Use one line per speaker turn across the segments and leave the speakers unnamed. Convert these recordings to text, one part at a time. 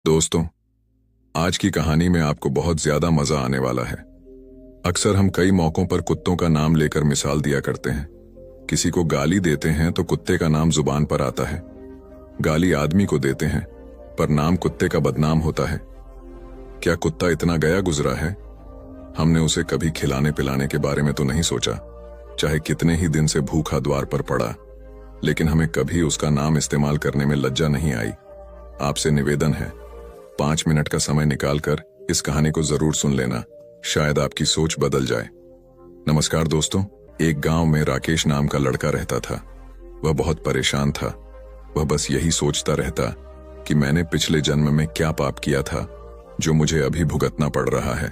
दोस्तों, आज की कहानी में आपको बहुत ज्यादा मजा आने वाला है। अक्सर हम कई मौकों पर कुत्तों का नाम लेकर मिसाल दिया करते हैं। किसी को गाली देते हैं तो कुत्ते का नाम जुबान पर आता है। गाली आदमी को देते हैं पर नाम कुत्ते का बदनाम होता है। क्या कुत्ता इतना गया गुजरा है? हमने उसे कभी खिलाने पिलाने के बारे में तो नहीं सोचा, चाहे कितने ही दिन से भूखा द्वार पर पड़ा, लेकिन हमें कभी उसका नाम इस्तेमाल करने में लज्जा नहीं आई। आपसे निवेदन है, 5 मिनट का समय निकालकर इस कहानी को जरूर सुन लेना, शायद आपकी सोच बदल जाए। नमस्कार दोस्तों, एक गांव में राकेश नाम का लड़का रहता था। वह बहुत परेशान था। वह बस यही सोचता रहता कि मैंने पिछले जन्म में क्या पाप किया था जो मुझे अभी भुगतना पड़ रहा है।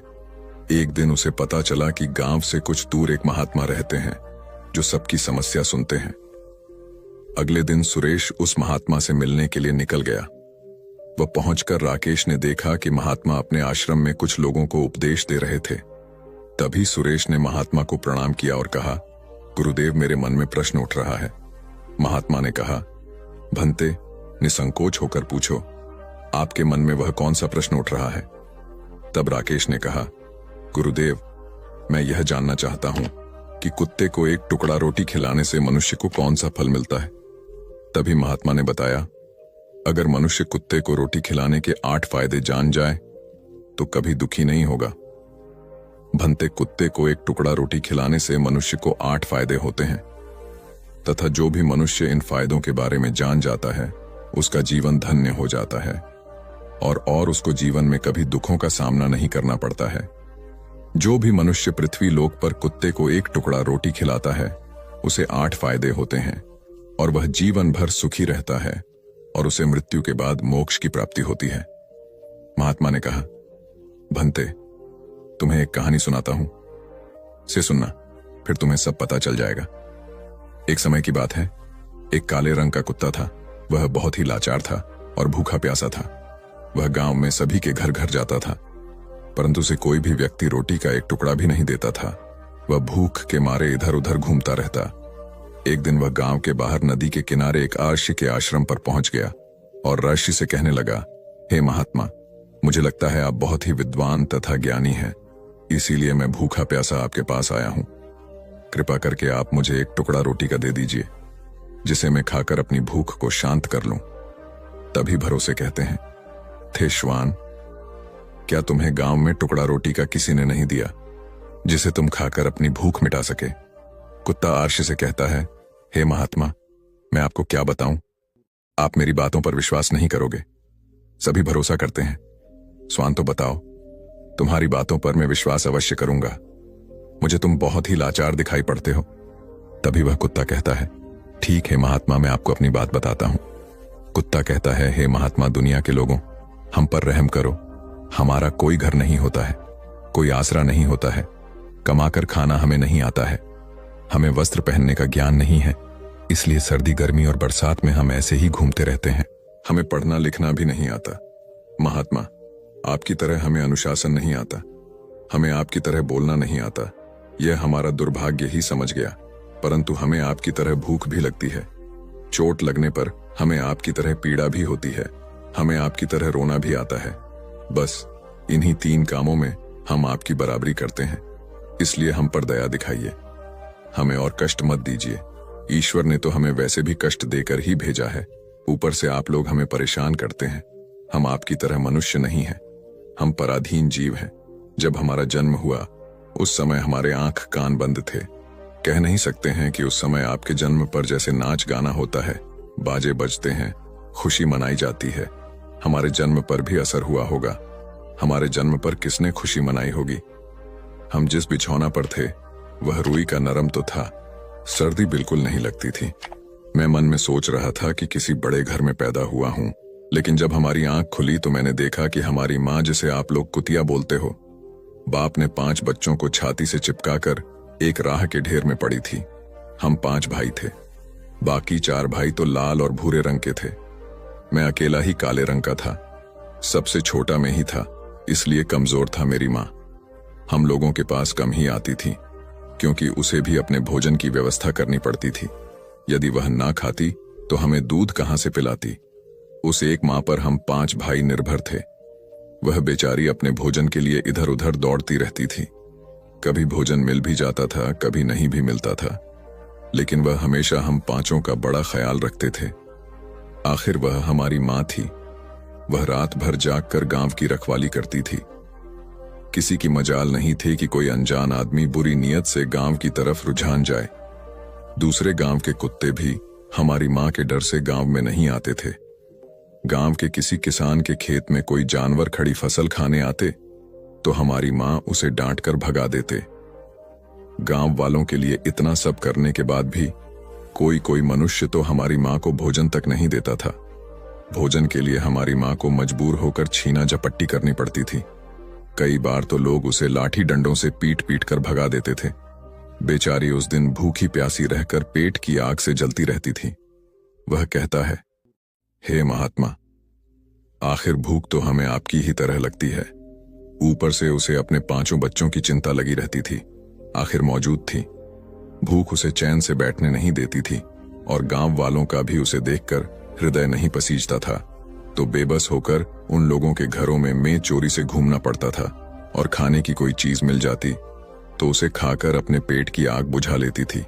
एक दिन उसे पता चला कि गांव से कुछ दूर एक महात्मा रहते हैं जो सबकी समस्या सुनते हैं। अगले दिन सुरेश उस महात्मा से मिलने के लिए निकल गया। वह पहुंचकर राकेश ने देखा कि महात्मा अपने आश्रम में कुछ लोगों को उपदेश दे रहे थे। तभी सुरेश ने महात्मा को प्रणाम किया और कहा, गुरुदेव, मेरे मन में प्रश्न उठ रहा है। महात्मा ने कहा, भंते, निसंकोच होकर पूछो, आपके मन में वह कौन सा प्रश्न उठ रहा है? तब राकेश ने कहा, गुरुदेव, मैं यह जानना चाहता हूं कि कुत्ते को एक टुकड़ा रोटी खिलाने से मनुष्य को कौन सा फल मिलता है। तभी महात्मा ने बताया, अगर मनुष्य कुत्ते को रोटी खिलाने के 8 फायदे जान जाए तो कभी दुखी नहीं होगा। भंते, कुत्ते को एक टुकड़ा रोटी खिलाने से मनुष्य को 8 फायदे होते हैं तथा जो भी मनुष्य इन फायदों के बारे में जान जाता है उसका जीवन धन्य हो जाता है और उसको जीवन में कभी दुखों का सामना नहीं करना पड़ता है। जो भी मनुष्य पृथ्वी लोक पर कुत्ते को एक टुकड़ा रोटी खिलाता है उसे 8 फायदे होते हैं और वह जीवन भर सुखी रहता है और उसे मृत्यु के बाद मोक्ष की प्राप्ति होती है। महात्मा ने कहा, भंते, तुम्हें एक कहानी सुनाता हूं, से सुनना, फिर तुम्हें सब पता चल जाएगा। एक समय की बात है, एक काले रंग का कुत्ता था। वह बहुत ही लाचार था और भूखा प्यासा था। वह गांव में सभी के घर घर जाता था, परंतु उसे कोई भी व्यक्ति रोटी का एक टुकड़ा भी नहीं देता था। वह भूख के मारे इधर उधर घूमता रहता। एक दिन वह गांव के बाहर नदी के किनारे एक ऋषि के आश्रम पर पहुंच गया और ऋषि से कहने लगा, हे महात्मा, मुझे लगता है आप बहुत ही विद्वान तथा ज्ञानी हैं, इसीलिए मैं भूखा प्यासा आपके पास आया हूं। कृपा करके आप मुझे एक टुकड़ा रोटी का दे दीजिए, जिसे मैं खाकर अपनी भूख को शांत कर लूं। तभी भरोसे कहते हैं, थे श्वान, क्या तुम्हें गांव में टुकड़ा रोटी का किसी ने नहीं दिया जिसे तुम खाकर अपनी भूख मिटा सके? कुत्ता आर्ष से कहता है, हे महात्मा, मैं आपको क्या बताऊं, आप मेरी बातों पर विश्वास नहीं करोगे। सभी भरोसा करते हैं। स्वान, तो बताओ, तुम्हारी बातों पर मैं विश्वास अवश्य करूंगा। मुझे तुम बहुत ही लाचार दिखाई पड़ते हो। तभी वह कुत्ता कहता है, ठीक है महात्मा, मैं आपको अपनी बात बताता हूं। कुत्ता कहता है, हे महात्मा, दुनिया के लोगों, हम पर रहम करो। हमारा कोई घर नहीं होता है, कोई आसरा नहीं होता है, कमाकर खाना हमें नहीं आता है, हमें वस्त्र पहनने का ज्ञान नहीं है, इसलिए सर्दी गर्मी और बरसात में हम ऐसे ही घूमते रहते हैं। हमें पढ़ना लिखना भी नहीं आता। महात्मा, आपकी तरह हमें अनुशासन नहीं आता, हमें आपकी तरह बोलना नहीं आता। यह हमारा दुर्भाग्य ही समझ गया, परंतु हमें आपकी तरह भूख भी लगती है। चोट लगने पर हमें आपकी तरह पीड़ा भी होती है, हमें आपकी तरह रोना भी आता है। बस इन्हीं 3 कामों में हम आपकी बराबरी करते हैं, इसलिए हम पर दया दिखाइए, हमें और कष्ट मत दीजिए। ईश्वर ने तो हमें वैसे भी कष्ट देकर ही भेजा है, ऊपर से आप लोग हमें परेशान करते हैं। हम आपकी तरह मनुष्य नहीं हैं, हम पराधीन जीव हैं। जब हमारा जन्म हुआ उस समय हमारे आंख कान बंद थे। कह नहीं सकते हैं कि उस समय आपके जन्म पर जैसे नाच गाना होता है, बाजे बजते हैं, खुशी मनाई जाती है, हमारे जन्म पर भी असर हुआ होगा। हमारे जन्म पर किसने खुशी मनाई होगी? हम जिस बिछौना पर थे वह रुई का नरम तो था, सर्दी बिल्कुल नहीं लगती थी। मैं मन में सोच रहा था कि किसी बड़े घर में पैदा हुआ हूं, लेकिन जब हमारी आंख खुली तो मैंने देखा कि हमारी माँ, जिसे आप लोग कुतिया बोलते हो, बाप ने 5 बच्चों को छाती से चिपकाकर एक राह के ढेर में पड़ी थी। हम 5 भाई थे, बाकी 4 भाई तो लाल और भूरे रंग के थे। मैं अकेला ही काले रंग का था, सबसे छोटा मैं ही था, इसलिए कमजोर था मेरी माँ। हम लोगों के पास कम ही आती थी, क्योंकि उसे भी अपने भोजन की व्यवस्था करनी पड़ती थी। यदि वह ना खाती तो हमें दूध कहां से पिलाती। उस एक माँ पर हम 5 भाई निर्भर थे। वह बेचारी अपने भोजन के लिए इधर उधर दौड़ती रहती थी। कभी भोजन मिल भी जाता था, कभी नहीं भी मिलता था, लेकिन वह हमेशा हम 5 का बड़ा ख्याल रखते थे। आखिर वह हमारी माँ थी। वह रात भर जागकर गांव की रखवाली करती थी। किसी की मजाल नहीं थी कि कोई अनजान आदमी बुरी नीयत से गांव की तरफ रुझान जाए। दूसरे गांव के कुत्ते भी हमारी माँ के डर से गांव में नहीं आते थे। गांव के किसी किसान के खेत में कोई जानवर खड़ी फसल खाने आते तो हमारी माँ उसे डांटकर भगा देते। गांव वालों के लिए इतना सब करने के बाद भी कोई मनुष्य तो हमारी माँ को भोजन तक नहीं देता था। भोजन के लिए हमारी माँ को मजबूर होकर छीना झपट्टी करनी पड़ती थी। कई बार तो लोग उसे लाठी डंडों से पीट पीट कर भगा देते थे। बेचारी उस दिन भूखी प्यासी रहकर पेट की आग से जलती रहती थी। वह कहता है, हे महात्मा, आखिर भूख तो हमें आपकी ही तरह लगती है। ऊपर से उसे अपने 5 बच्चों की चिंता लगी रहती थी। आखिर मौजूद थी। भूख उसे चैन से बैठने नहीं देती थी और गांव वालों का भी उसे देखकर हृदय नहीं पसीजता था, तो बेबस होकर उन लोगों के घरों में चोरी से घूमना पड़ता था और खाने की कोई चीज मिल जाती तो उसे खाकर अपने पेट की आग बुझा लेती थी।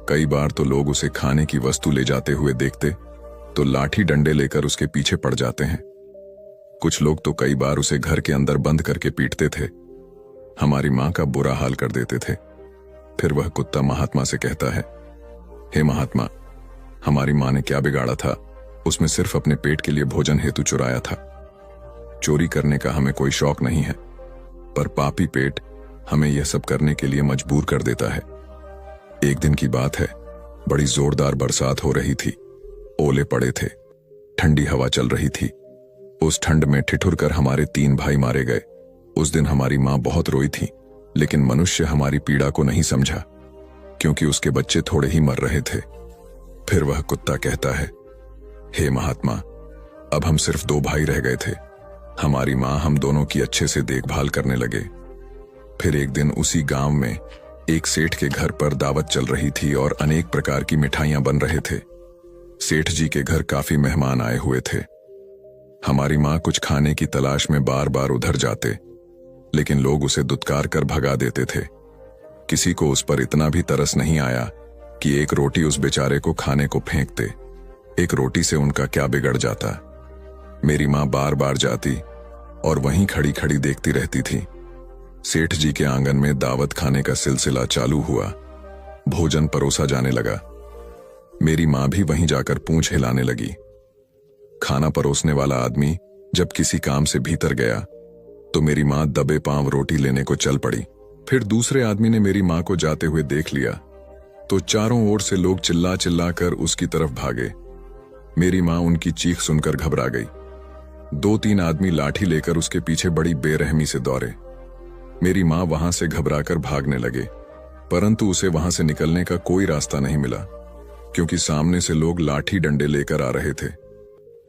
कई बार तो लोग उसे खाने की वस्तु ले जाते हुए देखते तो लाठी डंडे लेकर उसके पीछे पड़ जाते हैं। कुछ लोग तो कई बार उसे घर के अंदर बंद करके पीटते थे। हमारी माँ का बुरा हाल कर देते थे। फिर वह कुत्ता महात्मा से कहता है, हे महात्मा, हमारी माँ ने क्या बिगाड़ा था? उसमें सिर्फ अपने पेट के लिए भोजन हेतु चुराया था। चोरी करने का हमें कोई शौक नहीं है, पर पापी पेट हमें यह सब करने के लिए मजबूर कर देता है। एक दिन की बात है, बड़ी जोरदार बरसात हो रही थी। ओले पड़े थे, ठंडी हवा चल रही थी। उस ठंड में ठिठुर कर हमारे 3 भाई मारे गए। उस दिन हमारी माँ बहुत रोई थी, लेकिन मनुष्य हमारी पीड़ा को नहीं समझा, क्योंकि उसके बच्चे थोड़े ही मर रहे थे। फिर वह कुत्ता कहता है, हे महात्मा, अब हम सिर्फ 2 भाई रह गए थे। हमारी माँ हम दोनों की अच्छे से देखभाल करने लगे। फिर एक दिन उसी गांव में एक सेठ के घर पर दावत चल रही थी और अनेक प्रकार की मिठाइयां बन रहे थे। सेठ जी के घर काफी मेहमान आए हुए थे। हमारी माँ कुछ खाने की तलाश में बार बार उधर जाते, लेकिन लोग उसे दुत्कार कर भगा देते थे। किसी को उस पर इतना भी तरस नहीं आया कि एक रोटी उस बेचारे को खाने को फेंकते। एक रोटी से उनका क्या बिगड़ जाता। मेरी माँ बार बार जाती और वहीं खड़ी खड़ी देखती रहती थी। सेठ जी के आंगन में दावत खाने का सिलसिला चालू हुआ। भोजन परोसा जाने लगा। मेरी माँ भी वहीं जाकर पूंछ हिलाने लगी। खाना परोसने वाला आदमी जब किसी काम से भीतर गया तो मेरी माँ दबे पांव रोटी लेने को चल पड़ी। फिर दूसरे आदमी ने मेरी माँ को जाते हुए देख लिया तो चारों ओर से लोग चिल्ला चिल्ला कर उसकी तरफ भागे। मेरी माँ उनकी चीख सुनकर घबरा गई। 2-3 आदमी लाठी लेकर उसके पीछे बड़ी बेरहमी से दौड़े। मेरी माँ वहां से घबराकर भागने लगे, परंतु उसे वहां से निकलने का कोई रास्ता नहीं मिला, क्योंकि सामने से लोग लाठी डंडे लेकर आ रहे थे।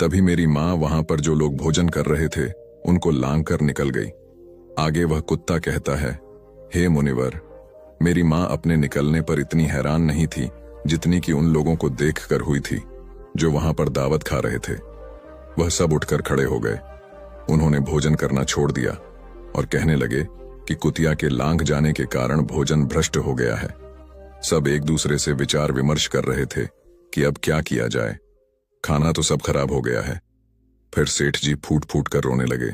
तभी मेरी माँ वहां पर जो लोग भोजन कर रहे थे उनको लांग कर निकल गई। आगे वह कुत्ता कहता है, हे मुनिवर, मेरी माँ अपने निकलने पर इतनी हैरान नहीं थी जितनी कि उन लोगों को देखकर हुई थी जो वहां पर दावत खा रहे थे। वह सब उठकर खड़े हो गए। उन्होंने भोजन करना छोड़ दिया और कहने लगे कि कुतिया के लांघ जाने के कारण भोजन भ्रष्ट हो गया है। सब एक दूसरे से विचार विमर्श कर रहे थे कि अब क्या किया जाए। खाना तो सब खराब हो गया है। फिर सेठ जी फूट फूट कर रोने लगे।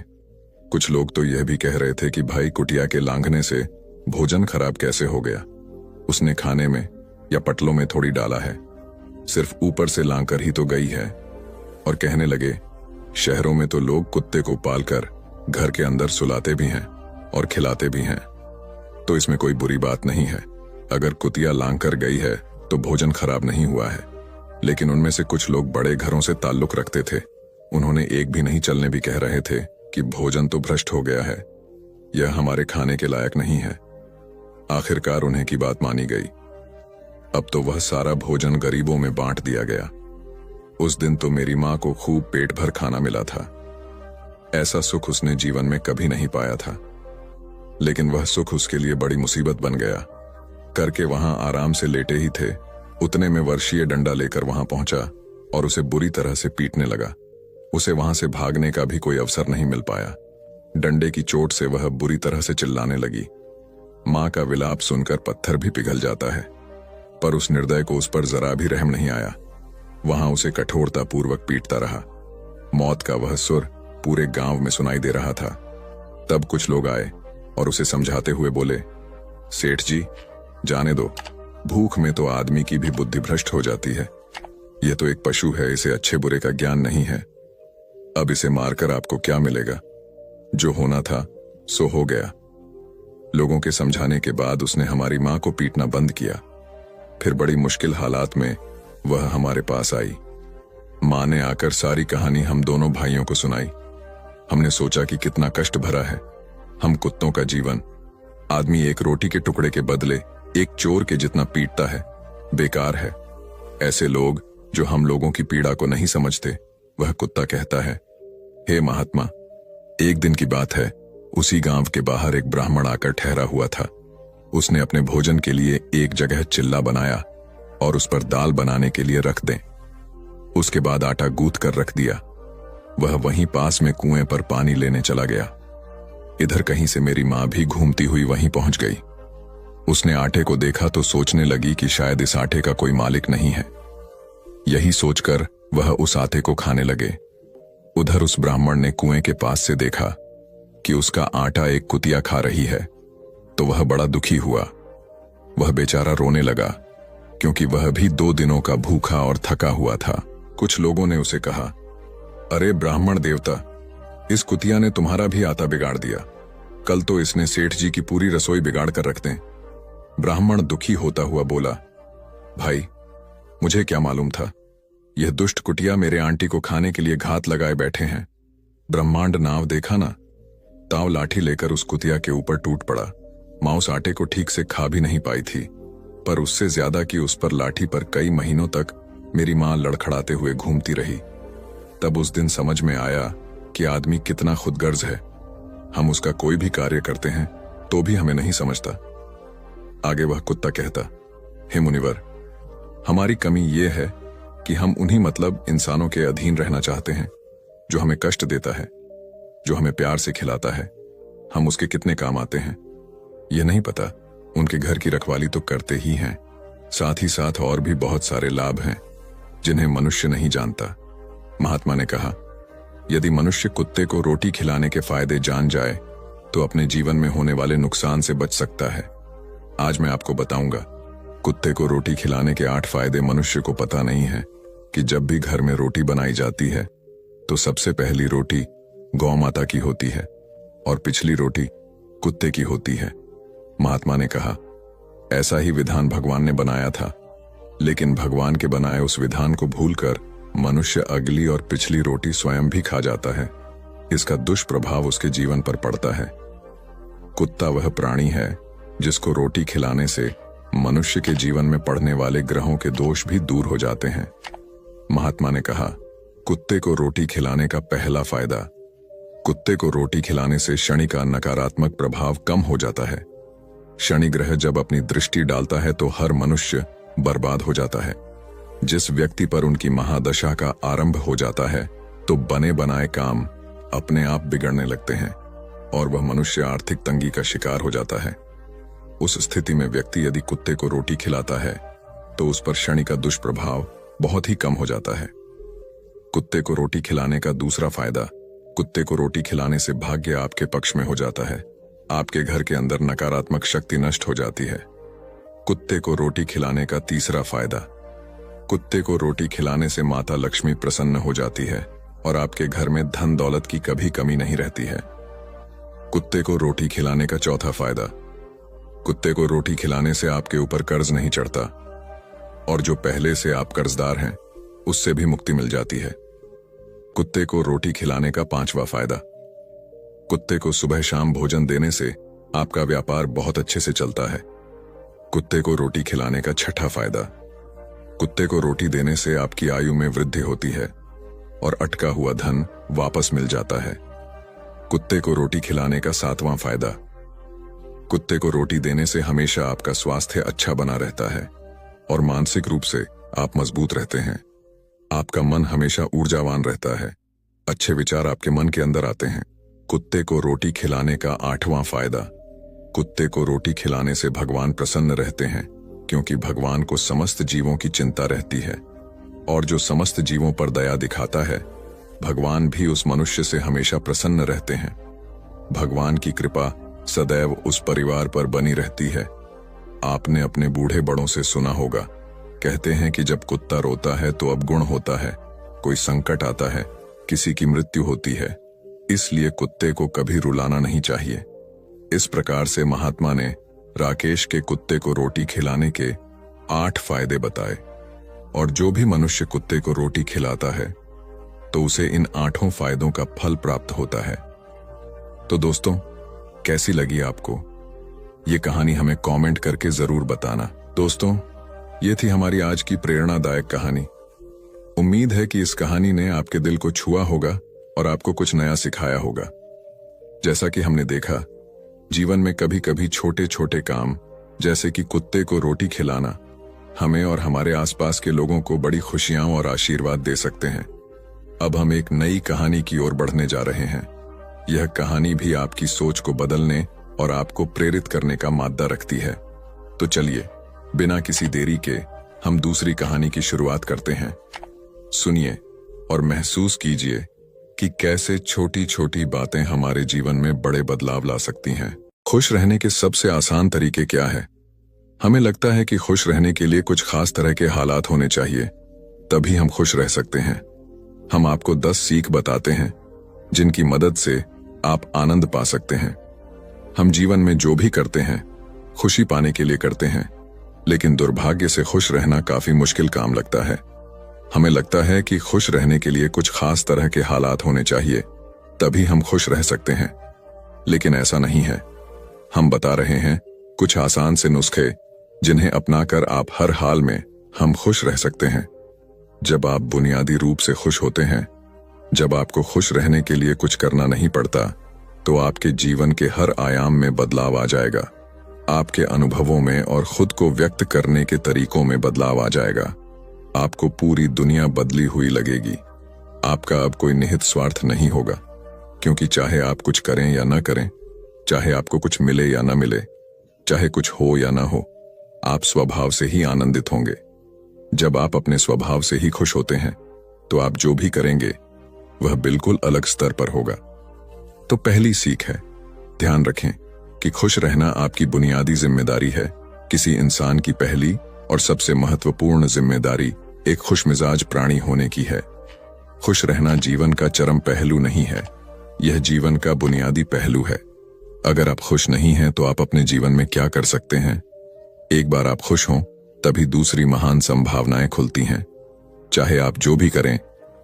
कुछ लोग तो यह भी कह रहे थे कि भाई कुटिया के लांघने से भोजन खराब कैसे हो गया? उसने खाने में या पटलों में थोड़ी डाला है, सिर्फ ऊपर से लांघ कर ही तो गई है। और कहने लगे, शहरों में तो लोग कुत्ते को पालकर घर के अंदर सुलाते भी हैं और खिलाते भी हैं, तो इसमें कोई बुरी बात नहीं है। अगर कुतिया लांघ कर गई है तो भोजन खराब नहीं हुआ है। लेकिन उनमें से कुछ लोग बड़े घरों से ताल्लुक रखते थे। उन्होंने एक भी नहीं चलने भी कह रहे थे कि भोजन तो भ्रष्ट हो गया है, यह हमारे खाने के लायक नहीं है। आखिरकार उन्हें की बात मानी गई। अब तो वह सारा भोजन गरीबों में बांट दिया गया। उस दिन तो मेरी माँ को खूब पेट भर खाना मिला था। ऐसा सुख उसने जीवन में कभी नहीं पाया था। लेकिन वह सुख उसके लिए बड़ी मुसीबत बन गया। करके वहां आराम से लेटे ही थे, उतने में वर्षीय डंडा लेकर वहां पहुंचा और उसे बुरी तरह से पीटने लगा। उसे वहां से भागने का भी कोई अवसर नहीं मिल पाया। डंडे की चोट से वह बुरी तरह से चिल्लाने लगी। मां का विलाप सुनकर पत्थर भी पिघल जाता है, पर उस निर्दय को उस पर जरा भी रहम नहीं आया। वहां उसे कठोरतापूर्वक पीटता रहा। मौत का वह सुर पूरे गांव में सुनाई दे रहा था। तब कुछ लोग आए और उसे समझाते हुए बोले, सेठ जी, जाने दो, भूख में तो आदमी की भी बुद्धि भ्रष्ट हो जाती है। यह तो एक पशु है, इसे अच्छे बुरे का ज्ञान नहीं है। अब इसे मारकर आपको क्या मिलेगा? जो होना था सो हो गया। लोगों के समझाने के बाद उसने हमारी मां को पीटना बंद किया। फिर बड़ी मुश्किल हालात में वह हमारे पास आई। मां ने आकर सारी कहानी हम दोनों भाइयों को सुनाई। हमने सोचा कि कितना कष्ट भरा है हम कुत्तों का जीवन। आदमी एक रोटी के टुकड़े के बदले एक चोर के जितना पीटता है, बेकार है। ऐसे लोग जो हम लोगों की पीड़ा को नहीं समझते, वह कुत्ता कहता है, हे महात्मा, एक दिन की बात है, उसी गांव के बाहर एक ब्राह्मण आकर ठहरा हुआ था। उसने अपने भोजन के लिए एक जगह चिल्ला बनाया और उस पर दाल बनाने के लिए रख दें। उसके बाद आटा गूंथ कर रख दिया। वह वहीं पास में कुएं पर पानी लेने चला गया। इधर कहीं से मेरी मां भी घूमती हुई वहीं पहुंच गई। उसने आटे को देखा तो सोचने लगी कि शायद इस आटे का कोई मालिक नहीं है। यही सोचकर वह उस आटे को खाने लगे। उधर उस ब्राह्मण ने कुएं के पास से देखा कि उसका आटा एक कुतिया खा रही है, तो वह बड़ा दुखी हुआ। वह बेचारा रोने लगा, क्योंकि वह भी 2 दिनों का भूखा और थका हुआ था। कुछ लोगों ने उसे कहा, अरे ब्राह्मण देवता, इस कुतिया ने तुम्हारा भी आटा बिगाड़ दिया। कल तो इसने सेठ जी की पूरी रसोई बिगाड़ कर रख दें। ब्राह्मण दुखी होता हुआ बोला, भाई, मुझे क्या मालूम था, यह दुष्ट कुटिया मेरे आंटी को खाने के लिए घात लगाए बैठे हैं। ब्रह्मांड नाव देखा ना, ताव लाठी लेकर उस कुतिया के ऊपर टूट पड़ा। मां उस आटे को ठीक से खा भी नहीं पाई थी, पर उससे ज्यादा कि उस पर लाठी पर कई महीनों तक मेरी मां लड़खड़ाते हुए घूमती रही। तब उस दिन समझ में आया कि आदमी कितना खुदगर्ज है। हम उसका कोई भी कार्य करते हैं तो भी हमें नहीं समझता। आगे वह कुत्ता कहता, हे मुनिवर, हमारी कमी यह है कि हम उन्हीं मतलब इंसानों के अधीन रहना चाहते हैं जो हमें कष्ट देता है, जो हमें प्यार से खिलाता है। हम उसके कितने काम आते हैं यह नहीं पता। उनके घर की रखवाली तो करते ही हैं, साथ ही साथ और भी बहुत सारे लाभ हैं जिन्हें मनुष्य नहीं जानता। महात्मा ने कहा, यदि मनुष्य कुत्ते को रोटी खिलाने के फायदे जान जाए तो अपने जीवन में होने वाले नुकसान से बच सकता है। आज मैं आपको बताऊंगा। कुत्ते को रोटी खिलाने के 8 फायदे मनुष्य को पता नहीं है कि जब भी घर में रोटी बनाई जाती है तो सबसे पहली रोटी गौ माता की होती है और पिछली रोटी कुत्ते की होती है। महात्मा ने कहा, ऐसा ही विधान भगवान ने बनाया था, लेकिन भगवान के बनाए उस विधान को भूलकर मनुष्य अगली और पिछली रोटी स्वयं भी खा जाता है। इसका दुष्प्रभाव उसके जीवन पर पड़ता है। कुत्ता वह प्राणी है जिसको रोटी खिलाने से मनुष्य के जीवन में पड़ने वाले ग्रहों के दोष भी दूर हो जाते हैं। महात्मा ने कहा, कुत्ते को रोटी खिलाने का पहला फायदा, कुत्ते को रोटी खिलाने से शनि का नकारात्मक प्रभाव कम हो जाता है। शनि ग्रह जब अपनी दृष्टि डालता है तो हर मनुष्य बर्बाद हो जाता है। जिस व्यक्ति पर उनकी महादशा का आरंभ हो जाता है तो बने बनाए काम अपने आप बिगड़ने लगते हैं और वह मनुष्य आर्थिक तंगी का शिकार हो जाता है। उस स्थिति में व्यक्ति यदि कुत्ते को रोटी खिलाता है तो उस पर शनि का दुष्प्रभाव बहुत ही कम हो जाता है। कुत्ते को रोटी खिलाने का दूसरा फायदा, कुत्ते को रोटी खिलाने से भाग्य आपके पक्ष में हो जाता है। आपके घर के अंदर नकारात्मक शक्ति नष्ट हो जाती है। कुत्ते को रोटी खिलाने का तीसरा फायदा, कुत्ते को रोटी खिलाने से माता लक्ष्मी प्रसन्न हो जाती है और आपके घर में धन दौलत की कभी कमी नहीं रहती है। कुत्ते को रोटी खिलाने का चौथा फायदा, कुत्ते को रोटी खिलाने से आपके ऊपर कर्ज नहीं चढ़ता और जो पहले से आप कर्जदार हैं उससे भी मुक्ति मिल जाती है। कुत्ते को रोटी खिलाने का पांचवा फायदा, कुत्ते को सुबह शाम भोजन देने से आपका व्यापार बहुत अच्छे से चलता है। कुत्ते को रोटी खिलाने का छठा फायदा, कुत्ते को रोटी देने से आपकी आयु में वृद्धि होती है और अटका हुआ धन वापस मिल जाता है। कुत्ते को रोटी खिलाने का सातवां फायदा, कुत्ते को रोटी देने से हमेशा आपका स्वास्थ्य अच्छा बना रहता है और मानसिक रूप से आप मजबूत रहते हैं। आपका मन हमेशा ऊर्जावान रहता है। अच्छे विचार आपके मन के अंदर आते हैं। कुत्ते को रोटी खिलाने का 8वां फायदा। कुत्ते को रोटी खिलाने से भगवान प्रसन्न रहते हैं, क्योंकि भगवान को समस्त जीवों की चिंता रहती है, और जो समस्त जीवों पर दया दिखाता है, भगवान भी उस मनुष्य से हमेशा प्रसन्न रहते हैं। भगवान की कृपा सदैव उस परिवार पर बनी रहती है। आपने अपने बूढ़े बड़ों से सुना होगा, कहते हैं कि जब कुत्ता रोता है तो अवगुण होता है, कोई संकट आता है, किसी की मृत्यु होती है, इसलिए कुत्ते को कभी रुलाना नहीं चाहिए। इस प्रकार से महात्मा ने राकेश के कुत्ते को रोटी खिलाने के 8 फायदे बताए, और जो भी मनुष्य कुत्ते को रोटी खिलाता है तो उसे इन 8 फायदों का फल प्राप्त होता है। तो दोस्तों, कैसी लगी आपको ये कहानी? हमें कमेंट करके जरूर बताना। दोस्तों, ये थी हमारी आज की प्रेरणादायक कहानी। उम्मीद है कि इस कहानी ने आपके दिल को छुआ होगा और आपको कुछ नया सिखाया होगा। जैसा कि हमने देखा, जीवन में कभी कभी छोटे छोटे काम, जैसे कि कुत्ते को रोटी खिलाना, हमें और हमारे आसपास के लोगों को बड़ी खुशियां और आशीर्वाद दे सकते हैं। अब हम एक नई कहानी की ओर बढ़ने जा रहे हैं। यह कहानी भी आपकी सोच को बदलने और आपको प्रेरित करने का मादा रखती है। तो चलिए, बिना किसी देरी के हम दूसरी कहानी की शुरुआत करते हैं। सुनिए और महसूस कीजिए कि कैसे छोटी छोटी बातें हमारे जीवन में बड़े बदलाव ला सकती हैं। खुश रहने के सबसे आसान तरीके क्या है? हमें लगता है कि खुश रहने के लिए कुछ खास तरह के हालात होने चाहिए, तभी हम खुश रह सकते हैं। हम आपको 10 सीख बताते हैं जिनकी मदद से आप आनंद पा सकते हैं। हम जीवन में जो भी करते हैं खुशी पाने के लिए करते हैं, लेकिन दुर्भाग्य से खुश रहना काफी मुश्किल काम लगता है। हमें लगता है कि खुश रहने के लिए कुछ खास तरह के हालात होने चाहिए, तभी हम खुश रह सकते हैं, लेकिन ऐसा नहीं है। हम बता रहे हैं कुछ आसान से नुस्खे जिन्हें अपनाकर आप हर हाल में हम खुश रह सकते हैं। जब आप बुनियादी रूप से खुश होते हैं, जब आपको खुश रहने के लिए कुछ करना नहीं पड़ता, तो आपके जीवन के हर आयाम में बदलाव आ जाएगा। आपके अनुभवों में और खुद को व्यक्त करने के तरीकों में बदलाव आ जाएगा। आपको पूरी दुनिया बदली हुई लगेगी। आपका अब कोई निहित स्वार्थ नहीं होगा, क्योंकि चाहे आप कुछ करें या न करें, चाहे आपको कुछ मिले या न मिले, चाहे कुछ हो या न हो, आप स्वभाव से ही आनंदित होंगे। जब आप अपने स्वभाव से ही खुश होते हैं, तो आप जो भी करेंगे वह बिल्कुल अलग स्तर पर होगा। तो पहली सीख है, ध्यान रखें कि खुश रहना आपकी बुनियादी जिम्मेदारी है। किसी इंसान की पहली और सबसे महत्वपूर्ण जिम्मेदारी एक खुशमिजाज प्राणी होने की है। खुश रहना जीवन का चरम पहलू नहीं है, यह जीवन का बुनियादी पहलू है। अगर आप खुश नहीं हैं तो आप अपने जीवन में क्या कर सकते हैं? एक बार आप खुश हों, तभी दूसरी महान संभावनाएं खुलती हैं। चाहे आप जो भी करें,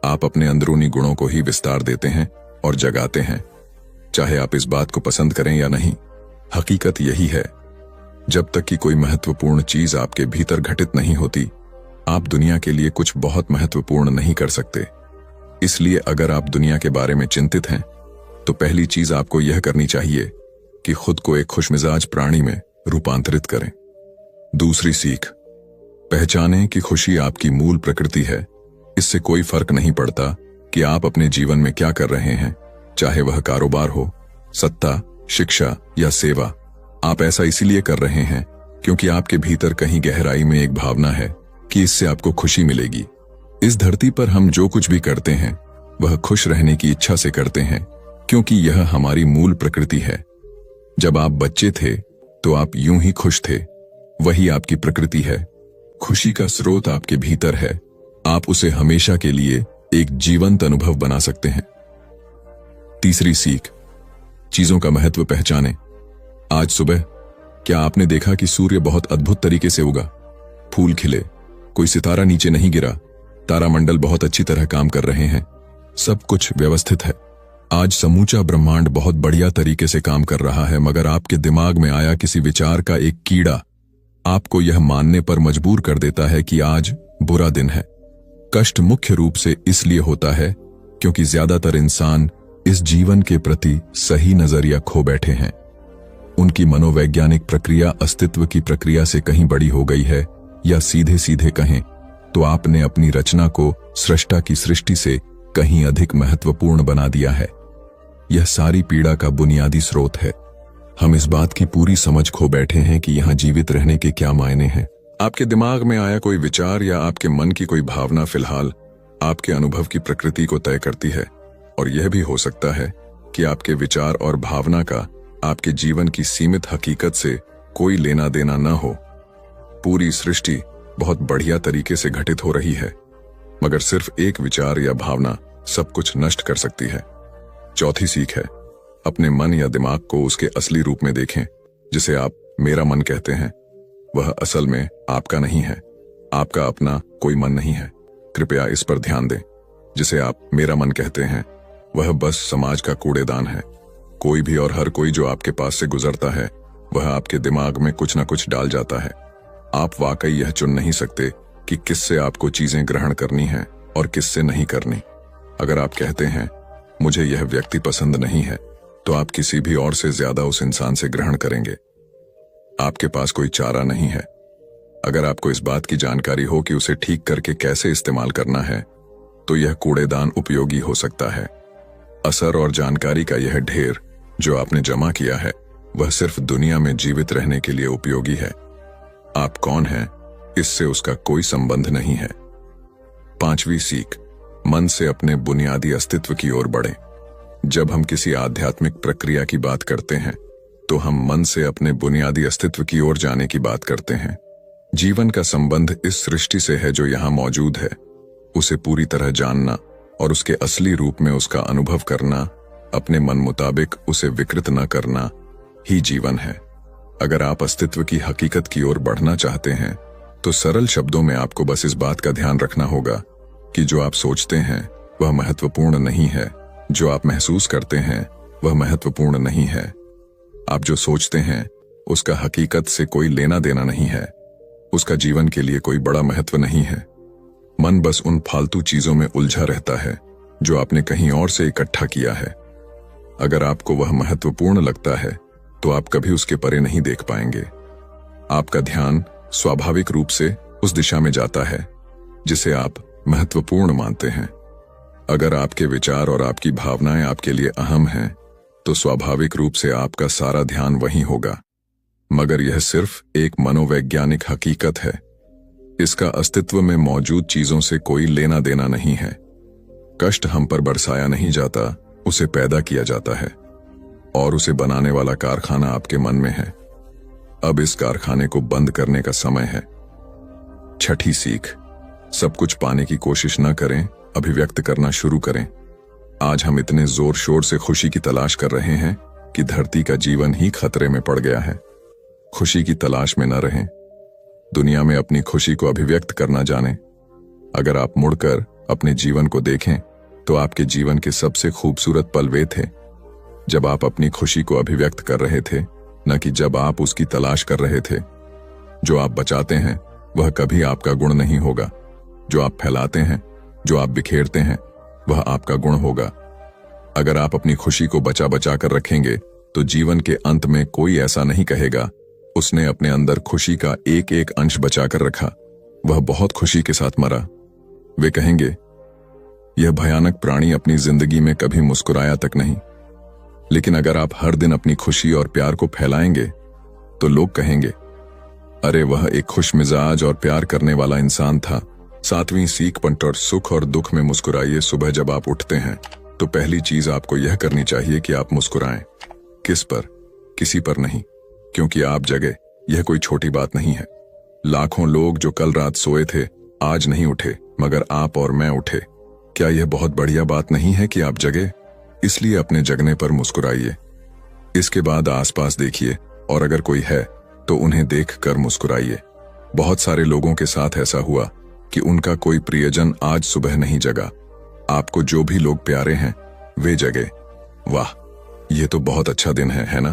आप अपने अंदरूनी गुणों को ही विस्तार देते हैं और जगाते हैं। चाहे आप इस बात को पसंद करें या नहीं, हकीकत यही है। जब तक कि कोई महत्वपूर्ण चीज आपके भीतर घटित नहीं होती, आप दुनिया के लिए कुछ बहुत महत्वपूर्ण नहीं कर सकते। इसलिए अगर आप दुनिया के बारे में चिंतित हैं, तो पहली चीज आपको यह करनी चाहिए कि खुद को एक खुशमिजाज प्राणी में रूपांतरित करें। दूसरी सीख, पहचानें कि खुशी आपकी मूल प्रकृति है। इससे कोई फर्क नहीं पड़ता कि आप अपने जीवन में क्या कर रहे हैं, चाहे वह कारोबार हो, सत्ता, शिक्षा या सेवा। आप ऐसा इसीलिए कर रहे हैं क्योंकि आपके भीतर कहीं गहराई में एक भावना है कि इससे आपको खुशी मिलेगी। इस धरती पर हम जो कुछ भी करते हैं वह खुश रहने की इच्छा से करते हैं, क्योंकि यह हमारी मूल प्रकृति है। जब आप बच्चे थे तो आप यूं ही खुश थे, वही आपकी प्रकृति है। खुशी का स्रोत आपके भीतर है। आप उसे हमेशा के लिए एक जीवंत अनुभव बना सकते हैं। तीसरी सीख, चीजों का महत्व पहचानें। आज सुबह क्या आपने देखा कि सूर्य बहुत अद्भुत तरीके से उगा? फूल खिले, कोई सितारा नीचे नहीं गिरा, तारामंडल बहुत अच्छी तरह काम कर रहे हैं, सब कुछ व्यवस्थित है। आज समूचा ब्रह्मांड बहुत बढ़िया तरीके से काम कर रहा है, मगर आपके दिमाग में आया किसी विचार का एक कीड़ा आपको यह मानने पर मजबूर कर देता है कि आज बुरा दिन है। कष्ट मुख्य रूप से इसलिए होता है क्योंकि ज्यादातर इंसान इस जीवन के प्रति सही नजरिया खो बैठे हैं। उनकी मनोवैज्ञानिक प्रक्रिया अस्तित्व की प्रक्रिया से कहीं बड़ी हो गई है, या सीधे सीधे कहें तो आपने अपनी रचना को सृष्टा की सृष्टि से कहीं अधिक महत्वपूर्ण बना दिया है। यह सारी पीड़ा का बुनियादी स्रोत है। हम इस बात की पूरी समझ खो बैठे हैं कि यहां जीवित रहने के क्या मायने हैं। आपके दिमाग में आया कोई विचार या आपके मन की कोई भावना फिलहाल आपके अनुभव की प्रकृति को तय करती है, और यह भी हो सकता है कि आपके विचार और भावना का आपके जीवन की सीमित हकीकत से कोई लेना देना न हो। पूरी सृष्टि बहुत बढ़िया तरीके से घटित हो रही है, मगर सिर्फ एक विचार या भावना सब कुछ नष्ट कर सकती है। चौथी सीख है, अपने मन या दिमाग को उसके असली रूप में देखें। जिसे आप मेरा मन कहते हैं, वह असल में आपका नहीं है। आपका अपना कोई मन नहीं है। कृपया इस पर ध्यान दें। जिसे आप मेरा मन कहते हैं, वह बस समाज का कूड़ेदान है। कोई भी और हर कोई जो आपके पास से गुजरता है, वह आपके दिमाग में कुछ न कुछ डाल जाता है। आप वाकई यह चुन नहीं सकते कि किससे आपको चीजें ग्रहण करनी है और किससे नहीं करनी। अगर आप कहते हैं मुझे यह व्यक्ति पसंद नहीं है, तो आप किसी भी और से ज्यादा उस इंसान से ग्रहण करेंगे। आपके पास कोई चारा नहीं है। अगर आपको इस बात की जानकारी हो कि उसे ठीक करके कैसे इस्तेमाल करना है, तो यह कूड़ेदान उपयोगी हो सकता है। असर और जानकारी का यह ढेर जो आपने जमा किया है, वह सिर्फ दुनिया में जीवित रहने के लिए उपयोगी है। आप कौन हैं, इससे उसका कोई संबंध नहीं है। पांचवी सीख, मन से अपने बुनियादी अस्तित्व की ओर बढ़ें। जब हम किसी आध्यात्मिक प्रक्रिया की बात करते हैं, तो हम मन से अपने बुनियादी अस्तित्व की ओर जाने की बात करते हैं। जीवन का संबंध इस सृष्टि से है जो यहां मौजूद है। उसे पूरी तरह जानना और उसके असली रूप में उसका अनुभव करना, अपने मन मुताबिक उसे विकृत न करना ही जीवन है। अगर आप अस्तित्व की हकीकत की ओर बढ़ना चाहते हैं, तो सरल शब्दों में आपको बस इस बात का ध्यान रखना होगा कि जो आप सोचते हैं वह महत्वपूर्ण नहीं है। जो आप महसूस करते हैं वह महत्वपूर्ण नहीं है। आप जो सोचते हैं उसका हकीकत से कोई लेना देना नहीं है। उसका जीवन के लिए कोई बड़ा महत्व नहीं है। मन बस उन फालतू चीजों में उलझा रहता है जो आपने कहीं और से इकट्ठा किया है। अगर आपको वह महत्वपूर्ण लगता है, तो आप कभी उसके परे नहीं देख पाएंगे। आपका ध्यान स्वाभाविक रूप से उस दिशा में जाता है जिसे आप महत्वपूर्ण मानते हैं। अगर आपके विचार और आपकी भावनाएं आपके लिए अहम हैं, तो स्वाभाविक रूप से आपका सारा ध्यान वहीं होगा। मगर यह सिर्फ एक मनोवैज्ञानिक हकीकत है। इसका अस्तित्व में मौजूद चीजों से कोई लेना देना नहीं है। कष्ट हम पर बरसाया नहीं जाता, उसे पैदा किया जाता है, और उसे बनाने वाला कारखाना आपके मन में है। अब इस कारखाने को बंद करने का समय है। छठी सीख, सब कुछ पाने की कोशिश न करें, अभिव्यक्त करना शुरू करें। आज हम इतने जोर शोर से खुशी की तलाश कर रहे हैं कि धरती का जीवन ही खतरे में पड़ गया है। खुशी की तलाश में न रहें। दुनिया में अपनी खुशी को अभिव्यक्त करना जानें। अगर आप मुड़कर अपने जीवन को देखें, तो आपके जीवन के सबसे खूबसूरत पल वे थे जब आप अपनी खुशी को अभिव्यक्त कर रहे थे, न कि जब आप उसकी तलाश कर रहे थे। जो आप बचाते हैं वह कभी आपका गुण नहीं होगा। जो आप फैलाते हैं, जो आप बिखेरते हैं, वह आपका गुण होगा। अगर आप अपनी खुशी को बचा बचा कर रखेंगे, तो जीवन के अंत में कोई ऐसा नहीं कहेगा उसने अपने अंदर खुशी का एक एक अंश बचा कर रखा, वह बहुत खुशी के साथ मरा। वे कहेंगे यह भयानक प्राणी अपनी जिंदगी में कभी मुस्कुराया तक नहीं। लेकिन अगर आप हर दिन अपनी खुशी और प्यार को फैलाएंगे, तो लोग कहेंगे अरे वह एक खुश मिजाज और प्यार करने वाला इंसान था। सातवीं सीख, पंटर सुख और दुख में मुस्कुराइए। सुबह जब आप उठते हैं, तो पहली चीज आपको यह करनी चाहिए कि आप मुस्कुराएं। किस पर? किसी पर नहीं, क्योंकि आप जगे, यह कोई छोटी बात नहीं है। लाखों लोग जो कल रात सोए थे आज नहीं उठे, मगर आप और मैं उठे। क्या यह बहुत बढ़िया बात नहीं है कि आप जगे? इसलिए अपने जगने पर मुस्कुराइए। इसके बाद आसपास देखिए, और अगर कोई है तो उन्हें देखकर मुस्कुराइए। बहुत सारे लोगों के साथ ऐसा हुआ कि उनका कोई प्रियजन आज सुबह नहीं जगा। आपको जो भी लोग प्यारे हैं वे जगे। वाह, ये तो बहुत अच्छा दिन है ना?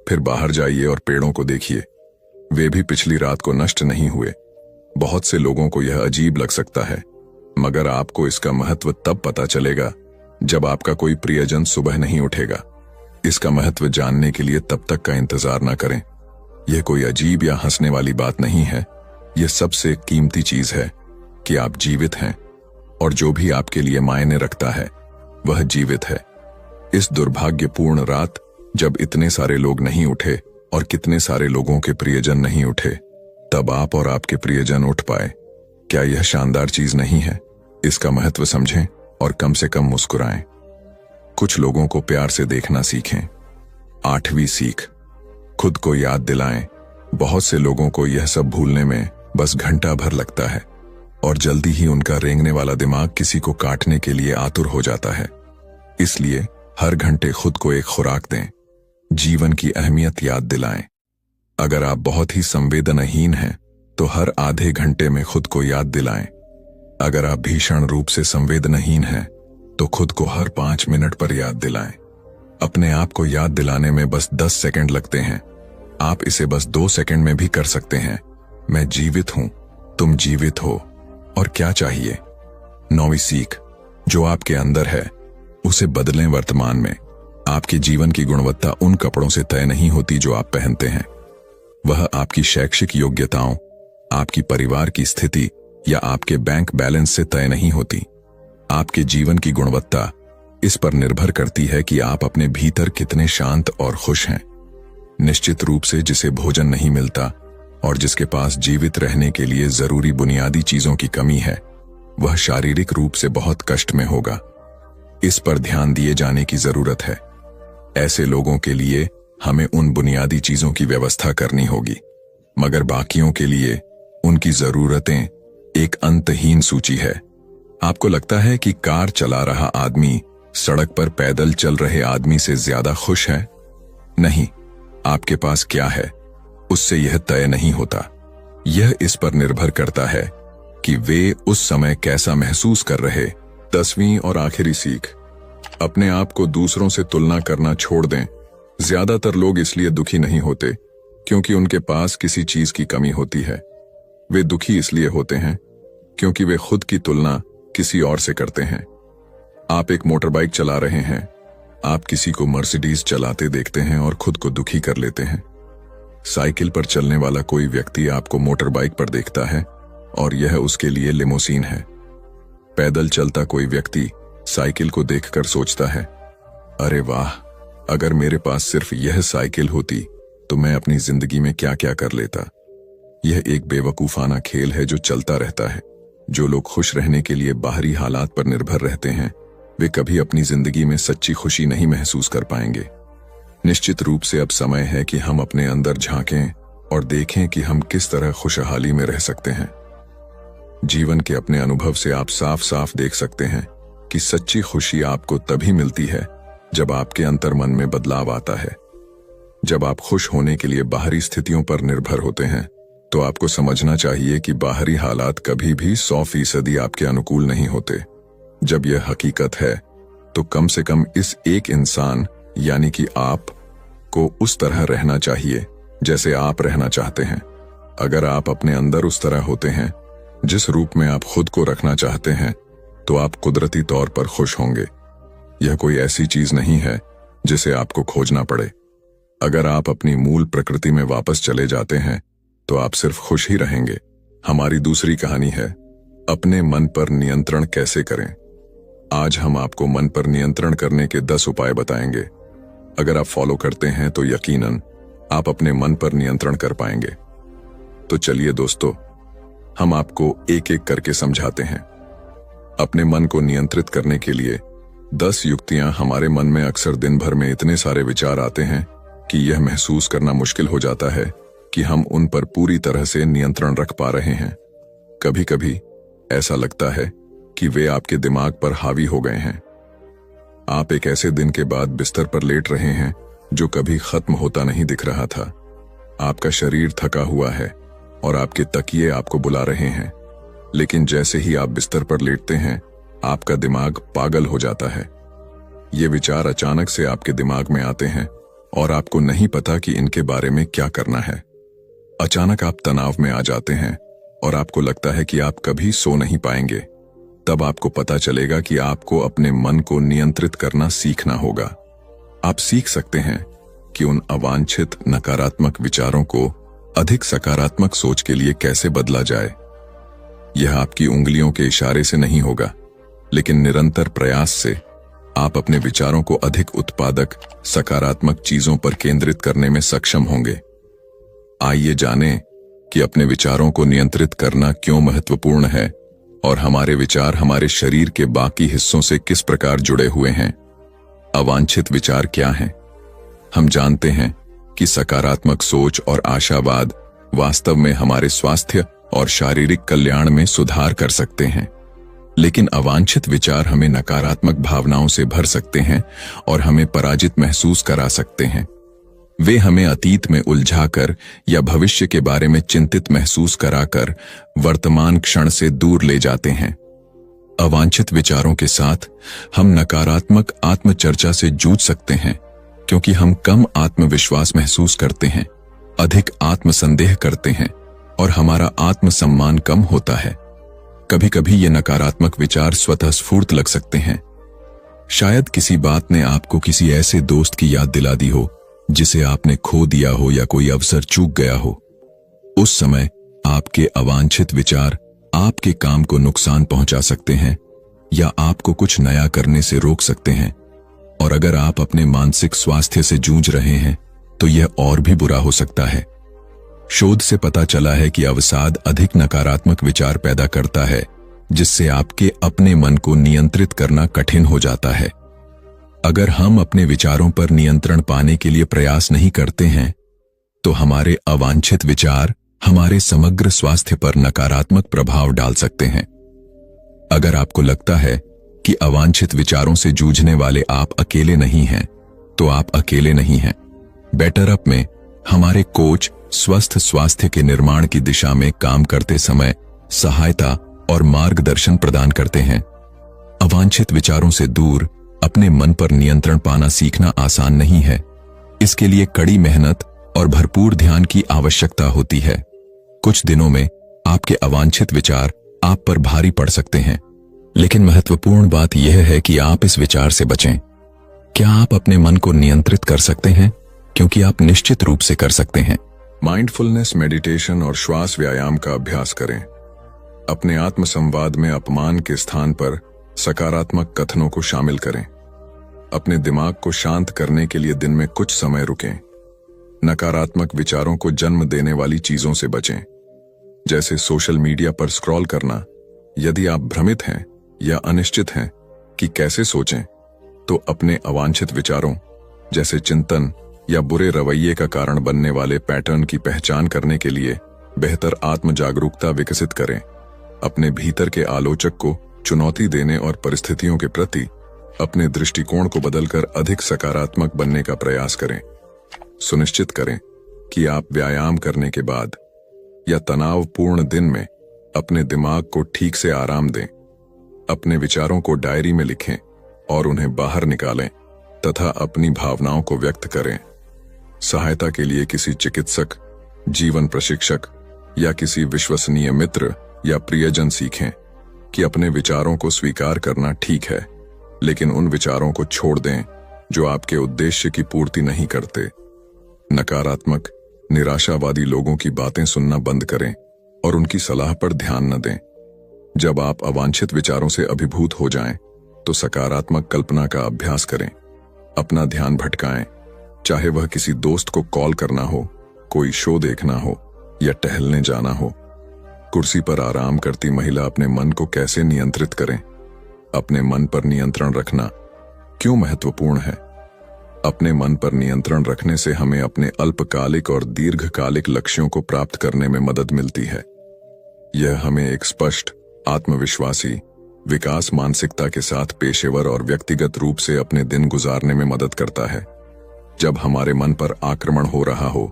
फिर बाहर जाइए और पेड़ों को देखिए, वे भी पिछली रात को नष्ट नहीं हुए। बहुत से लोगों को यह अजीब लग सकता है, मगर आपको इसका महत्व तब पता चलेगा जब आपका कोई प्रियजन सुबह नहीं उठेगा। इसका महत्व जानने के लिए तब तक का इंतजार न करें। यह कोई अजीब या हंसने वाली बात नहीं है। यह सबसे कीमती चीज है कि आप जीवित हैं। और जो भी आपके लिए मायने रखता है वह जीवित है। इस दुर्भाग्यपूर्ण रात जब इतने सारे लोग नहीं उठे और कितने सारे लोगों के प्रियजन नहीं उठे, तब आप और आपके प्रियजन उठ पाए। क्या यह शानदार चीज नहीं है? इसका महत्व समझें और कम से कम मुस्कुराएं। कुछ लोगों को प्यार से देखना सीखें। 8वीं सीख, खुद को याद दिलाएं। बहुत से लोगों को यह सब भूलने में बस घंटा भर लगता है और जल्दी ही उनका रेंगने वाला दिमाग किसी को काटने के लिए आतुर हो जाता है। इसलिए हर घंटे खुद को एक खुराक दें, जीवन की अहमियत याद दिलाएं। अगर आप बहुत ही संवेदनहीन हैं तो हर आधे घंटे में खुद को याद दिलाएं। अगर आप भीषण रूप से संवेदनहीन हैं तो खुद को हर 5 मिनट पर याद दिलाएं। अपने आप को याद दिलाने में बस 10 सेकंड लगते हैं। आप इसे बस 2 सेकंड में भी कर सकते हैं। मैं जीवित हूं, तुम जीवित हो, और क्या चाहिए? 9वीं सीख, जो आपके अंदर है उसे बदलें वर्तमान में। आपके जीवन की गुणवत्ता उन कपड़ों से तय नहीं होती जो आप पहनते हैं। वह आपकी शैक्षिक योग्यताओं, आपकी परिवार की स्थिति या आपके बैंक बैलेंस से तय नहीं होती। आपके जीवन की गुणवत्ता इस पर निर्भर करती है कि आप अपने भीतर कितने शांत और खुश हैं। निश्चित रूप से जिसे भोजन नहीं मिलता और जिसके पास जीवित रहने के लिए जरूरी बुनियादी चीजों की कमी है, वह शारीरिक रूप से बहुत कष्ट में होगा। इस पर ध्यान दिए जाने की जरूरत है। ऐसे लोगों के लिए हमें उन बुनियादी चीजों की व्यवस्था करनी होगी, मगर बाकियों के लिए उनकी जरूरतें एक अंतहीन सूची है। आपको लगता है कि कार चला रहा आदमी सड़क पर पैदल चल रहे आदमी से ज्यादा खुश है? नहीं, आपके पास क्या है उससे यह तय नहीं होता। यह इस पर निर्भर करता है कि वे उस समय कैसा महसूस कर रहे। 10वीं और आखिरी सीख, अपने आप को दूसरों से तुलना करना छोड़ दें। ज्यादातर लोग इसलिए दुखी नहीं होते क्योंकि उनके पास किसी चीज की कमी होती है। वे दुखी इसलिए होते हैं क्योंकि वे खुद की तुलना किसी और से करते हैं। आप एक मोटर बाइक चला रहे हैं, आप किसी को मर्सिडीज चलाते देखते हैं और खुद को दुखी कर लेते हैं। साइकिल पर चलने वाला कोई व्यक्ति आपको मोटर बाइक पर देखता है और यह उसके लिए लिमोसीन है। पैदल चलता कोई व्यक्ति साइकिल को देखकर सोचता है, अरे वाह, अगर मेरे पास सिर्फ यह साइकिल होती तो मैं अपनी जिंदगी में क्या क्या कर लेता। यह एक बेवकूफाना खेल है जो चलता रहता है। जो लोग खुश रहने के लिए बाहरी हालात पर निर्भर रहते हैं, वे कभी अपनी जिंदगी में सच्ची खुशी नहीं महसूस कर पाएंगे। निश्चित रूप से अब समय है कि हम अपने अंदर झांकें और देखें कि हम किस तरह खुशहाली में रह सकते हैं। जीवन के अपने अनुभव से आप साफ साफ देख सकते हैं कि सच्ची खुशी आपको तभी मिलती है जब आपके अंतर्मन में बदलाव आता है। जब आप खुश होने के लिए बाहरी स्थितियों पर निर्भर होते हैं तो आपको समझना चाहिए कि बाहरी हालात कभी भी 100% आपके अनुकूल नहीं होते। जब यह हकीकत है तो कम से कम इस एक इंसान यानी कि आप को उस तरह रहना चाहिए जैसे आप रहना चाहते हैं। अगर आप अपने अंदर उस तरह होते हैं जिस रूप में आप खुद को रखना चाहते हैं तो आप कुदरती तौर पर खुश होंगे। यह कोई ऐसी चीज नहीं है जिसे आपको खोजना पड़े। अगर आप अपनी मूल प्रकृति में वापस चले जाते हैं तो आप सिर्फ खुश ही रहेंगे। हमारी दूसरी कहानी है अपने मन पर नियंत्रण कैसे करें। आज हम आपको मन पर नियंत्रण करने के 10 उपाय बताएंगे। अगर आप फॉलो करते हैं तो यकीनन आप अपने मन पर नियंत्रण कर पाएंगे। तो चलिए दोस्तों, हम आपको एक एक करके समझाते हैं। अपने मन को नियंत्रित करने के लिए 10 युक्तियां। हमारे मन में अक्सर दिन भर में इतने सारे विचार आते हैं कि यह महसूस करना मुश्किल हो जाता है कि हम उन पर पूरी तरह से नियंत्रण रख पा रहे हैं। कभी कभी ऐसा लगता है कि वे आपके दिमाग पर हावी हो गए हैं। आप एक ऐसे दिन के बाद बिस्तर पर लेट रहे हैं जो कभी खत्म होता नहीं दिख रहा था। आपका शरीर थका हुआ है और आपके तकिए आपको बुला रहे हैं, लेकिन जैसे ही आप बिस्तर पर लेटते हैं आपका दिमाग पागल हो जाता है। ये विचार अचानक से आपके दिमाग में आते हैं और आपको नहीं पता कि इनके बारे में क्या करना है। अचानक आप तनाव में आ जाते हैं और आपको लगता है कि आप कभी सो नहीं पाएंगे। तब आपको पता चलेगा कि आपको अपने मन को नियंत्रित करना सीखना होगा। आप सीख सकते हैं कि उन अवांछित नकारात्मक विचारों को अधिक सकारात्मक सोच के लिए कैसे बदला जाए। यह आपकी उंगलियों के इशारे से नहीं होगा, लेकिन निरंतर प्रयास से आप अपने विचारों को अधिक उत्पादक, सकारात्मक चीजों पर केंद्रित करने में सक्षम होंगे। आइए जानें कि अपने विचारों को नियंत्रित करना क्यों महत्वपूर्ण है और हमारे विचार हमारे शरीर के बाकी हिस्सों से किस प्रकार जुड़े हुए हैं। अवांछित विचार क्या हैं? हम जानते हैं कि सकारात्मक सोच और आशावाद वास्तव में हमारे स्वास्थ्य और शारीरिक कल्याण में सुधार कर सकते हैं, लेकिन अवांछित विचार हमें नकारात्मक भावनाओं से भर सकते हैं और हमें पराजित महसूस करा सकते हैं। वे हमें अतीत में उलझाकर या भविष्य के बारे में चिंतित महसूस कराकर वर्तमान क्षण से दूर ले जाते हैं। अवांछित विचारों के साथ हम नकारात्मक आत्मचर्चा से जूझ सकते हैं, क्योंकि हम कम आत्मविश्वास महसूस करते हैं, अधिक आत्मसंदेह करते हैं और हमारा आत्मसम्मान कम होता है। कभी कभी ये नकारात्मक विचार स्वतः स्फूर्त लग सकते हैं। शायद किसी बात ने आपको किसी ऐसे दोस्त की याद दिला दी हो जिसे आपने खो दिया हो या कोई अवसर चूक गया हो। उस समय आपके अवांछित विचार आपके काम को नुकसान पहुंचा सकते हैं या आपको कुछ नया करने से रोक सकते हैं। और अगर आप अपने मानसिक स्वास्थ्य से जूझ रहे हैं तो यह और भी बुरा हो सकता है। शोध से पता चला है कि अवसाद अधिक नकारात्मक विचार पैदा करता है, जिससे आपके अपने मन को नियंत्रित करना कठिन हो जाता है। अगर हम अपने विचारों पर नियंत्रण पाने के लिए प्रयास नहीं करते हैं, तो हमारे अवांछित विचार हमारे समग्र स्वास्थ्य पर नकारात्मक प्रभाव डाल सकते हैं। अगर आपको लगता है कि अवांछित विचारों से जूझने वाले आप अकेले नहीं हैं, तो आप अकेले नहीं हैं। बेटर अप में हमारे कोच स्वस्थ स्वास्थ्य के निर्माण की दिशा में काम करते समय सहायता और मार्गदर्शन प्रदान करते हैं। अवांछित विचारों से दूर अपने मन पर नियंत्रण पाना सीखना आसान नहीं है। इसके लिए कड़ी मेहनत और भरपूर ध्यान की आवश्यकता होती है। कुछ दिनों में आपके अवांछित विचार आप पर भारी पड़ सकते हैं, लेकिन महत्वपूर्ण बात यह है कि आप इस विचार से बचें। क्या आप अपने मन को नियंत्रित कर सकते हैं? क्योंकि आप निश्चित रूप से कर सकते हैं। माइंडफुलनेस, मेडिटेशन और श्वास व्यायाम का अभ्यास करें। अपने आत्मसंवाद में अपमान के स्थान पर सकारात्मक कथनों को शामिल करें। अपने दिमाग को शांत करने के लिए दिन में कुछ समय रुकें। नकारात्मक विचारों को जन्म देने वाली चीजों से बचें, जैसे सोशल मीडिया पर स्क्रॉल करना। यदि आप भ्रमित हैं या अनिश्चित हैं कि कैसे सोचें, तो अपने अवांछित विचारों जैसे चिंतन या बुरे रवैये का कारण बनने वाले पैटर्न की पहचान करने के लिए बेहतर आत्म जागरूकता विकसित करें। अपने भीतर के आलोचक को चुनौती देने और परिस्थितियों के प्रति अपने दृष्टिकोण को बदलकर अधिक सकारात्मक बनने का प्रयास करें। सुनिश्चित करें कि आप व्यायाम करने के बाद या तनावपूर्ण दिन में अपने दिमाग को ठीक से आराम दें। अपने विचारों को डायरी में लिखें और उन्हें बाहर निकालें तथा अपनी भावनाओं को व्यक्त करें। सहायता के लिए किसी चिकित्सक, जीवन प्रशिक्षक या किसी विश्वसनीय मित्र या प्रियजन सीखें कि अपने विचारों को स्वीकार करना ठीक है, लेकिन उन विचारों को छोड़ दें जो आपके उद्देश्य की पूर्ति नहीं करते। नकारात्मक, निराशावादी लोगों की बातें सुनना बंद करें और उनकी सलाह पर ध्यान न दें। जब आप अवांछित विचारों से अभिभूत हो जाएं, तो सकारात्मक कल्पना का अभ्यास करें। अपना ध्यान भटकाएं, चाहे वह किसी दोस्त को कॉल करना हो, कोई शो देखना हो या टहलने जाना हो। कुर्सी पर आराम करती महिला अपने मन को कैसे नियंत्रित करें? अपने मन पर नियंत्रण रखना क्यों महत्वपूर्ण है? अपने मन पर नियंत्रण रखने से हमें अपने अल्पकालिक और दीर्घकालिक लक्ष्यों को प्राप्त करने में मदद मिलती है। यह हमें एक स्पष्ट, आत्मविश्वासी, विकास मानसिकता के साथ पेशेवर और व्यक्तिगत रूप से अपने दिन गुजारने में मदद करता है। जब हमारे मन पर आक्रमण हो रहा हो,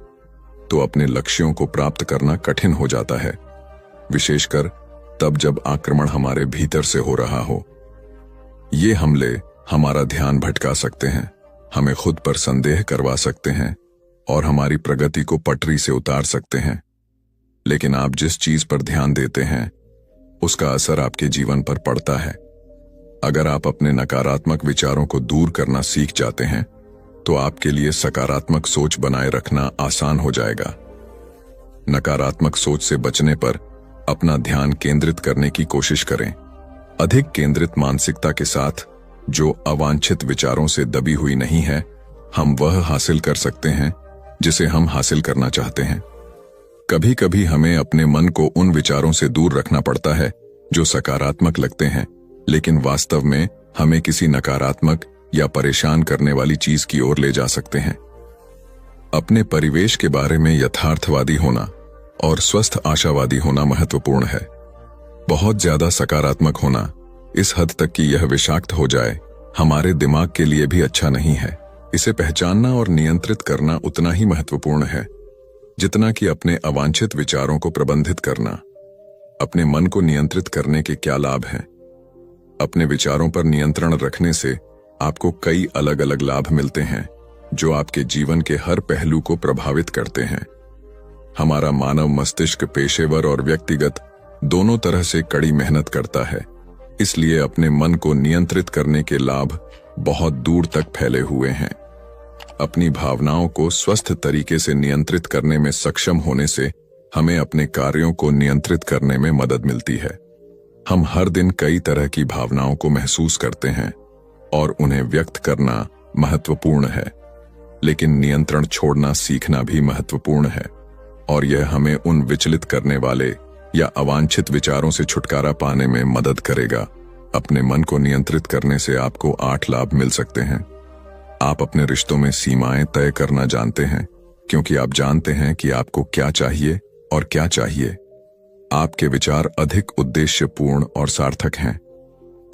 तो अपने लक्ष्यों को प्राप्त करना कठिन हो जाता है, विशेषकर तब जब आक्रमण हमारे भीतर से हो रहा हो। ये हमले हमारा ध्यान भटका सकते हैं, हमें खुद पर संदेह करवा सकते हैं और हमारी प्रगति को पटरी से उतार सकते हैं। लेकिन आप जिस चीज पर ध्यान देते हैं, उसका असर आपके जीवन पर पड़ता है। अगर आप अपने नकारात्मक विचारों को दूर करना सीख जाते हैं, तो आपके लिए सकारात्मक सोच बनाए रखना आसान हो जाएगा। नकारात्मक सोच से बचने पर अपना ध्यान केंद्रित करने की कोशिश करें। अधिक केंद्रित मानसिकता के साथ, जो अवांछित विचारों से दबी हुई नहीं है, हम वह हासिल कर सकते हैं जिसे हम हासिल करना चाहते हैं। कभी कभी हमें अपने मन को उन विचारों से दूर रखना पड़ता है जो सकारात्मक लगते हैं, लेकिन वास्तव में हमें किसी नकारात्मक या परेशान करने वाली चीज की ओर ले जा सकते हैं। अपने परिवेश के बारे में यथार्थवादी होना और स्वस्थ आशावादी होना महत्वपूर्ण है। बहुत ज्यादा सकारात्मक होना इस हद तक कि यह विषाक्त हो जाए, हमारे दिमाग के लिए भी अच्छा नहीं है। इसे पहचानना और नियंत्रित करना उतना ही महत्वपूर्ण है जितना कि अपने अवांछित विचारों को प्रबंधित करना। अपने मन को नियंत्रित करने के क्या लाभ हैं? अपने विचारों पर नियंत्रण रखने से आपको कई अलग अलग लाभ मिलते हैं जो आपके जीवन के हर पहलू को प्रभावित करते हैं। हमारा मानव मस्तिष्क पेशेवर और व्यक्तिगत दोनों तरह से कड़ी मेहनत करता है, इसलिए अपने मन को नियंत्रित करने के लाभ बहुत दूर तक फैले हुए हैं। अपनी भावनाओं को स्वस्थ तरीके से नियंत्रित करने में सक्षम होने से हमें अपने कार्यों को नियंत्रित करने में मदद मिलती है। हम हर दिन कई तरह की भावनाओं को महसूस करते हैं और उन्हें व्यक्त करना महत्वपूर्ण है, लेकिन नियंत्रण छोड़ना सीखना भी महत्वपूर्ण है, और यह हमें उन विचलित करने वाले या अवांछित विचारों से छुटकारा पाने में मदद करेगा। अपने मन को नियंत्रित करने से आपको 8 लाभ मिल सकते हैं। आप अपने रिश्तों में सीमाएं तय करना जानते हैं, क्योंकि आप जानते हैं कि आपको क्या चाहिए और क्या चाहिए। आपके विचार अधिक उद्देश्यपूर्ण और सार्थक हैं।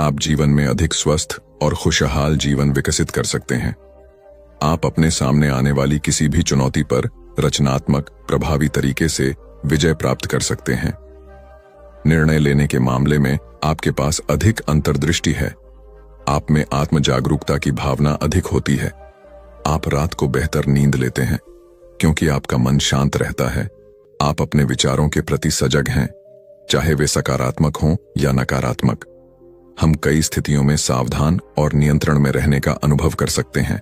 आप जीवन में अधिक स्वस्थ और खुशहाल जीवन विकसित कर सकते हैं। आप अपने सामने आने वाली किसी भी चुनौती पर रचनात्मक, प्रभावी तरीके से विजय प्राप्त कर सकते हैं। निर्णय लेने के मामले में आपके पास अधिक अंतर्दृष्टि है। आप में आत्म जागरूकता की भावना अधिक होती है। आप रात को बेहतर नींद लेते हैं क्योंकि आपका मन शांत रहता है। आप अपने विचारों के प्रति सजग हैं, चाहे वे सकारात्मक हों या नकारात्मक। हम कई स्थितियों में सावधान और नियंत्रण में रहने का अनुभव कर सकते हैं।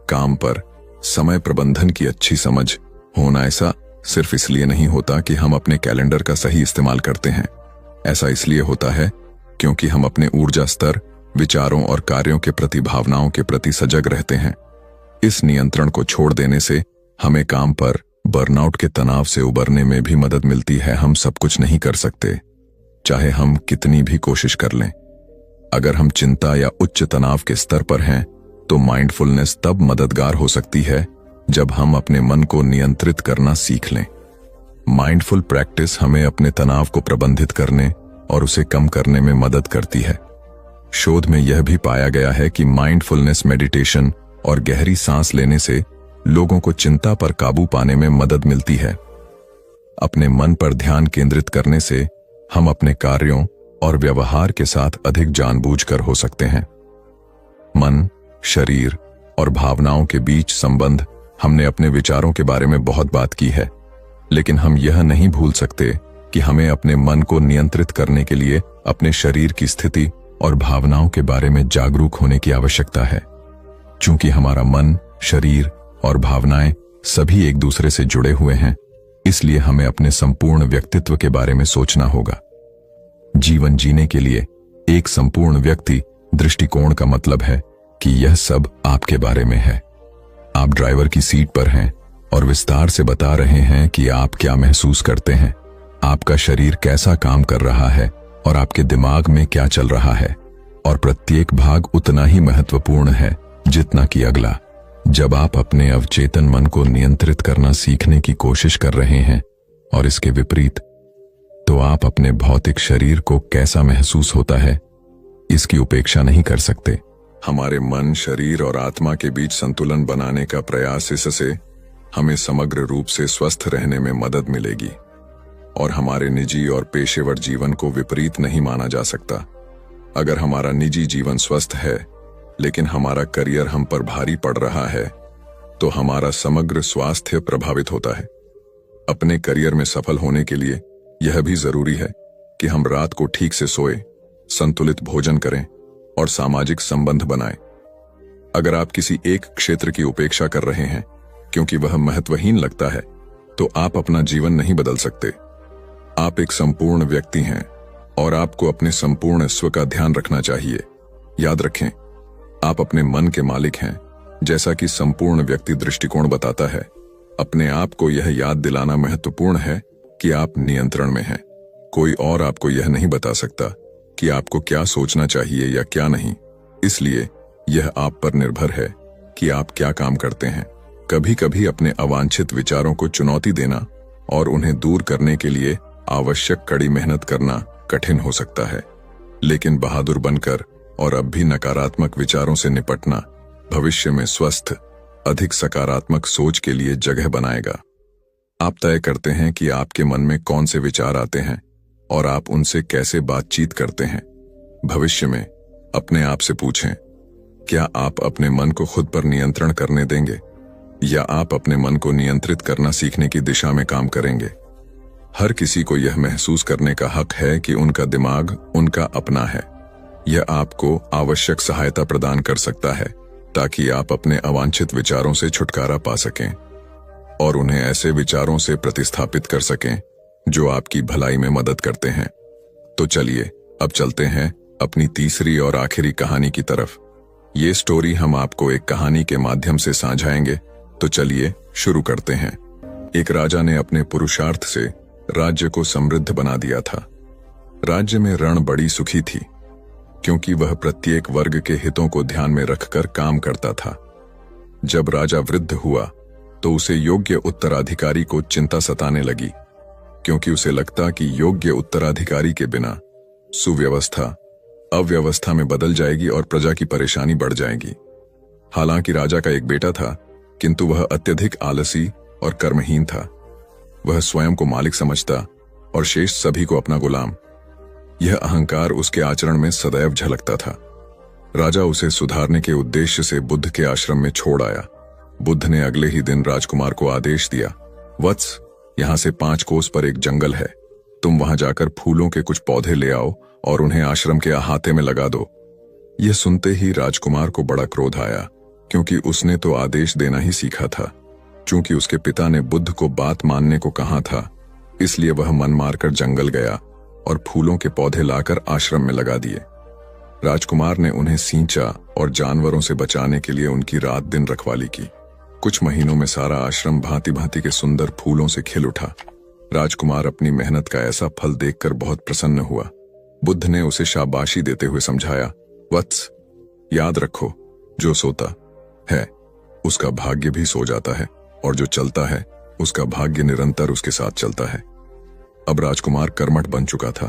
काम पर समय प्रबंधन की अच्छी समझ होना ऐसा सिर्फ इसलिए नहीं होता कि हम अपने कैलेंडर का सही इस्तेमाल करते हैं। ऐसा इसलिए होता है क्योंकि हम अपने ऊर्जा स्तर, विचारों और कार्यों के प्रति, भावनाओं के प्रति सजग रहते हैं। इस नियंत्रण को छोड़ देने से हमें काम पर बर्नआउट के तनाव से उबरने में भी मदद मिलती है। हम सब कुछ नहीं कर सकते, चाहे हम कितनी भी कोशिश कर लें। अगर हम चिंता या उच्च तनाव के स्तर पर हैं, तो माइंडफुलनेस तब मददगार हो सकती है जब हम अपने मन को नियंत्रित करना सीख लें। माइंडफुल प्रैक्टिस हमें अपने तनाव को प्रबंधित करने और उसे कम करने में मदद करती है। शोध में यह भी पाया गया है कि माइंडफुलनेस मेडिटेशन और गहरी सांस लेने से लोगों को चिंता पर काबू पाने में मदद मिलती है। अपने मन पर ध्यान केंद्रित करने से हम अपने कार्यों और व्यवहार के साथ अधिक जानबूझकर हो सकते हैं। मन, शरीर और भावनाओं के बीच संबंध। हमने अपने विचारों के बारे में बहुत बात की है, लेकिन हम यह नहीं भूल सकते कि हमें अपने मन को नियंत्रित करने के लिए अपने शरीर की स्थिति और भावनाओं के बारे में जागरूक होने की आवश्यकता है। चूंकि हमारा मन, शरीर और भावनाएं सभी एक दूसरे से जुड़े हुए हैं, इसलिए हमें अपने संपूर्ण व्यक्तित्व के बारे में सोचना होगा। जीवन जीने के लिए एक संपूर्ण व्यक्ति दृष्टिकोण का मतलब है कि यह सब आपके बारे में है। आप ड्राइवर की सीट पर हैं और विस्तार से बता रहे हैं कि आप क्या महसूस करते हैं, आपका शरीर कैसा काम कर रहा है और आपके दिमाग में क्या चल रहा है, और प्रत्येक भाग उतना ही महत्वपूर्ण है जितना कि अगला। जब आप अपने अवचेतन मन को नियंत्रित करना सीखने की कोशिश कर रहे हैं और इसके विपरीत, तो आप अपने भौतिक शरीर को कैसा महसूस होता है, इसकी उपेक्षा नहीं कर सकते। हमारे मन, शरीर और आत्मा के बीच संतुलन बनाने का प्रयास, इससे हमें समग्र रूप से स्वस्थ रहने में मदद मिलेगी और हमारे निजी और पेशेवर जीवन को विपरीत नहीं माना जा सकता। अगर हमारा निजी जीवन स्वस्थ है लेकिन हमारा करियर हम पर भारी पड़ रहा है, तो हमारा समग्र स्वास्थ्य प्रभावित होता है। अपने करियर में सफल होने के लिए यह भी जरूरी है कि हम रात को ठीक से सोएं, संतुलित भोजन करें और सामाजिक संबंध बनाएं। अगर आप किसी एक क्षेत्र की उपेक्षा कर रहे हैं क्योंकि वह महत्वहीन लगता है, तो आप अपना जीवन नहीं बदल सकते। आप एक संपूर्ण व्यक्ति हैं और आपको अपने संपूर्ण स्व का ध्यान रखना चाहिए। याद रखें, आप अपने मन के मालिक हैं, जैसा कि संपूर्ण व्यक्ति दृष्टिकोण बताता है। अपने आप को यह याद दिलाना महत्वपूर्ण है कि आप नियंत्रण में हैं। कोई और आपको यह नहीं बता सकता कि आपको क्या सोचना चाहिए या क्या नहीं। इसलिए यह आप पर निर्भर है कि आप क्या काम करते हैं। कभी कभी अपने अवांछित विचारों को चुनौती देना और उन्हें दूर करने के लिए आवश्यक कड़ी मेहनत करना कठिन हो सकता है, लेकिन बहादुर बनकर और अब भी नकारात्मक विचारों से निपटना भविष्य में स्वस्थ, अधिक सकारात्मक सोच के लिए जगह बनाएगा। आप तय करते हैं कि आपके मन में कौन से विचार आते हैं और आप उनसे कैसे बातचीत करते हैं। भविष्य में अपने आप से पूछें, क्या आप अपने मन को खुद पर नियंत्रण करने देंगे या आप अपने मन को नियंत्रित करना सीखने की दिशा में काम करेंगे। हर किसी को यह महसूस करने का हक है कि उनका दिमाग उनका अपना है। यह आपको आवश्यक सहायता प्रदान कर सकता है ताकि आप अपने अवांछित विचारों से छुटकारा पा सकें और उन्हें ऐसे विचारों से प्रतिस्थापित कर सकें जो आपकी भलाई में मदद करते हैं। तो चलिए अब चलते हैं अपनी तीसरी और आखिरी कहानी की तरफ। ये स्टोरी हम आपको एक कहानी के माध्यम से साझाएंगे, तो चलिए शुरू करते हैं। एक राजा ने अपने पुरुषार्थ से राज्य को समृद्ध बना दिया था। राज्य में रण बड़ी सुखी थी क्योंकि वह प्रत्येक वर्ग के हितों को ध्यान में रखकर काम करता था। जब राजा वृद्ध हुआ तो उसे योग्य उत्तराधिकारी को चिंता सताने लगी, क्योंकि उसे लगता कि योग्य उत्तराधिकारी के बिना सुव्यवस्था अव्यवस्था में बदल जाएगी और प्रजा की परेशानी बढ़ जाएगी। हालांकि राजा का एक बेटा था, किंतु वह अत्यधिक आलसी और कर्महीन था। वह स्वयं को मालिक समझता और शेष सभी को अपना गुलाम। यह अहंकार उसके आचरण में सदैव झलकता था। राजा उसे सुधारने के उद्देश्य से बुद्ध के आश्रम में छोड़ आया। बुद्ध ने अगले ही दिन राजकुमार को आदेश दिया, वत्स, यहां से 5 कोस पर एक जंगल है। तुम वहां जाकर फूलों के कुछ पौधे ले आओ और उन्हें आश्रम के अहाते में लगा दो। यह सुनते ही राजकुमार को बड़ा क्रोध आया, क्योंकि उसने तो आदेश देना ही सीखा था। चूंकि उसके पिता ने बुद्ध को बात मानने को कहा था, इसलिए वह मन मारकर जंगल गया और फूलों के पौधे लाकर आश्रम में लगा दिए। राजकुमार ने उन्हें सींचा और जानवरों से बचाने के लिए उनकी रात दिन रखवाली की। कुछ महीनों में सारा आश्रम भांति भांति के सुंदर फूलों से खिल उठा। राजकुमार अपनी मेहनत का ऐसा फल देखकर बहुत प्रसन्न हुआ। बुद्ध ने उसे शाबाशी देते हुए समझाया, वत्स, याद रखो, जो सोता है उसका भाग्य भी सो जाता है और जो चलता है उसका भाग्य निरंतर उसके साथ चलता है। अब राजकुमार कर्मठ बन चुका था।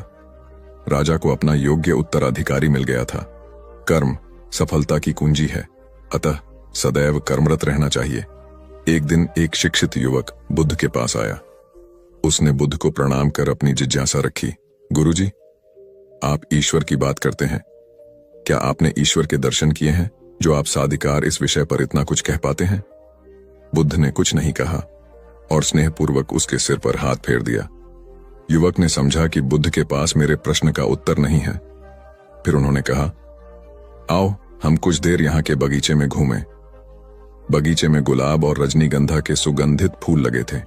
राजा को अपना योग्य उत्तराधिकारी मिल गया था। कर्म सफलता की कुंजी है, अतः सदैव कर्मरत रहना चाहिए। एक दिन एक शिक्षित युवक बुद्ध के पास आया। उसने बुद्ध को प्रणाम कर अपनी जिज्ञासा रखी, गुरुजी, आप ईश्वर की बात करते हैं। क्या आपने ईश्वर के दर्शन किए हैं जो आप साधिकार इस विषय पर इतना कुछ कह पाते हैं? बुद्ध ने कुछ नहीं कहा और स्नेहपूर्वक उसके सिर पर हाथ फेर दिया। युवक ने समझा कि बुद्ध के पास मेरे प्रश्न का उत्तर नहीं है। फिर उन्होंने कहा, आओ हम कुछ देर यहाँ के बगीचे में घूमें। बगीचे में गुलाब और रजनीगंधा के सुगंधित फूल लगे थे।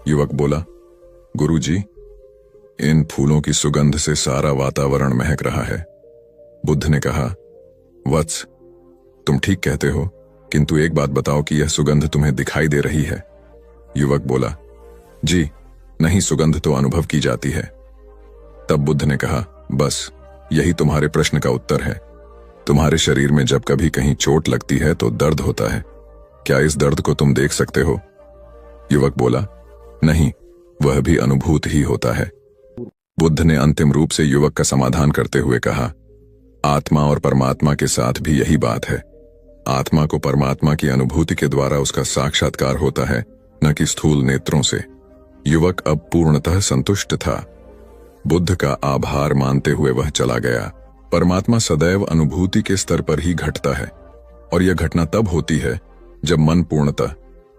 युवक बोला, गुरुजी, इन फूलों की सुगंध से सारा वातावरण महक रहा है। बुद्ध ने कहा, वत्स, तुम ठीक कहते हो, किंतु एक बात बताओ कि यह सुगंध तुम्हें दिखाई दे रही है? युवक बोला, जी नहीं, सुगंध तो अनुभव की जाती है। तब बुद्ध ने कहा, बस यही तुम्हारे प्रश्न का उत्तर है। तुम्हारे शरीर में जब कभी कहीं चोट लगती है तो दर्द होता है। क्या इस दर्द को तुम देख सकते हो? युवक बोला, नहीं, वह भी अनुभूत ही होता है। बुद्ध ने अंतिम रूप से युवक का समाधान करते हुए कहा, आत्मा और परमात्मा के साथ भी यही बात है। आत्मा को परमात्मा की अनुभूति के द्वारा उसका साक्षात्कार होता है, न कि स्थूल नेत्रों से। युवक अब पूर्णतः संतुष्ट था। बुद्ध का आभार मानते हुए वह चला गया। परमात्मा सदैव अनुभूति के स्तर पर ही घटता है और यह घटना तब होती है जब मन पूर्णतः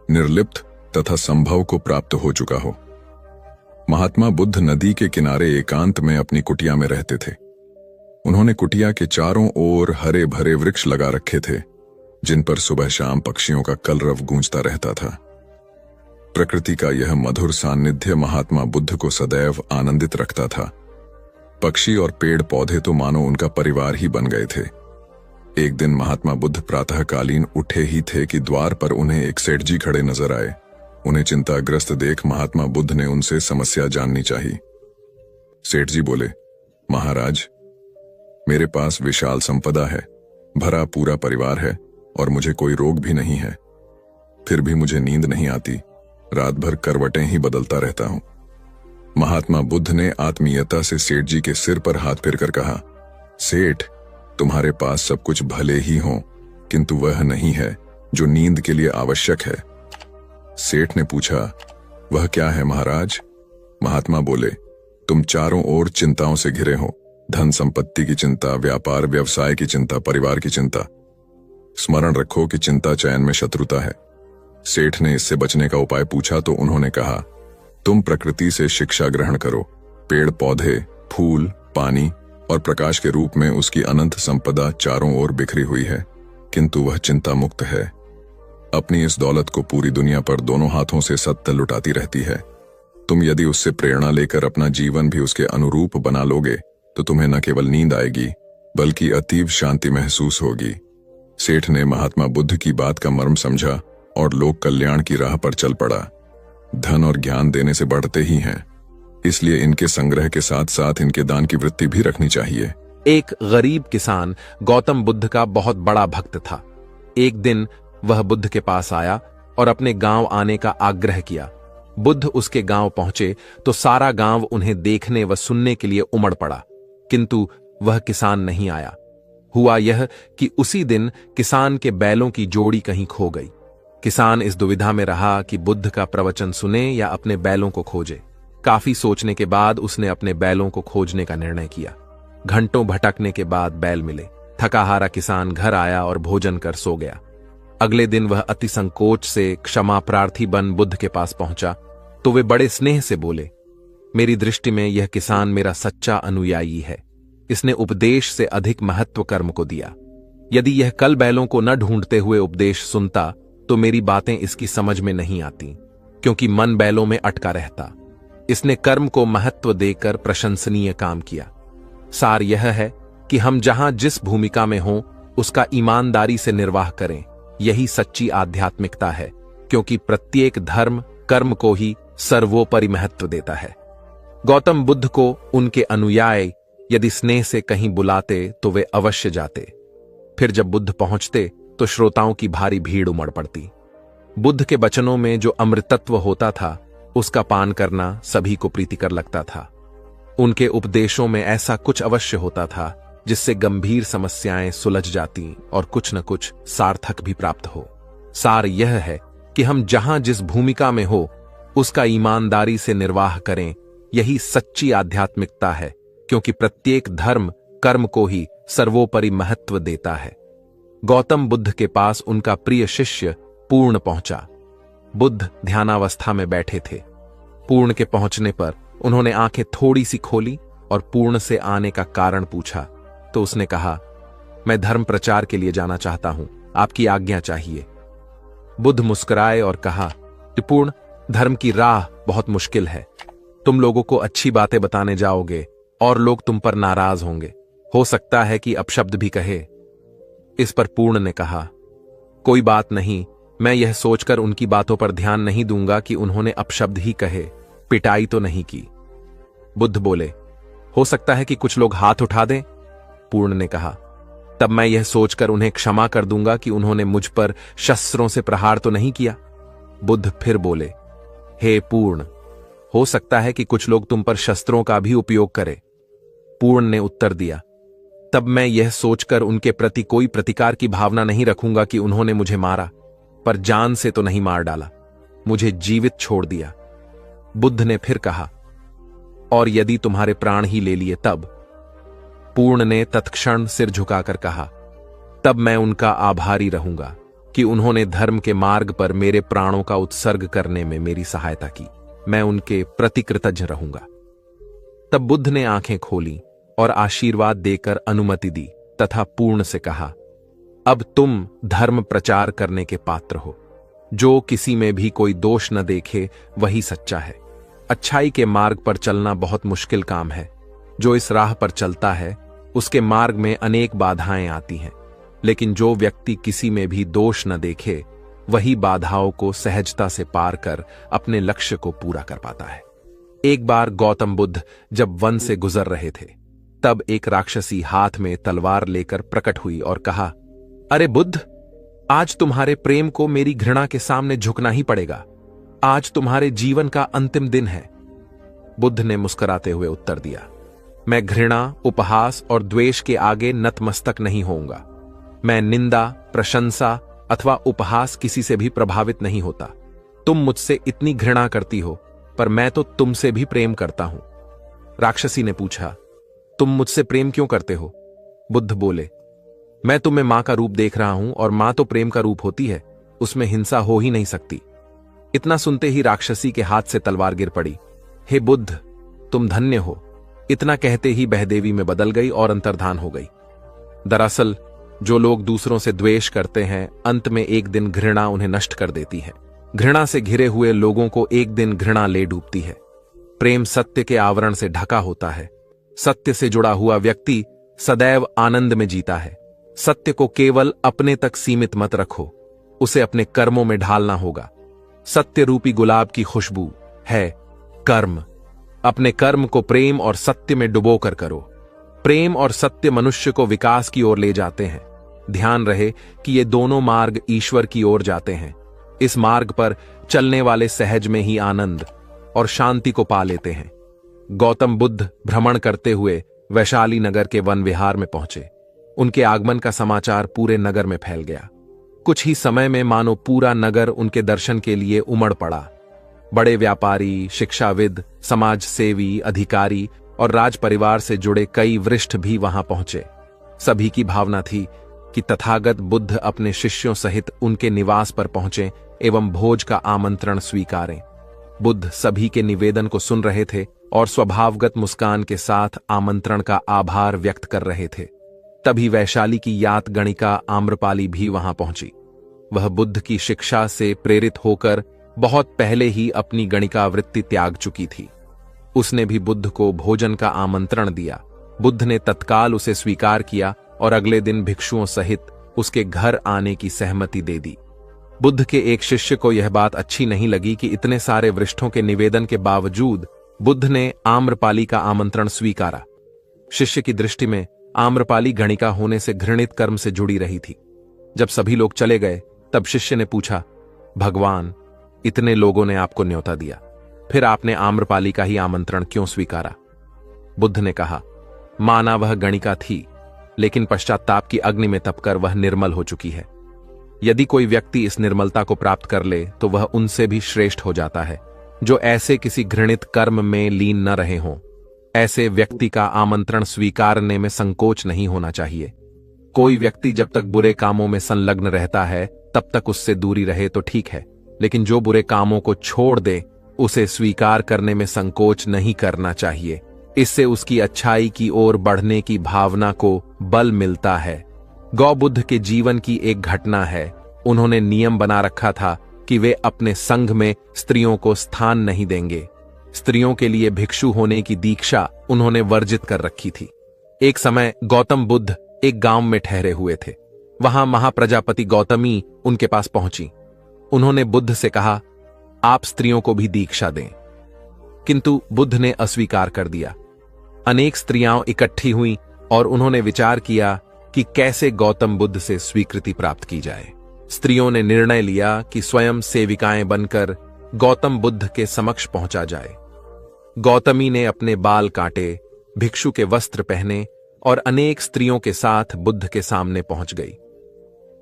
निर्लिप्त तथा संभव को प्राप्त हो चुका हो। महात्मा बुद्ध नदी के किनारे एकांत में अपनी कुटिया में रहते थे। उन्होंने कुटिया के चारों ओर हरे भरे वृक्ष लगा रखे थे, जिन पर सुबह शाम पक्षियों का कलरव गूंजता रहता था। प्रकृति का यह मधुर सान्निध्य महात्मा बुद्ध को सदैव आनंदित रखता था। पक्षी और पेड़ पौधे तो मानो उनका परिवार ही बन गए थे। एक दिन महात्मा बुद्ध प्रातःकालीन उठे ही थे कि द्वार पर उन्हें एक सेठ जी खड़े नजर आए। उन्हें चिंताग्रस्त देख महात्मा बुद्ध ने उनसे समस्या जाननी चाहिए। सेठ जी बोले, महाराज, मेरे पास विशाल संपदा है, भरा पूरा परिवार है और मुझे कोई रोग भी नहीं है। फिर भी मुझे नींद नहीं आती, रात भर करवटें ही बदलता रहता हूं। महात्मा बुद्ध ने आत्मीयता से सेठ जी के सिर पर हाथ फेरकर कहा, सेठ, तुम्हारे पास सब कुछ भले ही हो, किंतु वह नहीं है जो नींद के लिए आवश्यक है। सेठ ने पूछा, वह क्या है महाराज? महात्मा बोले, तुम चारों ओर चिंताओं से घिरे हो, धन संपत्ति की चिंता, व्यापार व्यवसाय की चिंता, परिवार की चिंता। स्मरण रखो कि चिंता चयन में शत्रुता है। सेठ ने इससे बचने का उपाय पूछा तो उन्होंने कहा, तुम प्रकृति से शिक्षा ग्रहण करो। पेड़ पौधे, फूल, पानी और प्रकाश के रूप में उसकी अनंत संपदा चारों ओर बिखरी हुई है, किंतु वह चिंता मुक्त है। अपनी इस दौलत को पूरी दुनिया पर दोनों हाथों से सत्य लुटाती रहती है। तुम यदि उससे प्रेरणा लेकर अपना जीवन भी उसके अनुरूप बना लोगे तो तुम्हें न केवल नींद आएगी बल्कि अतीव शांति महसूस होगी। सेठ ने महात्मा बुद्ध की बात का मर्म समझा और लोक कल्याण की राह पर चल पड़ा। धन और ज्ञान देने से बढ़ते ही हैं, इसलिए इनके संग्रह के साथ साथ इनके दान की वृत्ति भी रखनी चाहिए।
एक गरीब किसान गौतम बुद्ध का बहुत बड़ा भक्त था। एक दिन वह बुद्ध के पास आया और अपने गांव आने का आग्रह किया। बुद्ध उसके गांव पहुंचे तो सारा गांव उन्हें देखने व सुनने के लिए उमड़ पड़ा, किंतु वह किसान नहीं आया। हुआ यह कि उसी दिन किसान के बैलों की जोड़ी कहीं खो गई। किसान इस दुविधा में रहा कि बुद्ध का प्रवचन सुने या अपने बैलों को खोजे। काफी सोचने के बाद उसने अपने बैलों को खोजने का निर्णय किया। घंटों भटकने के बाद बैल मिले। थकाहारा किसान घर आया और भोजन कर सो गया। अगले दिन वह अति संकोच से क्षमा प्रार्थी बन बुद्ध के पास पहुंचा तो वे बड़े स्नेह से बोले, मेरी दृष्टि में यह किसान मेरा सच्चा अनुयायी है। इसने उपदेश से अधिक महत्व कर्म को दिया। यदि यह कल बैलों को न ढूंढते हुए उपदेश सुनता तो मेरी बातें इसकी समझ में नहीं आती, क्योंकि मन बैलों में अटका रहता। इसने कर्म को महत्व देकर प्रशंसनीय काम किया। सार यह है कि हम जहां जिस भूमिका में हों उसका ईमानदारी से निर्वाह करें। यही सच्ची आध्यात्मिकता है, क्योंकि प्रत्येक धर्म कर्म को ही सर्वोपरि महत्व देता है। गौतम बुद्ध को उनके अनुयायी यदि स्नेह से कहीं बुलाते तो वे अवश्य जाते। फिर जब बुद्ध पहुंचते तो श्रोताओं की भारी भीड़ उमड़ पड़ती। बुद्ध के वचनों में जो अमृतत्व होता था उसका पान करना सभी को प्रीतिकर लगता था। उनके उपदेशों में ऐसा कुछ अवश्य होता था जिससे गंभीर समस्याएं सुलझ जाती और कुछ न कुछ सार्थक भी प्राप्त हो। सार यह है कि हम जहां जिस भूमिका में हो उसका ईमानदारी से निर्वाह करें। यही सच्ची आध्यात्मिकता है, क्योंकि प्रत्येक धर्म कर्म को ही सर्वोपरि महत्व देता है। गौतम बुद्ध के पास उनका प्रिय शिष्य पूर्ण पहुंचा। बुद्ध ध्यानावस्था में बैठे थे। पूर्ण के पहुंचने पर उन्होंने आंखें थोड़ी सी खोली और पूर्ण से आने का कारण पूछा तो उसने कहा, मैं धर्म प्रचार के लिए जाना चाहता हूं, आपकी आज्ञा चाहिए। बुद्ध मुस्कुराए और कहा कि पूर्ण, धर्म की राह बहुत मुश्किल है। तुम लोगों को अच्छी बातें बताने जाओगे और लोग तुम पर नाराज होंगे। हो सकता है कि अपशब्द भी कहे। इस पर पूर्ण ने कहा, कोई बात नहीं, मैं यह सोचकर उनकी बातों पर ध्यान नहीं दूंगा कि उन्होंने अपशब्द ही कहे, पिटाई तो नहीं की। बुद्ध बोले, हो सकता है कि कुछ लोग हाथ उठा दें। पूर्ण ने कहा, तब मैं यह सोचकर उन्हें क्षमा कर दूंगा कि उन्होंने मुझ पर शस्त्रों से प्रहार तो नहीं किया। बुद्ध फिर बोले, हे पूर्ण, हो सकता है कि कुछ लोग तुम पर शस्त्रों का भी उपयोग करें। पूर्ण ने उत्तर दिया, तब मैं यह सोचकर उनके प्रति कोई प्रतिकार की भावना नहीं रखूंगा कि उन्होंने मुझे मारा, पर जान से तो नहीं मार डाला, मुझे जीवित छोड़ दिया। बुद्ध ने फिर कहा, और यदि तुम्हारे प्राण ही ले लिए तब? पूर्ण ने तत्क्षण सिर झुकाकर कहा, तब मैं उनका आभारी रहूंगा कि उन्होंने धर्म के मार्ग पर मेरे प्राणों का उत्सर्ग करने में मेरी सहायता की। मैं उनके प्रति कृतज्ञ रहूंगा। तब बुद्ध ने आंखें खोली और आशीर्वाद देकर अनुमति दी तथा पूर्ण से कहा, अब तुम धर्म प्रचार करने के पात्र हो। जो किसी में भी कोई दोष न देखे वही सच्चा है। अच्छाई के मार्ग पर चलना बहुत मुश्किल काम है, जो इस राह पर चलता है उसके मार्ग में अनेक बाधाएं आती हैं, लेकिन जो व्यक्ति किसी में भी दोष न देखे वही बाधाओं को सहजता से पार कर अपने लक्ष्य को पूरा कर पाता है। एक बार गौतम बुद्ध जब वन से गुजर रहे थे, तब एक राक्षसी हाथ में तलवार लेकर प्रकट हुई और कहा, अरे बुद्ध, आज तुम्हारे प्रेम को मेरी घृणा के सामने झुकना ही पड़ेगा। आज तुम्हारे जीवन का अंतिम दिन है। बुद्ध ने मुस्कुराते हुए उत्तर दिया, मैं घृणा, उपहास और द्वेष के आगे नतमस्तक नहीं होऊंगा। मैं निंदा, प्रशंसा अथवा उपहास किसी से भी प्रभावित नहीं होता। तुम मुझसे इतनी घृणा करती हो, पर मैं तो तुमसे भी प्रेम करता हूं। राक्षसी ने पूछा, तुम मुझसे प्रेम क्यों करते हो? बुद्ध बोले, मैं तुम्हें मां का रूप देख रहा हूं और मां तो प्रेम का रूप होती है, उसमें हिंसा हो ही नहीं सकती। इतना सुनते ही राक्षसी के हाथ से तलवार गिर पड़ी। हे बुद्ध, तुम धन्य हो। इतना कहते ही बहदेवी में बदल गई और अंतर्धान हो गई। दरअसल जो लोग दूसरों से द्वेष करते हैं, अंत में एक दिन घृणा उन्हें नष्ट कर देती है। घृणा से घिरे हुए लोगों को एक दिन घृणा ले डूबती है। प्रेम सत्य के आवरण से ढका होता है। सत्य से जुड़ा हुआ व्यक्ति सदैव आनंद में जीता है। सत्य को केवल अपने तक सीमित मत रखो, उसे अपने कर्मों में ढालना होगा। सत्य रूपी गुलाब की खुशबू है कर्म। अपने कर्म को प्रेम और सत्य में डुबोकर करो। प्रेम और सत्य मनुष्य को विकास की ओर ले जाते हैं। ध्यान रहे कि ये दोनों मार्ग ईश्वर की ओर जाते हैं। इस मार्ग पर चलने वाले सहज में ही आनंद और शांति को पा लेते हैं। गौतम बुद्ध भ्रमण करते हुए वैशाली नगर के वन विहार में पहुंचे। उनके आगमन का समाचार पूरे नगर में फैल गया। कुछ ही समय में मानो पूरा नगर उनके दर्शन के लिए उमड़ पड़ा। बड़े व्यापारी, शिक्षाविद, समाज सेवी, अधिकारी और राज परिवार से जुड़े कई वरिष्ठ भी वहां पहुंचे। सभी की भावना थी कि तथागत बुद्ध अपने शिष्यों सहित उनके निवास पर पहुंचे एवं भोज का आमंत्रण स्वीकारें। बुद्ध सभी के निवेदन को सुन रहे थे और स्वभावगत मुस्कान के साथ आमंत्रण का आभार व्यक्त कर रहे थे। तभी वैशाली की यात गणिका आम्रपाली भी वहां पहुंची। वह बुद्ध की शिक्षा से प्रेरित होकर बहुत पहले ही अपनी गणिका वृत्ति त्याग चुकी थी। उसने भी बुद्ध को भोजन का आमंत्रण दिया। बुद्ध ने तत्काल उसे स्वीकार किया और अगले दिन भिक्षुओं सहित उसके घर आने की सहमति दे दी। बुद्ध के एक शिष्य को यह बात अच्छी नहीं लगी कि इतने सारे वरिष्ठों के निवेदन के बावजूद बुद्ध ने आम्रपाली का आमंत्रण स्वीकारा। शिष्य की दृष्टि में आम्रपाली गणिका होने से घृणित कर्म से जुड़ी रही थी। जब सभी लोग चले गए, तब शिष्य ने पूछा, भगवान, इतने लोगों ने आपको न्योता दिया, फिर आपने आम्रपाली का ही आमंत्रण क्यों स्वीकारा? बुद्ध ने कहा, माना वह गणिका थी, लेकिन पश्चाताप की अग्नि में तपकर वह निर्मल हो चुकी है। यदि कोई व्यक्ति इस निर्मलता को प्राप्त कर ले तो वह उनसे भी श्रेष्ठ हो जाता है, जो ऐसे किसी घृणित कर्म में लीन न रहे हों। ऐसे व्यक्ति का आमंत्रण स्वीकारने में संकोच नहीं होना चाहिए। कोई व्यक्ति जब तक बुरे कामों में संलग्न रहता है तब तक उससे दूरी रहे तो ठीक है, लेकिन जो बुरे कामों को छोड़ दे उसे स्वीकार करने में संकोच नहीं करना चाहिए। इससे उसकी अच्छाई की ओर बढ़ने की भावना को बल मिलता है। गौबुद्ध के जीवन की एक घटना है। उन्होंने नियम बना रखा था कि वे अपने संघ में स्त्रियों को स्थान नहीं देंगे। स्त्रियों के लिए भिक्षु होने की दीक्षा उन्होंने वर्जित कर रखी थी। एक समय गौतम बुद्ध एक गांव में ठहरे हुए थे। वहां महाप्रजापति गौतमी उनके पास पहुंची। उन्होंने बुद्ध से कहा, आप स्त्रियों को भी दीक्षा दें। किंतु बुद्ध ने अस्वीकार कर दिया। अनेक स्त्रियां इकट्ठी हुईं और उन्होंने विचार किया कि कैसे गौतम बुद्ध से स्वीकृति प्राप्त की जाए। स्त्रियों ने निर्णय लिया कि स्वयं सेविकाएं बनकर गौतम बुद्ध के समक्ष पहुंचा जाए। गौतमी ने अपने बाल काटे, भिक्षु के वस्त्र पहने और अनेक स्त्रियों के साथ बुद्ध के सामने पहुंच गई।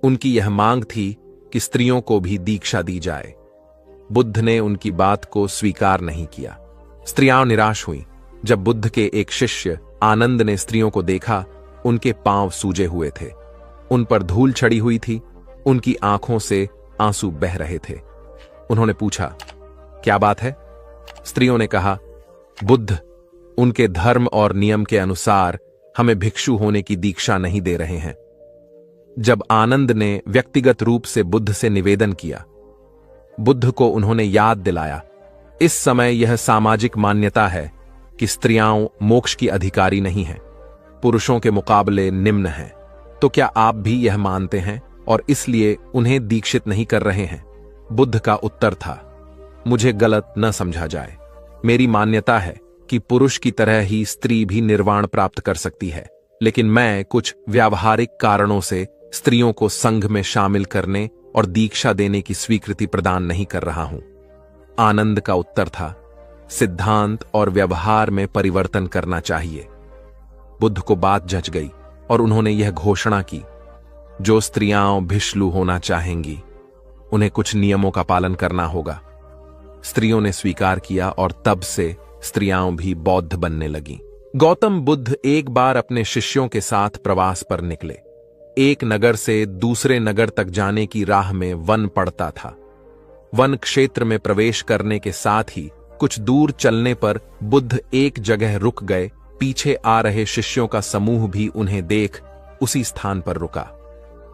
उनकी यह मांग थी कि स्त्रियों को भी दीक्षा दी जाए। बुद्ध ने उनकी बात को स्वीकार नहीं किया। स्त्रियां निराश हुईं। जब बुद्ध के एक शिष्य आनंद ने स्त्रियों को देखा, उनके पांव सूजे हुए थे, उन पर धूल चढ़ी हुई थी, उनकी आंखों से आंसू बह रहे थे। उन्होंने पूछा, क्या बात है? स्त्रियों ने कहा, बुद्ध उनके धर्म और नियम के अनुसार हमें भिक्षु होने की दीक्षा नहीं दे रहे हैं। जब आनंद ने व्यक्तिगत रूप से बुद्ध से निवेदन किया, बुद्ध को उन्होंने याद दिलाया, इस समय यह सामाजिक मान्यता है कि स्त्रियां मोक्ष की अधिकारी नहीं हैं, पुरुषों के मुकाबले निम्न हैं। तो क्या आप भी यह मानते हैं और इसलिए उन्हें दीक्षित नहीं कर रहे हैं? बुद्ध का उत्तर था, मुझे गलत न समझा जाए। मेरी मान्यता है कि पुरुष की तरह ही स्त्री भी निर्वाण प्राप्त कर सकती है, लेकिन मैं कुछ व्यावहारिक कारणों से स्त्रियों को संघ में शामिल करने और दीक्षा देने की स्वीकृति प्रदान नहीं कर रहा हूं। आनंद का उत्तर था, सिद्धांत और व्यवहार में परिवर्तन करना चाहिए। बुद्ध को बात जच गई और उन्होंने यह घोषणा की, जो स्त्रियां भिक्षु होना चाहेंगी उन्हें कुछ नियमों का पालन करना होगा। स्त्रियों ने स्वीकार किया और तब से स्त्रियां भी बौद्ध बनने लगीं। गौतम बुद्ध एक बार अपने शिष्यों के साथ प्रवास पर निकले। एक नगर से दूसरे नगर तक जाने की राह में वन पड़ता था। वन क्षेत्र में प्रवेश करने के साथ ही कुछ दूर चलने पर बुद्ध एक जगह रुक गए। पीछे आ रहे शिष्यों का समूह भी उन्हें देख उसी स्थान पर रुका,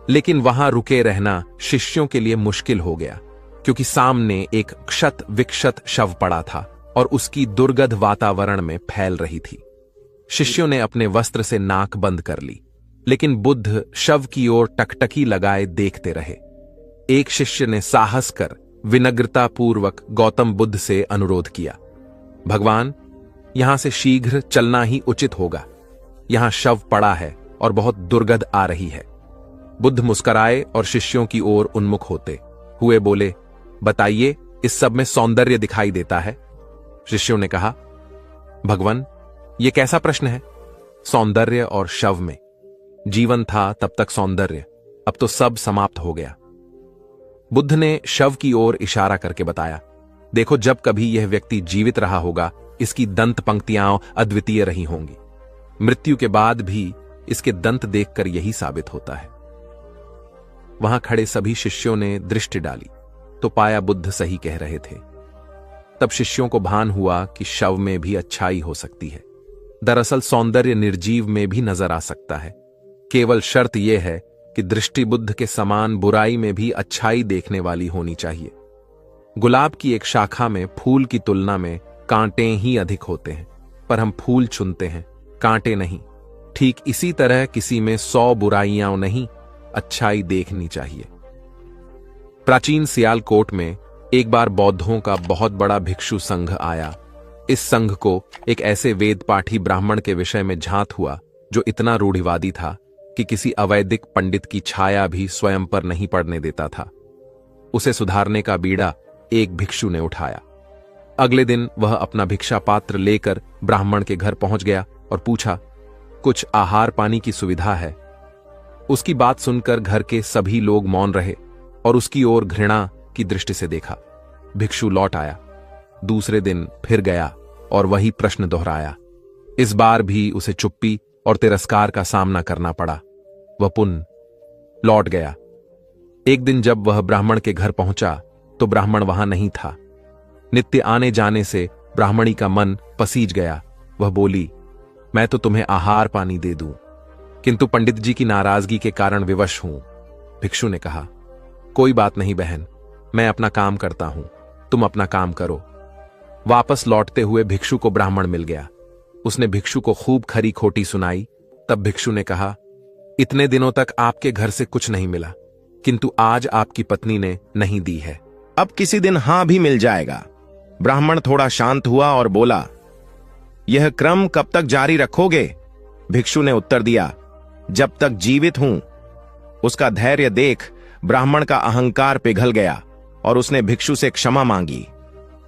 लेकिन वहां रुके रहना शिष्यों के लिए मुश्किल हो गया, क्योंकि सामने एक क्षत विक्षत शव पड़ा था और उसकी दुर्गंध वातावरण में फैल रही थी। शिष्यों ने अपने वस्त्र से नाक बंद कर ली, लेकिन बुद्ध शव की ओर टकटकी लगाए देखते रहे। एक शिष्य ने साहस कर विनम्रतापूर्वक गौतम बुद्ध से अनुरोध किया, भगवान, यहां से शीघ्र चलना ही उचित होगा। यहां शव पड़ा है और बहुत दुर्गंध आ रही है। बुद्ध मुस्कुराए और शिष्यों की ओर उन्मुख होते हुए बोले, बताइए, इस सब में सौंदर्य दिखाई देता है? शिष्यों ने कहा, भगवान, यह कैसा प्रश्न है? सौंदर्य और शव में? जीवन था तब तक सौंदर्य, अब तो सब समाप्त हो गया। बुद्ध ने शव की ओर इशारा करके बताया, देखो, जब कभी यह व्यक्ति जीवित रहा होगा, इसकी दंत पंक्तियां अद्वितीय रही होंगी। मृत्यु के बाद भी इसके दंत देखकर यही साबित होता है। वहां खड़े सभी शिष्यों ने दृष्टि डाली तो पाया बुद्ध सही कह रहे थे। तब शिष्यों को भान हुआ कि शव में भी अच्छाई हो सकती है। दरअसल सौंदर्य निर्जीव में भी नजर आ सकता है। केवल शर्त यह है कि दृष्टि बुद्ध के समान बुराई में भी अच्छाई देखने वाली होनी चाहिए। गुलाब की एक शाखा में फूल की तुलना में कांटे ही अधिक होते हैं, पर हम फूल चुनते हैं, कांटे नहीं। ठीक इसी तरह किसी में 100 बुराइयां नहीं, अच्छाई देखनी चाहिए। प्राचीन सियालकोट में एक बार बौद्धों का बहुत बड़ा भिक्षु संघ आया। इस संघ को एक ऐसे वेद पाठी ब्राह्मण के विषय में झांत हुआ जो इतना रूढ़िवादी था कि किसी अवैदिक पंडित की छाया भी स्वयं पर नहीं पड़ने देता था। उसे सुधारने का बीड़ा एक भिक्षु ने उठाया। अगले दिन वह अपना भिक्षा पात्र लेकर ब्राह्मण के घर पहुंच गया और पूछा, कुछ आहार पानी की सुविधा है? उसकी बात सुनकर घर के सभी लोग मौन रहे और उसकी ओर घृणा की दृष्टि से देखा। भिक्षु लौट आया। दूसरे दिन फिर गया और वही प्रश्न दोहराया। इस बार भी उसे चुप्पी और तिरस्कार का सामना करना पड़ा। वह पुनः लौट गया। एक दिन जब वह ब्राह्मण के घर पहुंचा तो ब्राह्मण वहां नहीं था। नित्य आने जाने से ब्राह्मणी का मन पसीज गया। वह बोली, मैं तो तुम्हें आहार पानी दे दूं, किंतु पंडित जी की नाराजगी के कारण विवश हूं। भिक्षु ने कहा, कोई बात नहीं बहन, मैं अपना काम करता हूं, तुम अपना काम करो। वापस लौटते हुए भिक्षु को ब्राह्मण मिल गया। उसने भिक्षु को खूब खरी खोटी सुनाई। तब भिक्षु ने कहा, इतने दिनों तक आपके घर से कुछ नहीं मिला, किंतु आज आपकी पत्नी ने नहीं दी है,
अब किसी दिन हां भी मिल जाएगा। ब्राह्मण थोड़ा शांत हुआ और बोला, यह क्रम कब तक जारी रखोगे? भिक्षु ने उत्तर दिया, जब तक जीवित हूं। उसका धैर्य देख ब्राह्मण का अहंकार पिघल गया और उसने भिक्षु से क्षमा मांगी।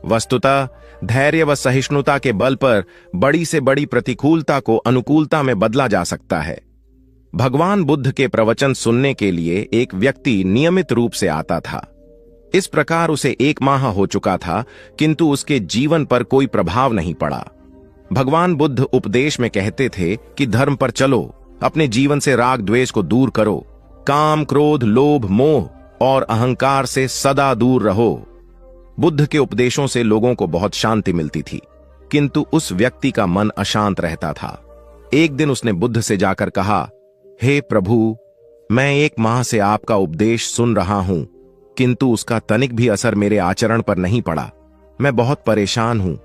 वस्तुतः धैर्य व सहिष्णुता के बल पर बड़ी से बड़ी प्रतिकूलता को अनुकूलता में बदला जा सकता है। भगवान बुद्ध के प्रवचन सुनने के लिए एक व्यक्ति नियमित रूप से आता था। इस प्रकार उसे 1 माह हो चुका था, किंतु उसके जीवन पर कोई प्रभाव नहीं पड़ा। भगवान बुद्ध उपदेश में कहते थे कि धर्म पर चलो, अपने जीवन से राग द्वेष को दूर करो, काम क्रोध लोभ मोह और अहंकार से सदा दूर रहो। बुद्ध के उपदेशों से लोगों को बहुत शांति मिलती थी, किंतु उस व्यक्ति का मन अशांत रहता था। एक दिन उसने बुद्ध से जाकर कहा, हे प्रभु, मैं 1 माह से आपका उपदेश सुन रहा हूं, किंतु उसका तनिक भी असर मेरे आचरण पर नहीं पड़ा। मैं बहुत परेशान हूं,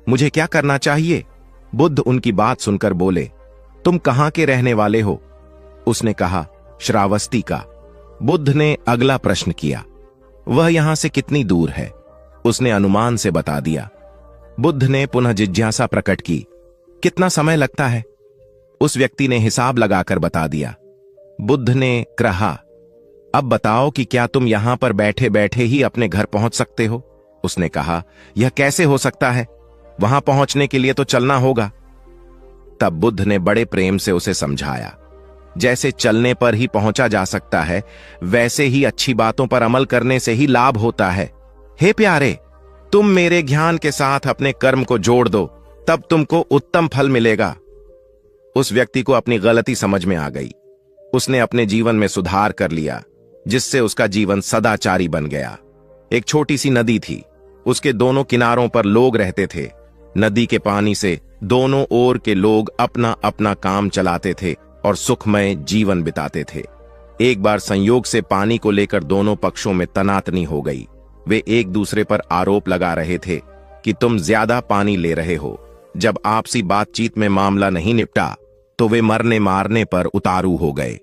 मुझे क्या करना चाहिए? बुद्ध उनकी बात सुनकर बोले, तुम कहां के रहने वाले हो? उसने कहा, श्रावस्ती का। बुद्ध ने अगला प्रश्न किया, वह यहां से कितनी दूर है? उसने अनुमान से बता दिया। बुद्ध ने पुनः जिज्ञासा प्रकट की, कितना समय लगता है? उस व्यक्ति ने हिसाब लगाकर बता दिया। बुद्ध ने कहा, अब बताओ कि क्या तुम यहां पर बैठे बैठे ही अपने घर पहुंच सकते हो? उसने कहा, यह कैसे हो सकता है? वहां पहुंचने के लिए तो चलना होगा। तब बुद्ध ने बड़े प्रेम से उसे समझाया, जैसे चलने पर ही पहुंचा जा सकता है, वैसे ही अच्छी बातों पर अमल करने से ही लाभ होता है। हे प्यारे, तुम मेरे ज्ञान के साथ अपने कर्म को जोड़ दो, तब तुमको उत्तम फल मिलेगा। उस व्यक्ति को अपनी गलती समझ में आ गई। उसने अपने जीवन में सुधार कर लिया, जिससे उसका जीवन सदाचारी बन गया। एक छोटी सी नदी थी। उसके दोनों किनारों पर लोग रहते थे। नदी के पानी से दोनों ओर के लोग अपना अपना काम चलाते थे और सुखमय जीवन बिताते थे। एक बार संयोग से पानी को लेकर दोनों पक्षों में तनातनी हो गई। वे एक दूसरे पर आरोप लगा रहे थे कि तुम ज्यादा पानी ले रहे हो। जब आपसी बातचीत में मामला नहीं निपटा तो वे मरने मारने पर उतारू हो गए।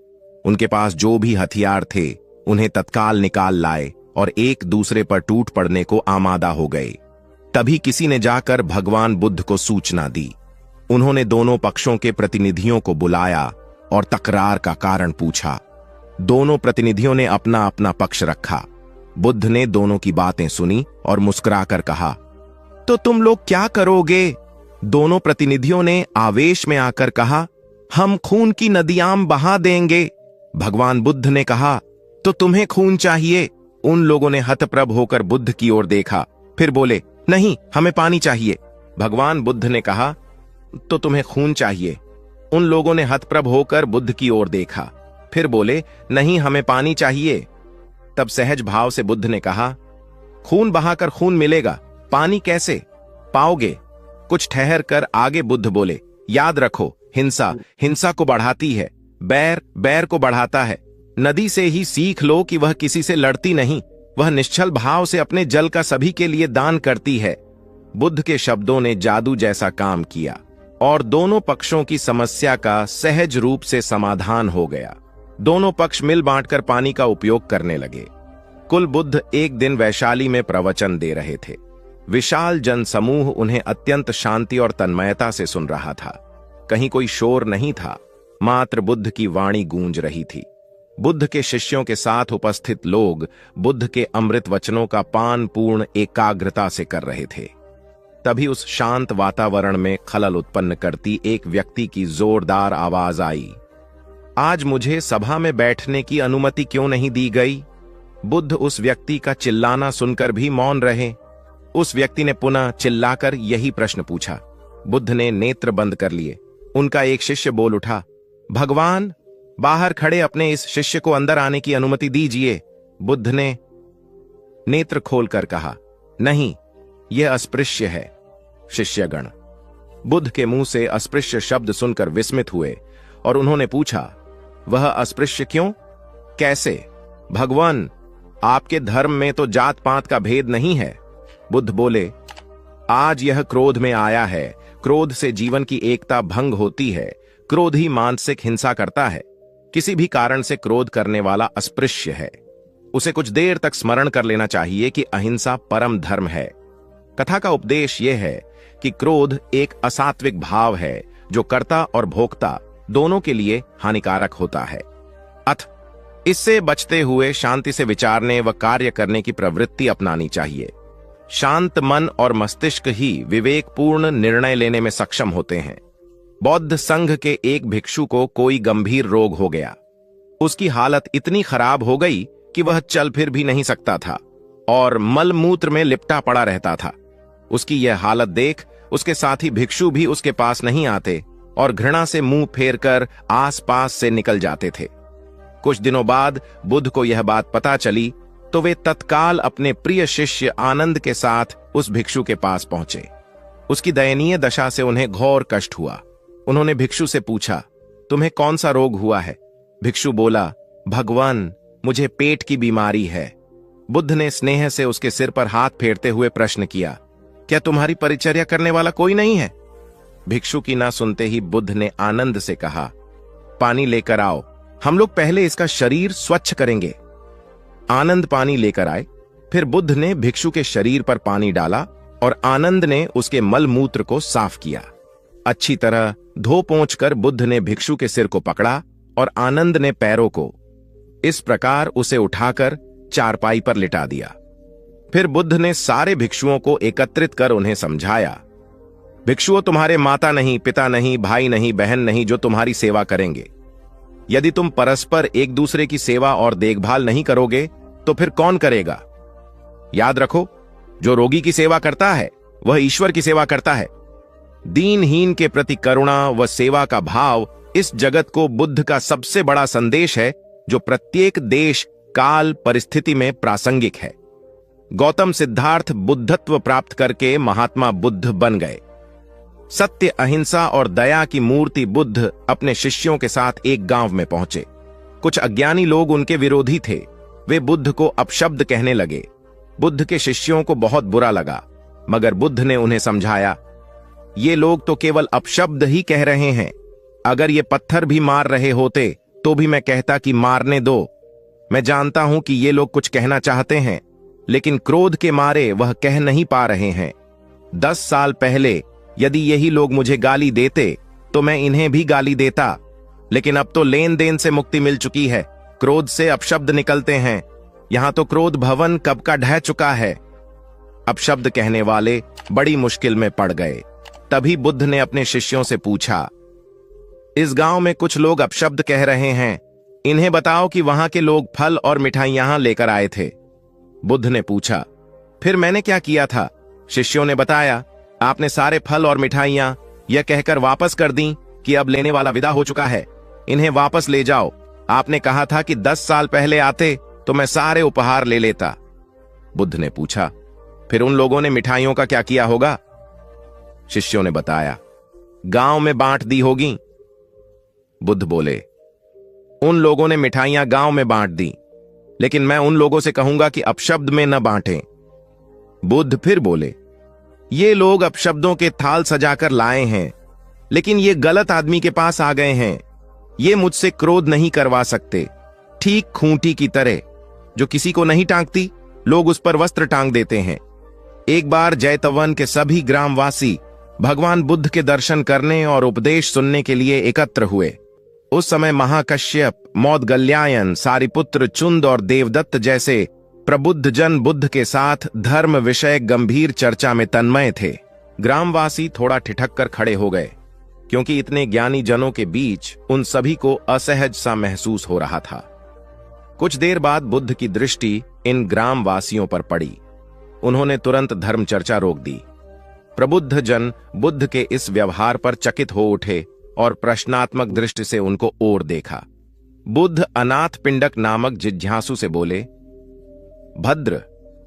उनके पास जो भी हथियार थे उन्हें तत्काल निकाल लाए और एक दूसरे पर टूट पड़ने को आमादा हो गए। तभी किसी ने जाकर भगवान बुद्ध को सूचना दी। उन्होंने दोनों पक्षों के प्रतिनिधियों को बुलाया और तकरार का कारण पूछा। दोनों प्रतिनिधियों ने अपना अपना पक्ष रखा। बुद्ध ने दोनों की बातें सुनी और मुस्कुराकर कहा, तो तुम लोग क्या करोगे? दोनों प्रतिनिधियों ने आवेश में आकर कहा, हम खून की नदियां बहा देंगे। भगवान बुद्ध ने कहा, तो तुम्हें खून चाहिए? उन लोगों ने हतप्रभ होकर बुद्ध की ओर देखा, फिर बोले, नहीं, हमें पानी चाहिए। भगवान बुद्ध ने कहा, तो तुम्हें खून चाहिए? उन लोगों ने हतप्रभ होकर बुद्ध की ओर देखा, फिर बोले, नहीं, हमें पानी चाहिए। तब सहज भाव से बुद्ध ने कहा, खून बहाकर खून मिलेगा, पानी कैसे पाओगे? कुछ ठहर कर आगे बुद्ध बोले, याद रखो, हिंसा हिंसा को बढ़ाती है, बैर बैर को बढ़ाता है। नदी से ही सीख लो कि वह किसी से लड़ती नहीं, वह निश्चल भाव से अपने जल का सभी के लिए दान करती है। बुद्ध के शब्दों ने जादू जैसा काम किया और दोनों पक्षों की समस्या का सहज रूप से समाधान हो गया। दोनों पक्ष मिल बांटकर पानी का उपयोग करने लगे। कुल बुद्ध एक दिन वैशाली में प्रवचन दे रहे थे। विशाल जनसमूह उन्हें अत्यंत शांति और तन्मयता से सुन रहा था। कहीं कोई शोर नहीं था, मात्र बुद्ध की वाणी गूंज रही थी। बुद्ध के शिष्यों के साथ उपस्थित लोग बुद्ध के अमृत वचनों का पान पूर्ण एकाग्रता से कर रहे थे। तभी उस शांत वातावरण में खलल उत्पन्न करती एक व्यक्ति की जोरदार आवाज आई, आज मुझे सभा में बैठने की अनुमति क्यों नहीं दी गई? बुद्ध उस व्यक्ति का चिल्लाना सुनकर भी मौन रहे। उस व्यक्ति ने पुनः चिल्लाकर यही प्रश्न पूछा। बुद्ध ने नेत्र बंद कर लिए। उनका एक शिष्य बोल उठा, भगवान, बाहर खड़े अपने इस शिष्य को अंदर आने की अनुमति दीजिए। बुद्ध ने नेत्र खोलकर कहा, नहीं, यह अस्पृश्य है। शिष्यगण बुद्ध के मुंह से अस्पृश्य शब्द सुनकर विस्मित हुए और उन्होंने पूछा, वह अस्पृश्य क्यों? कैसे? भगवान, आपके धर्म में तो जात पात का भेद नहीं है। बुद्ध बोले, आज यह क्रोध में आया है। क्रोध से जीवन की एकता भंग होती है। क्रोध ही मानसिक हिंसा करता है। किसी भी कारण से क्रोध करने वाला अस्पृश्य है। उसे कुछ देर तक स्मरण कर लेना चाहिए कि अहिंसा परम धर्म है। कथा का उपदेश यह है कि क्रोध एक असात्विक भाव है जो कर्ता और भोक्ता दोनों के लिए हानिकारक होता है। इससे बचते हुए शांति से विचारने व कार्य करने की प्रवृत्ति अपनानी चाहिए। शांत मन और मस्तिष्क ही विवेकपूर्ण निर्णय लेने में सक्षम होते हैं। बौद्ध संघ के एक भिक्षु को कोई गंभीर रोग हो गया। उसकी हालत इतनी खराब हो गई कि वह चल फिर भी नहीं सकता था और मलमूत्र में लिपटा पड़ा रहता था। उसकी यह हालत देख उसके साथी भिक्षु भी उसके पास नहीं आते और घृणा से मुंह फेरकर आसपास से निकल जाते थे। कुछ दिनों बाद बुद्ध को यह बात पता चली तो वे तत्काल अपने प्रिय शिष्य आनंद के साथ उस भिक्षु के पास पहुंचे। उसकी दयनीय दशा से उन्हें घोर कष्ट हुआ। उन्होंने भिक्षु से पूछा, तुम्हें कौन सा रोग हुआ है? भिक्षु बोला, भगवान, मुझे पेट की बीमारी है। बुद्ध ने स्नेह से उसके सिर पर हाथ फेरते हुए प्रश्न किया, क्या तुम्हारी परिचर्या करने वाला कोई नहीं है? भिक्षु की ना सुनते ही बुद्ध ने आनंद से कहा, पानी लेकर आओ, हम लोग पहले इसका शरीर स्वच्छ करेंगे। आनंद पानी लेकर आए। फिर बुद्ध ने भिक्षु के शरीर पर पानी डाला और आनंद ने उसके मल मूत्र को साफ किया। अच्छी तरह धो पोंछ कर बुद्ध ने भिक्षु के सिर को पकड़ा और आनंद ने पैरों को। इस प्रकार उसे उठाकर चारपाई पर लिटा दिया। फिर बुद्ध ने सारे भिक्षुओं को एकत्रित कर उन्हें समझाया, भिक्षुओं, तुम्हारे माता नहीं, पिता नहीं, भाई नहीं, बहन नहीं जो तुम्हारी सेवा करेंगे। यदि तुम परस्पर एक दूसरे की सेवा और देखभाल नहीं करोगे तो फिर कौन करेगा? याद रखो, जो रोगी की सेवा करता है वह ईश्वर की सेवा करता है। दीनहीन के प्रति करुणा व सेवा का भाव इस जगत को बुद्ध का सबसे बड़ा संदेश है, जो प्रत्येक देश, काल, परिस्थिति में प्रासंगिक है। गौतम सिद्धार्थ बुद्धत्व प्राप्त करके महात्मा बुद्ध बन गए। सत्य, अहिंसा और दया की मूर्ति बुद्ध अपने शिष्यों के साथ एक गांव में पहुंचे। कुछ अज्ञानी लोग उनके विरोधी थे। वे बुद्ध को अपशब्द कहने लगे। बुद्ध के शिष्यों को बहुत बुरा लगा, मगर बुद्ध ने उन्हें समझाया, ये लोग तो केवल अपशब्द ही कह रहे हैं। अगर ये पत्थर भी मार रहे होते तो भी मैं कहता कि मारने दो। मैं जानता हूं कि ये लोग कुछ कहना चाहते हैं, लेकिन क्रोध के मारे वह कह नहीं पा रहे हैं। 10 साल पहले यदि यही लोग मुझे गाली देते तो मैं इन्हें भी गाली देता, लेकिन अब तो लेन देन से मुक्ति मिल चुकी है। क्रोध से अपशब्द निकलते हैं। यहां तो क्रोध भवन कब का ढह चुका है। अपशब्द कहने वाले बड़ी मुश्किल में पड़ गए। तभी बुद्ध ने अपने शिष्यों से पूछा, इस गांव में कुछ लोग अपशब्द कह रहे हैं, इन्हें बताओ कि वहां के लोग फल और मिठाइयां लेकर आए थे। बुद्ध ने पूछा, फिर मैंने क्या किया था? शिष्यों ने बताया, आपने सारे फल और मिठाइयां यह कहकर वापस कर दी कि अब लेने वाला विदा हो चुका है, इन्हें वापस ले जाओ। आपने कहा था कि 10 साल पहले आते तो मैं सारे उपहार ले लेता। बुद्ध ने पूछा, फिर उन लोगों ने मिठाइयों का क्या किया होगा? शिष्यों ने बताया, गांव में बांट दी होगी। बुद्ध बोले, उन लोगों ने मिठाइयां गांव में बांट दी, लेकिन मैं उन लोगों से कहूंगा कि अपशब्द में न बांटें। बुद्ध फिर बोले, ये लोग अपशब्दों के थाल सजाकर लाए हैं, लेकिन ये गलत आदमी के पास आ गए हैं। ये मुझसे क्रोध नहीं करवा सकते। ठीक खूंटी की तरह जो किसी को नहीं टांगती, लोग उस पर वस्त्र टांग देते हैं। एक बार जैतवन के सभी ग्रामवासी भगवान बुद्ध के दर्शन करने और उपदेश सुनने के लिए एकत्र हुए। उस समय महाकश्यप, मौदगल्यायन, सारिपुत्र, चुंद और देवदत्त जैसे प्रबुद्ध जन बुद्ध के साथ धर्म विषय गंभीर चर्चा में तन्मय थे। ग्रामवासी थोड़ा ठिठक कर खड़े हो गए, क्योंकि इतने ज्ञानी जनों के बीच उन सभी को असहज सा महसूस हो रहा था। कुछ देर बाद बुद्ध की दृष्टि इन ग्रामवासियों पर पड़ी। उन्होंने तुरंत धर्म चर्चा रोक दी। प्रबुद्ध जन बुद्ध के इस व्यवहार पर चकित हो उठे और प्रश्नात्मक दृष्टि से उनको ओर देखा। बुद्ध अनाथ पिंडक नामक जिज्ञासु से बोले, भद्र,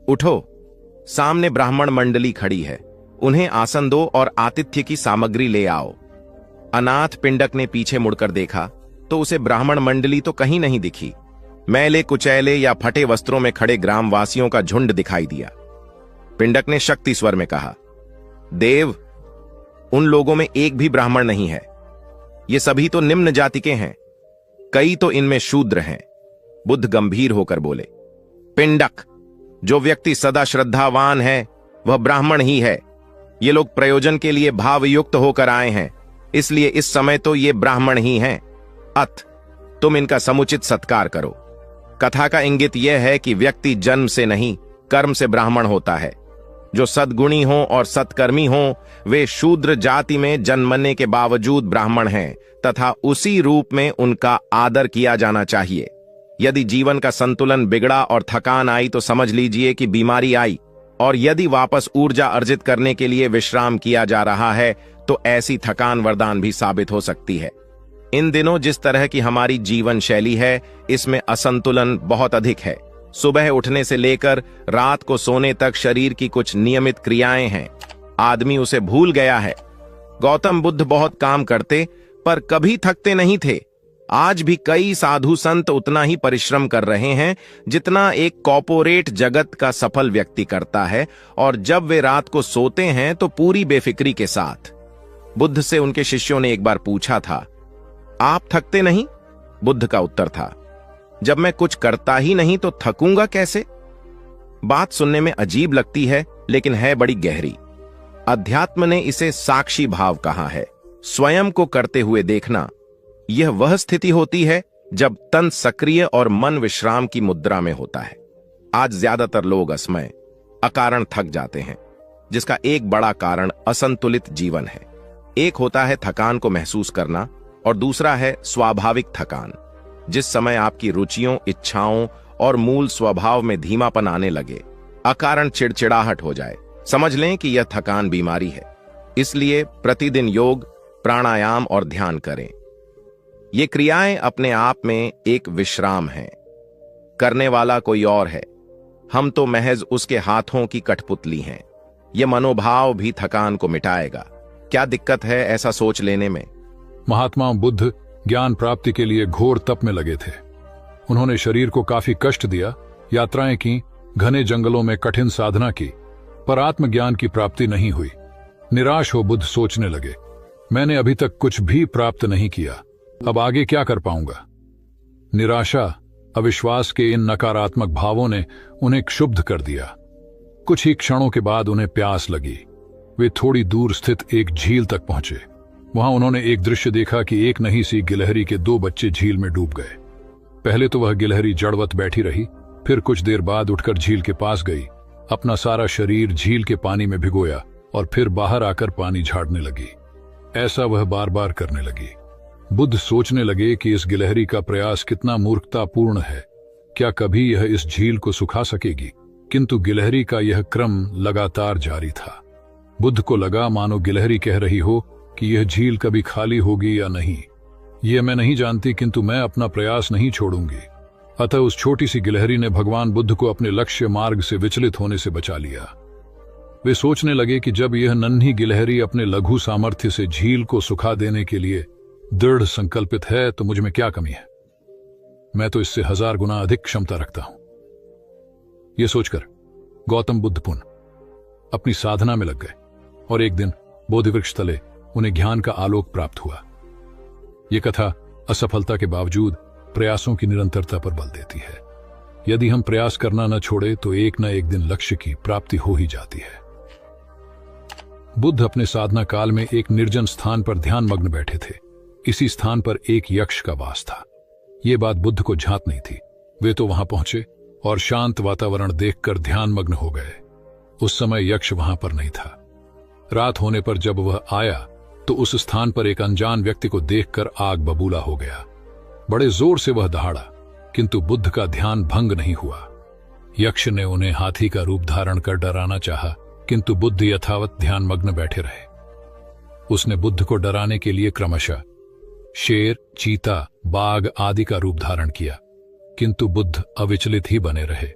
उठो, सामने ब्राह्मण मंडली खड़ी है, उन्हें आसन दो और आतिथ्य की सामग्री ले आओ। अनाथ पिंडक ने पीछे मुड़कर देखा तो उसे ब्राह्मण मंडली तो कहीं नहीं दिखी। मैले कुचैले या फटे वस्त्रों में खड़े ग्रामवासियों का झुंड दिखाई दिया। पिंडक ने शक्ति स्वर में कहा, देव, उन लोगों में एक भी ब्राह्मण नहीं है। ये सभी तो निम्न जाति के हैं, कई तो इनमें शूद्र हैं। बुद्ध गंभीर होकर बोले, पिंडक, जो व्यक्ति सदा श्रद्धावान है वह ब्राह्मण ही है। ये लोग प्रयोजन के लिए भावयुक्त होकर आए हैं, इसलिए इस समय तो ये ब्राह्मण ही हैं। अत तुम इनका समुचित सत्कार करो। कथा का इंगित यह है कि व्यक्ति जन्म से नहीं, कर्म से ब्राह्मण होता है। जो सद्गुणी हों और सत्कर्मी हों, वे शूद्र जाति में जन्मने के बावजूद ब्राह्मण हैं तथा उसी रूप में उनका आदर किया जाना चाहिए। यदि जीवन का संतुलन बिगड़ा और थकान आई तो समझ लीजिए कि बीमारी आई, और यदि वापस ऊर्जा अर्जित करने के लिए विश्राम किया जा रहा है तो ऐसी थकान वरदान भी साबित हो सकती है। इन दिनों जिस तरह की हमारी जीवन शैली है, इसमें असंतुलन बहुत अधिक है। सुबह उठने से लेकर रात को सोने तक शरीर की कुछ नियमित क्रियाएं हैं, आदमी उसे भूल गया है। गौतम बुद्ध बहुत काम करते पर कभी थकते नहीं थे। आज भी कई साधु संत उतना ही परिश्रम कर रहे हैं जितना एक कॉर्पोरेट जगत का सफल व्यक्ति करता है, और जब वे रात को सोते हैं तो पूरी बेफिक्री के साथ। बुद्ध से उनके शिष्यों ने एक बार पूछा था, आप थकते नहीं? बुद्ध का उत्तर था, जब मैं कुछ करता ही नहीं तो थकूंगा कैसे? बात सुनने में अजीब लगती है, लेकिन है बड़ी गहरी। अध्यात्म ने इसे साक्षी भाव कहा है। स्वयं को करते हुए देखना, यह वह स्थिति होती है जब तन सक्रिय और मन विश्राम की मुद्रा में होता है। आज ज्यादातर लोग असमय, अकारण थक जाते हैं, जिसका एक बड़ा कारण असंतुलित जीवन है। एक होता है थकान को महसूस करना और दूसरा है स्वाभाविक थकान। जिस समय आपकी रुचियों, इच्छाओं और मूल स्वभाव में धीमापन आने लगे, अकारण चिड़चिड़ाहट हो जाए, समझ लें कि यह थकान बीमारी है। इसलिए प्रतिदिन योग, प्राणायाम और ध्यान करें। ये क्रियाएं अपने आप में एक विश्राम है। करने वाला कोई और है, हम तो महज उसके हाथों की कठपुतली हैं। यह मनोभाव भी थकान को मिटाएगा। क्या दिक्कत है ऐसा सोच लेने में?
महात्मा बुद्ध ज्ञान प्राप्ति के लिए घोर तप में लगे थे। उन्होंने शरीर को काफी कष्ट दिया, यात्राएं की, घने जंगलों में कठिन साधना की, पर आत्मज्ञान की प्राप्ति नहीं हुई। निराश हो बुद्ध सोचने लगे, मैंने अभी तक कुछ भी प्राप्त नहीं किया, अब आगे क्या कर पाऊंगा? निराशा, अविश्वास के इन नकारात्मक भावों ने उन्हें क्षुब्ध कर दिया। कुछ ही क्षणों के बाद उन्हें प्यास लगी। वे थोड़ी दूर स्थित एक झील तक पहुंचे। वहां उन्होंने एक दृश्य देखा कि एक नन्ही सी गिलहरी के 2 बच्चे झील में डूब गए। पहले तो वह गिलहरी जड़वत बैठी रही, फिर कुछ देर बाद उठकर झील के पास गई, अपना सारा शरीर झील के पानी में भिगोया और फिर बाहर आकर पानी झाड़ने लगी। ऐसा वह बार बार करने लगी। बुद्ध सोचने लगे कि इस गिलहरी का प्रयास कितना मूर्खतापूर्ण है। क्या कभी यह इस झील को सुखा सकेगी? किंतु गिलहरी का यह क्रम लगातार जारी था। बुद्ध को लगा मानो गिलहरी कह रही हो कि यह झील कभी खाली होगी या नहीं, यह मैं नहीं जानती, किंतु मैं अपना प्रयास नहीं छोड़ूंगी। अतः उस छोटी सी गिलहरी ने भगवान बुद्ध को अपने लक्ष्य मार्ग से विचलित होने से बचा लिया। वे सोचने लगे कि जब यह नन्ही गिलहरी अपने लघु सामर्थ्य से झील को सुखा देने के लिए दृढ़ संकल्पित है, तो मुझ में क्या कमी है? मैं तो इससे 1000 गुना अधिक क्षमता रखता हूं। यह सोचकर गौतम बुद्ध पुनः अपनी साधना में लग गए और एक दिन बोधिवृक्ष तले उन्हें ज्ञान का आलोक प्राप्त हुआ। यह कथा असफलता के बावजूद प्रयासों की निरंतरता पर बल देती है। यदि हम प्रयास करना न छोड़े तो एक न एक दिन लक्ष्य की प्राप्ति हो ही जाती है। बुद्ध अपने साधना काल में एक निर्जन स्थान पर ध्यान मग्न बैठे थे। इसी स्थान पर एक यक्ष का वास था। ये बात बुद्ध को झांत नहीं थी। वे तो वहां पहुंचे और शांत वातावरण देखकर ध्यान मग्न हो गए। उस समय यक्ष वहां पर नहीं था। रात होने पर जब वह आया तो उस स्थान पर एक अनजान व्यक्ति को देखकर आग बबूला हो गया। बड़े जोर से वह दहाड़ा, किंतु बुद्ध का ध्यान भंग नहीं हुआ। यक्ष ने उन्हें हाथी का रूप धारण कर डराना चाहा, किंतु बुद्ध यथावत ध्यान मग्न बैठे रहे। उसने बुद्ध को डराने के लिए क्रमशः शेर, चीता, बाघ आदि का रूप धारण किया, किंतु बुद्ध अविचलित ही बने रहे।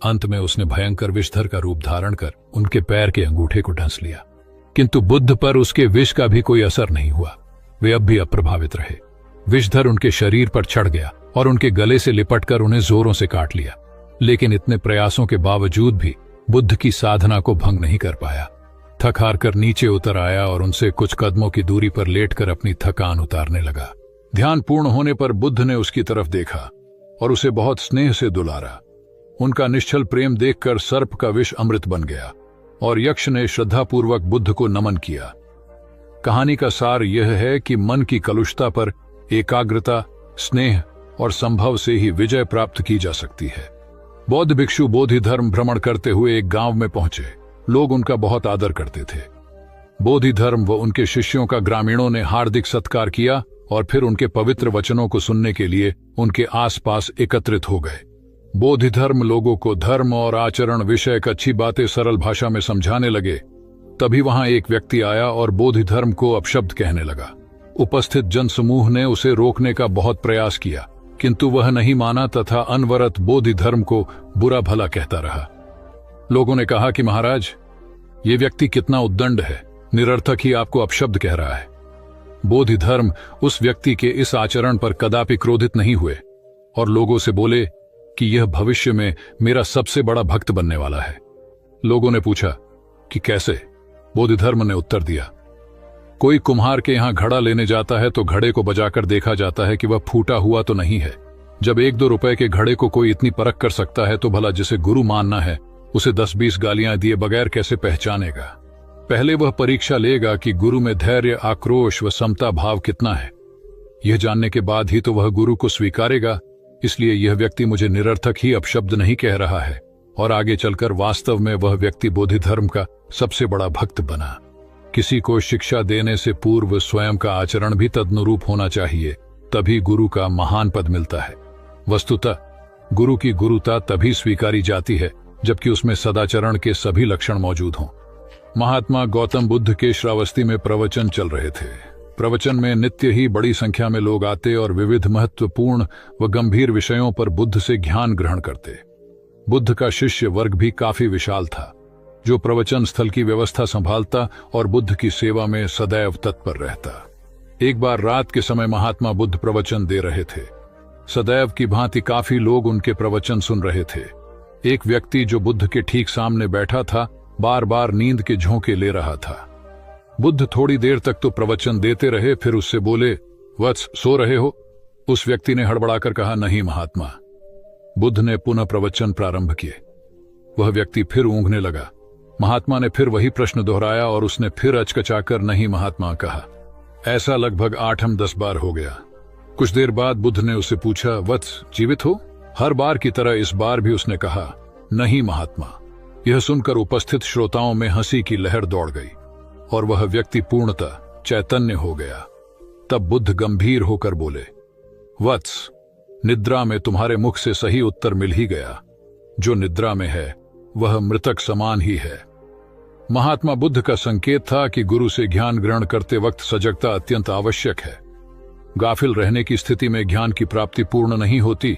अंत में उसने भयंकर विषधर का रूप धारण कर उनके पैर के अंगूठे को ढंस लिया, किंतु बुद्ध पर उसके विष का भी कोई असर नहीं हुआ। वे अब भी अप्रभावित रहे। विषधर उनके शरीर पर चढ़ गया और उनके गले से लिपटकर उन्हें जोरों से काट लिया, लेकिन इतने प्रयासों के बावजूद भी बुद्ध की साधना को भंग नहीं कर पाया। थक हार कर नीचे उतर आया और उनसे कुछ कदमों की दूरी पर लेटकर अपनी थकान उतारने लगा। ध्यान पूर्ण होने पर बुद्ध ने उसकी तरफ देखा और उसे बहुत स्नेह से दुलारा। उनका निश्चल प्रेम देखकर सर्प का विष अमृत बन गया और यक्ष ने श्रद्धापूर्वक बुद्ध को नमन किया। कहानी का सार यह है कि मन की कलुषता पर एकाग्रता, स्नेह और संभव से ही विजय प्राप्त की जा सकती है। बौद्ध भिक्षु बोधि धर्म भ्रमण करते हुए एक गांव में पहुंचे। लोग उनका बहुत आदर करते थे। बोधि धर्म व उनके शिष्यों का ग्रामीणों ने हार्दिक सत्कार किया और फिर उनके पवित्र वचनों को सुनने के लिए उनके आसपास एकत्रित हो गए। बोधि धर्म लोगों को धर्म और आचरण विषयक अच्छी बातें सरल भाषा में समझाने लगे। तभी वहां एक व्यक्ति आया और बोधि धर्म को अपशब्द कहने लगा। उपस्थित जनसमूह ने उसे रोकने का बहुत प्रयास किया, किंतु वह नहीं माना तथा अनवरत बोधि धर्म को बुरा भला कहता रहा। लोगों ने कहा कि महाराज, ये व्यक्ति कितना उद्दंड है, निरर्थक ही आपको अपशब्द कह रहा है। बोधि धर्म उस व्यक्ति के इस आचरण पर कदापि क्रोधित नहीं हुए और लोगों से बोले कि यह भविष्य में मेरा सबसे बड़ा भक्त बनने वाला है। लोगों ने पूछा कि कैसे? बोधि धर्म ने उत्तर दिया, कोई कुम्हार के यहाँ घड़ा लेने जाता है तो घड़े को बजाकर देखा जाता है कि वह फूटा हुआ तो नहीं है। जब 1-2 रुपए के घड़े को कोई इतनी परख कर सकता है तो भला जिसे गुरु मानना है उसे 10-20 गालियां दिए बगैर कैसे पहचानेगा। पहले वह परीक्षा लेगा कि गुरु में धैर्य, आक्रोश व समता भाव कितना है। यह जानने के बाद ही तो वह गुरु को स्वीकारेगा। इसलिए यह व्यक्ति मुझे निरर्थक ही अपशब्द नहीं कह रहा है और आगे चलकर वास्तव में वह व्यक्ति बोधि धर्म का सबसे बड़ा भक्त बना। किसी को शिक्षा देने से पूर्व स्वयं का आचरण भी तदनुरूप होना चाहिए, तभी गुरु का महान पद मिलता है। वस्तुतः गुरु की गुरुता तभी स्वीकारी जाती है जबकि उसमें सदाचरण के सभी लक्षण मौजूद हों। महात्मा गौतम बुद्ध के श्रावस्ती में प्रवचन चल रहे थे। प्रवचन में नित्य ही बड़ी संख्या में लोग आते और विविध महत्वपूर्ण व गंभीर विषयों पर बुद्ध से ज्ञान ग्रहण करते। बुद्ध का शिष्य वर्ग भी काफी विशाल था, जो प्रवचन स्थल की व्यवस्था संभालता और बुद्ध की सेवा में सदैव तत्पर रहता। एक बार रात के समय महात्मा बुद्ध प्रवचन दे रहे थे। सदैव की भांति काफी लोग उनके प्रवचन सुन रहे थे। एक व्यक्ति जो बुद्ध के ठीक सामने बैठा था बार बार नींद के झोंके ले रहा था। बुद्ध थोड़ी देर तक तो प्रवचन देते रहे, फिर उससे बोले, वत्स, सो रहे हो? उस व्यक्ति ने हड़बड़ाकर कहा, नहीं महात्मा। बुद्ध ने पुनः प्रवचन प्रारंभ किए। वह व्यक्ति फिर ऊँघने लगा। महात्मा ने फिर वही प्रश्न दोहराया और उसने फिर अचकचाकर नहीं महात्मा कहा। ऐसा लगभग 8-10 बार हो गया। कुछ देर बाद बुद्ध ने उससे पूछा, वत्स, जीवित हो? हर बार की तरह इस बार भी उसने कहा, नहीं महात्मा। यह सुनकर उपस्थित श्रोताओं में हंसी की लहर दौड़ गई और वह व्यक्ति पूर्णतः चैतन्य हो गया। तब बुद्ध गंभीर होकर बोले, वत्स, निद्रा में तुम्हारे मुख से सही उत्तर मिल ही गया। जो निद्रा में है वह मृतक समान ही है। महात्मा बुद्ध का संकेत था कि गुरु से ज्ञान ग्रहण करते वक्त सजगता अत्यंत आवश्यक है। गाफिल रहने की स्थिति में ज्ञान की प्राप्ति पूर्ण नहीं होती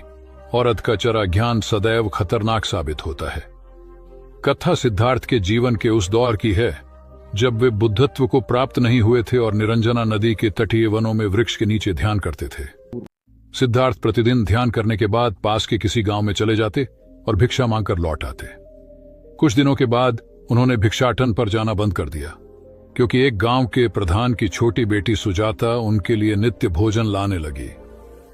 और अधकचरा ज्ञान सदैव खतरनाक साबित होता है। कथा सिद्धार्थ के जीवन के उस दौर की है जब वे बुद्धत्व को प्राप्त नहीं हुए थे और निरंजना नदी के तटीय वनों में वृक्ष के नीचे ध्यान करते थे। सिद्धार्थ प्रतिदिन ध्यान करने के बाद पास के किसी गांव में चले जाते और भिक्षा मांगकर लौट आते। कुछ दिनों के बाद उन्होंने भिक्षाटन पर जाना बंद कर दिया, क्योंकि एक गांव के प्रधान की छोटी बेटी सुजाता उनके लिए नित्य भोजन लाने लगी।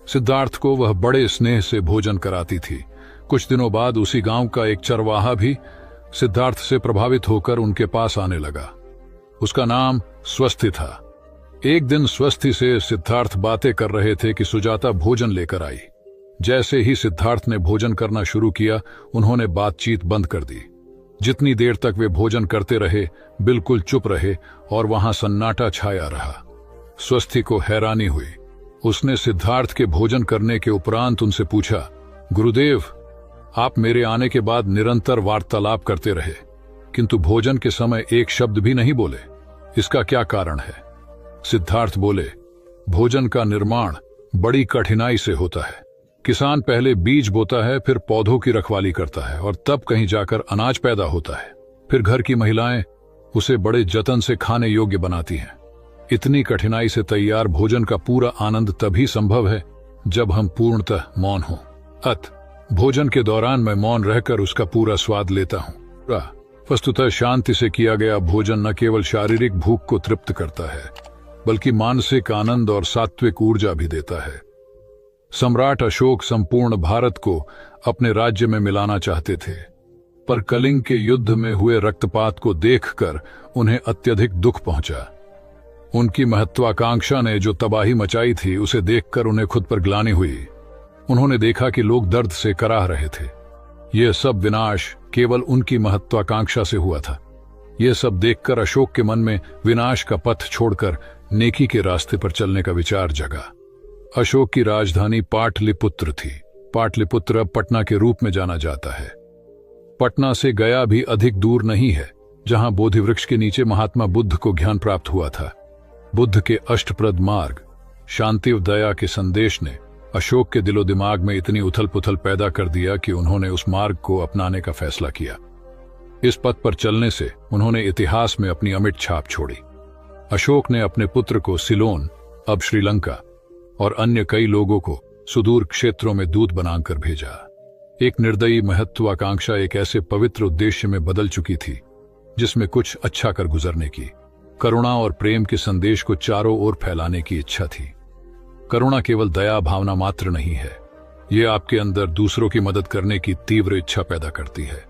सिद्धार्थ को वह बड़े स्नेह से भोजन कराती थी। कुछ दिनों बाद उसी गांव का एक चरवाहा भी सिद्धार्थ से प्रभावित होकर उनके पास आने लगा। उसका नाम स्वस्थी था। एक दिन स्वस्थी से सिद्धार्थ बातें कर रहे थे कि सुजाता भोजन लेकर आई। जैसे ही सिद्धार्थ ने भोजन करना शुरू किया, उन्होंने बातचीत बंद कर दी। जितनी देर तक वे भोजन करते रहे बिल्कुल चुप रहे और वहां सन्नाटा छाया रहा। स्वस्थी को हैरानी हुई। उसने सिद्धार्थ के भोजन करने के उपरांत उनसे पूछा, गुरुदेव, आप मेरे आने के बाद निरंतर वार्तालाप करते रहे, किंतु भोजन के समय एक शब्द भी नहीं बोले। इसका क्या कारण है? सिद्धार्थ बोले, भोजन का निर्माण बड़ी कठिनाई से होता है। किसान पहले बीज बोता है, फिर पौधों की रखवाली करता है और तब कहीं जाकर अनाज पैदा होता है। फिर घर की महिलाएं उसे बड़े जतन से खाने योग्य बनाती हैं। इतनी कठिनाई से तैयार भोजन का पूरा आनंद तभी संभव है जब हम पूर्णतः मौन हों। भोजन के दौरान मैं मौन रहकर उसका पूरा स्वाद लेता हूं। वस्तुतः शांति से किया गया भोजन न केवल शारीरिक भूख को तृप्त करता है, बल्कि मानसिक आनंद और सात्विक ऊर्जा भी देता है। सम्राट अशोक संपूर्ण भारत को अपने राज्य में मिलाना चाहते थे, पर कलिंग के युद्ध में हुए रक्तपात को देखकर उन्हें अत्यधिक दुख पहुंचा। उनकी महत्वाकांक्षा ने जो तबाही मचाई थी, उसे देखकर उन्हें खुद पर ग्लानि हुई। उन्होंने देखा कि लोग दर्द से कराह रहे थे। यह सब विनाश केवल उनकी महत्वाकांक्षा से हुआ था। यह सब देखकर अशोक के मन में विनाश का पथ छोड़कर नेकी के रास्ते पर चलने का विचार जगा। अशोक की राजधानी पाटलिपुत्र थी। पाटलिपुत्र अब पटना के रूप में जाना जाता है। पटना से गया भी अधिक दूर नहीं है, जहां बोधि वृक्ष के नीचे महात्मा बुद्ध को ज्ञान प्राप्त हुआ था। बुद्ध के अष्टप्रद मार्ग, शांति व दया के संदेश ने अशोक के दिलो दिमाग में इतनी उथल पुथल पैदा कर दिया कि उन्होंने उस मार्ग को अपनाने का फैसला किया। इस पथ पर चलने से उन्होंने इतिहास में अपनी अमिट छाप छोड़ी। अशोक ने अपने पुत्र को सिलोन, अब श्रीलंका, और अन्य कई लोगों को सुदूर क्षेत्रों में दूत बनाकर भेजा। एक निर्दयी महत्वाकांक्षा एक ऐसे पवित्र उद्देश्य में बदल चुकी थी जिसमें कुछ अच्छा कर गुजरने की, करुणा और प्रेम के संदेश को चारों ओर फैलाने की इच्छा थी। करुणा केवल दया भावना मात्र नहीं है, ये आपके अंदर दूसरों की मदद करने की तीव्र इच्छा पैदा करती है।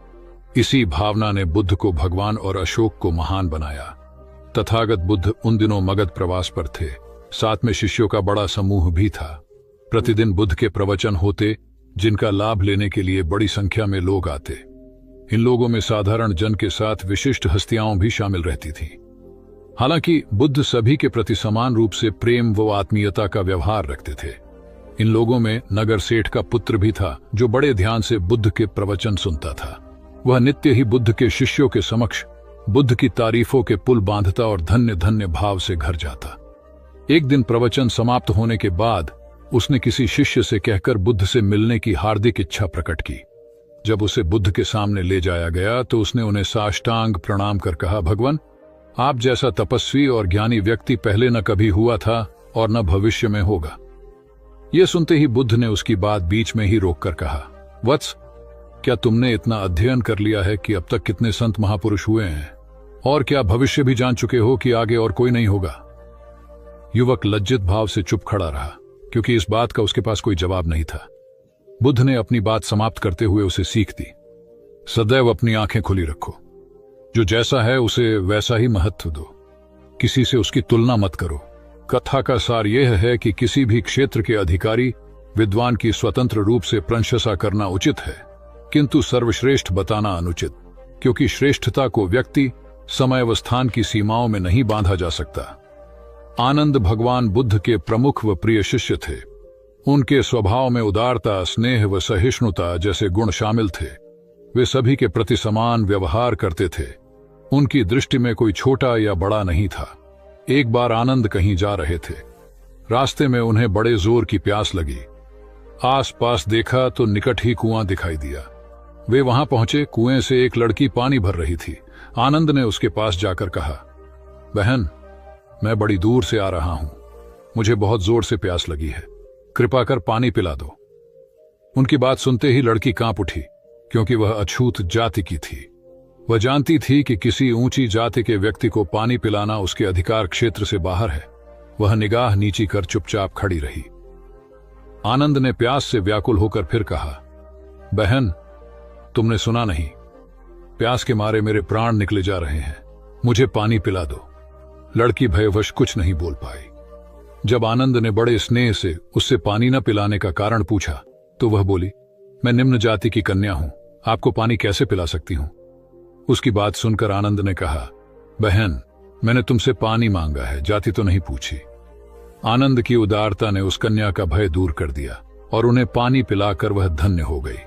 इसी भावना ने बुद्ध को भगवान और अशोक को महान बनाया। तथागत बुद्ध उन दिनों मगध प्रवास पर थे, साथ में शिष्यों का बड़ा समूह भी था। प्रतिदिन बुद्ध के प्रवचन होते, जिनका लाभ लेने के लिए बड़ी संख्या में लोग आते। इन लोगों में साधारण जन के साथ विशिष्ट हस्तियां भी शामिल रहती थीं। हालांकि बुद्ध सभी के प्रति समान रूप से प्रेम व आत्मीयता का व्यवहार रखते थे। इन लोगों में नगर सेठ का पुत्र भी था, जो बड़े ध्यान से बुद्ध के प्रवचन सुनता था। वह नित्य ही बुद्ध के शिष्यों के समक्ष बुद्ध की तारीफों के पुल बांधता और धन्य धन्य भाव से घर जाता। एक दिन प्रवचन समाप्त होने के बाद उसने किसी शिष्य से कहकर बुद्ध से मिलने की हार्दिक इच्छा प्रकट की। जब उसे बुद्ध के सामने ले जाया गया तो उसने उन्हें साष्टांग प्रणाम कर कहा, भगवान, आप जैसा तपस्वी और ज्ञानी व्यक्ति पहले न कभी हुआ था और न भविष्य में होगा। यह सुनते ही बुद्ध ने उसकी बात बीच में ही रोककर कहा, वत्स, क्या तुमने इतना अध्ययन कर लिया है कि अब तक कितने संत महापुरुष हुए हैं, और क्या भविष्य भी जान चुके हो कि आगे और कोई नहीं होगा? युवक लज्जित भाव से चुप खड़ा रहा, क्योंकि इस बात का उसके पास कोई जवाब नहीं था। बुद्ध ने अपनी बात समाप्त करते हुए उसे सीख दी, सदैव अपनी आंखें खुली रखो। जो जैसा है उसे वैसा ही महत्व दो, किसी से उसकी तुलना मत करो। कथा का सार यह है कि किसी भी क्षेत्र के अधिकारी विद्वान की स्वतंत्र रूप से प्रशंसा करना उचित है, किंतु सर्वश्रेष्ठ बताना अनुचित, क्योंकि श्रेष्ठता को व्यक्ति, समय व स्थान की सीमाओं में नहीं बांधा जा सकता। आनंद भगवान बुद्ध के प्रमुख व प्रिय शिष्य थे। उनके स्वभाव में उदारता, स्नेह व सहिष्णुता जैसे गुण शामिल थे। वे सभी के प्रति समान व्यवहार करते थे। उनकी दृष्टि में कोई छोटा या बड़ा नहीं था। एक बार आनंद कहीं जा रहे थे। रास्ते में उन्हें बड़े जोर की प्यास लगी। आसपास देखा तो निकट ही कुआं दिखाई दिया। वे वहां पहुंचे। कुएं से एक लड़की पानी भर रही थी। आनंद ने उसके पास जाकर कहा, बहन, मैं बड़ी दूर से आ रहा हूं, मुझे बहुत जोर से प्यास लगी है, कृपा कर पानी पिला दो। उनकी बात सुनते ही लड़की कांप उठी, क्योंकि वह अछूत जाति की थी। वह जानती थी कि किसी ऊंची जाति के व्यक्ति को पानी पिलाना उसके अधिकार क्षेत्र से बाहर है। वह निगाह नीची कर चुपचाप खड़ी रही। आनंद ने प्यास से व्याकुल होकर फिर कहा, बहन, तुमने सुना नहीं, प्यास के मारे मेरे प्राण निकले जा रहे हैं, मुझे पानी पिला दो। लड़की भयवश कुछ नहीं बोल पाई। जब आनंद ने बड़े स्नेह से उससे पानी न पिलाने का कारण पूछा तो वह बोली, मैं निम्न जाति की कन्या हूं, आपको पानी कैसे पिला सकती हूं? उसकी बात सुनकर आनंद ने कहा, बहन, मैंने तुमसे पानी मांगा है, जाति तो नहीं पूछी। आनंद की उदारता ने उस कन्या का भय दूर कर दिया और उन्हें पानी पिलाकर वह धन्य हो गई।